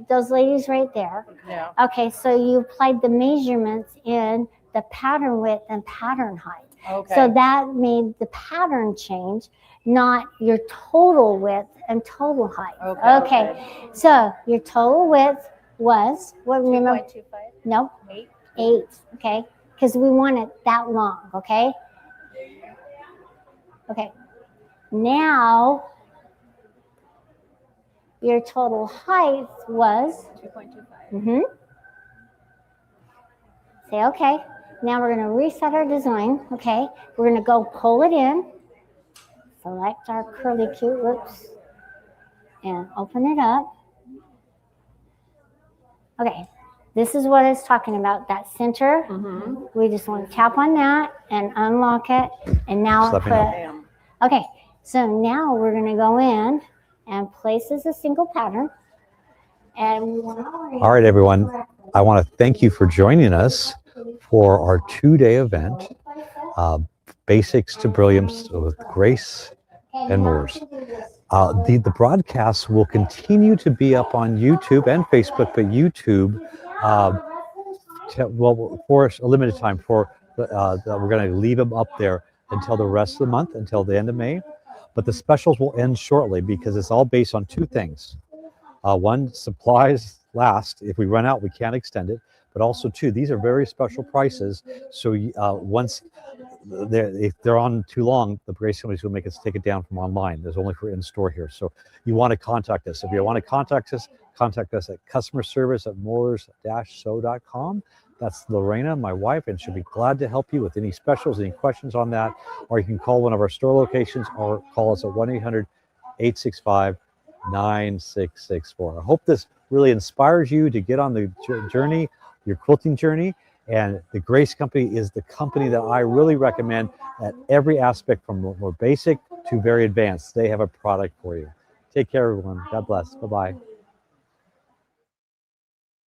those ladies right there. Yeah. Okay, so you applied the measurements in the pattern width and pattern height. Okay. So that made the pattern change, not your total width and total height. Okay. So your total width was, what, remember? 2.25. Nope. 8. 8, okay? Because we want it that long, okay? Okay. Now, your total height was? 2.25. Say, okay. Now we're going to reset our design, okay? We're going to go pull it in, select our curly cute, whoops, and open it up. Okay, this is what it's talking about, that center. We just want to tap on that and unlock it, and now okay, so now we're going to go in and place as a single pattern. And all right, everyone, I want to thank you for joining us for our 2-day event, Basics to Brilliance with Grace and Moores. The broadcasts will continue to be up on YouTube and Facebook, but YouTube, for a limited time, we're going to leave them up there until the rest of the month, until the end of May. But the specials will end shortly because it's all based on 2 things. One, supplies last. If we run out, we can't extend it. But also, 2, these are very special prices. So once if they're on too long, the Grace company will make us take it down from online. There's only for in-store here. So you want to contact us. If you want to contact us at customerservice@moores-sew.com. That's Lorena, my wife, and she'll be glad to help you with any specials, any questions on that. Or you can call one of our store locations or call us at 1-800-865-9664. I hope this really inspires you to get on the journey, your quilting journey. And the Grace Company is the company that I really recommend at every aspect, from more basic to very advanced. They have a product for you. Take care, everyone. God bless. Bye-bye.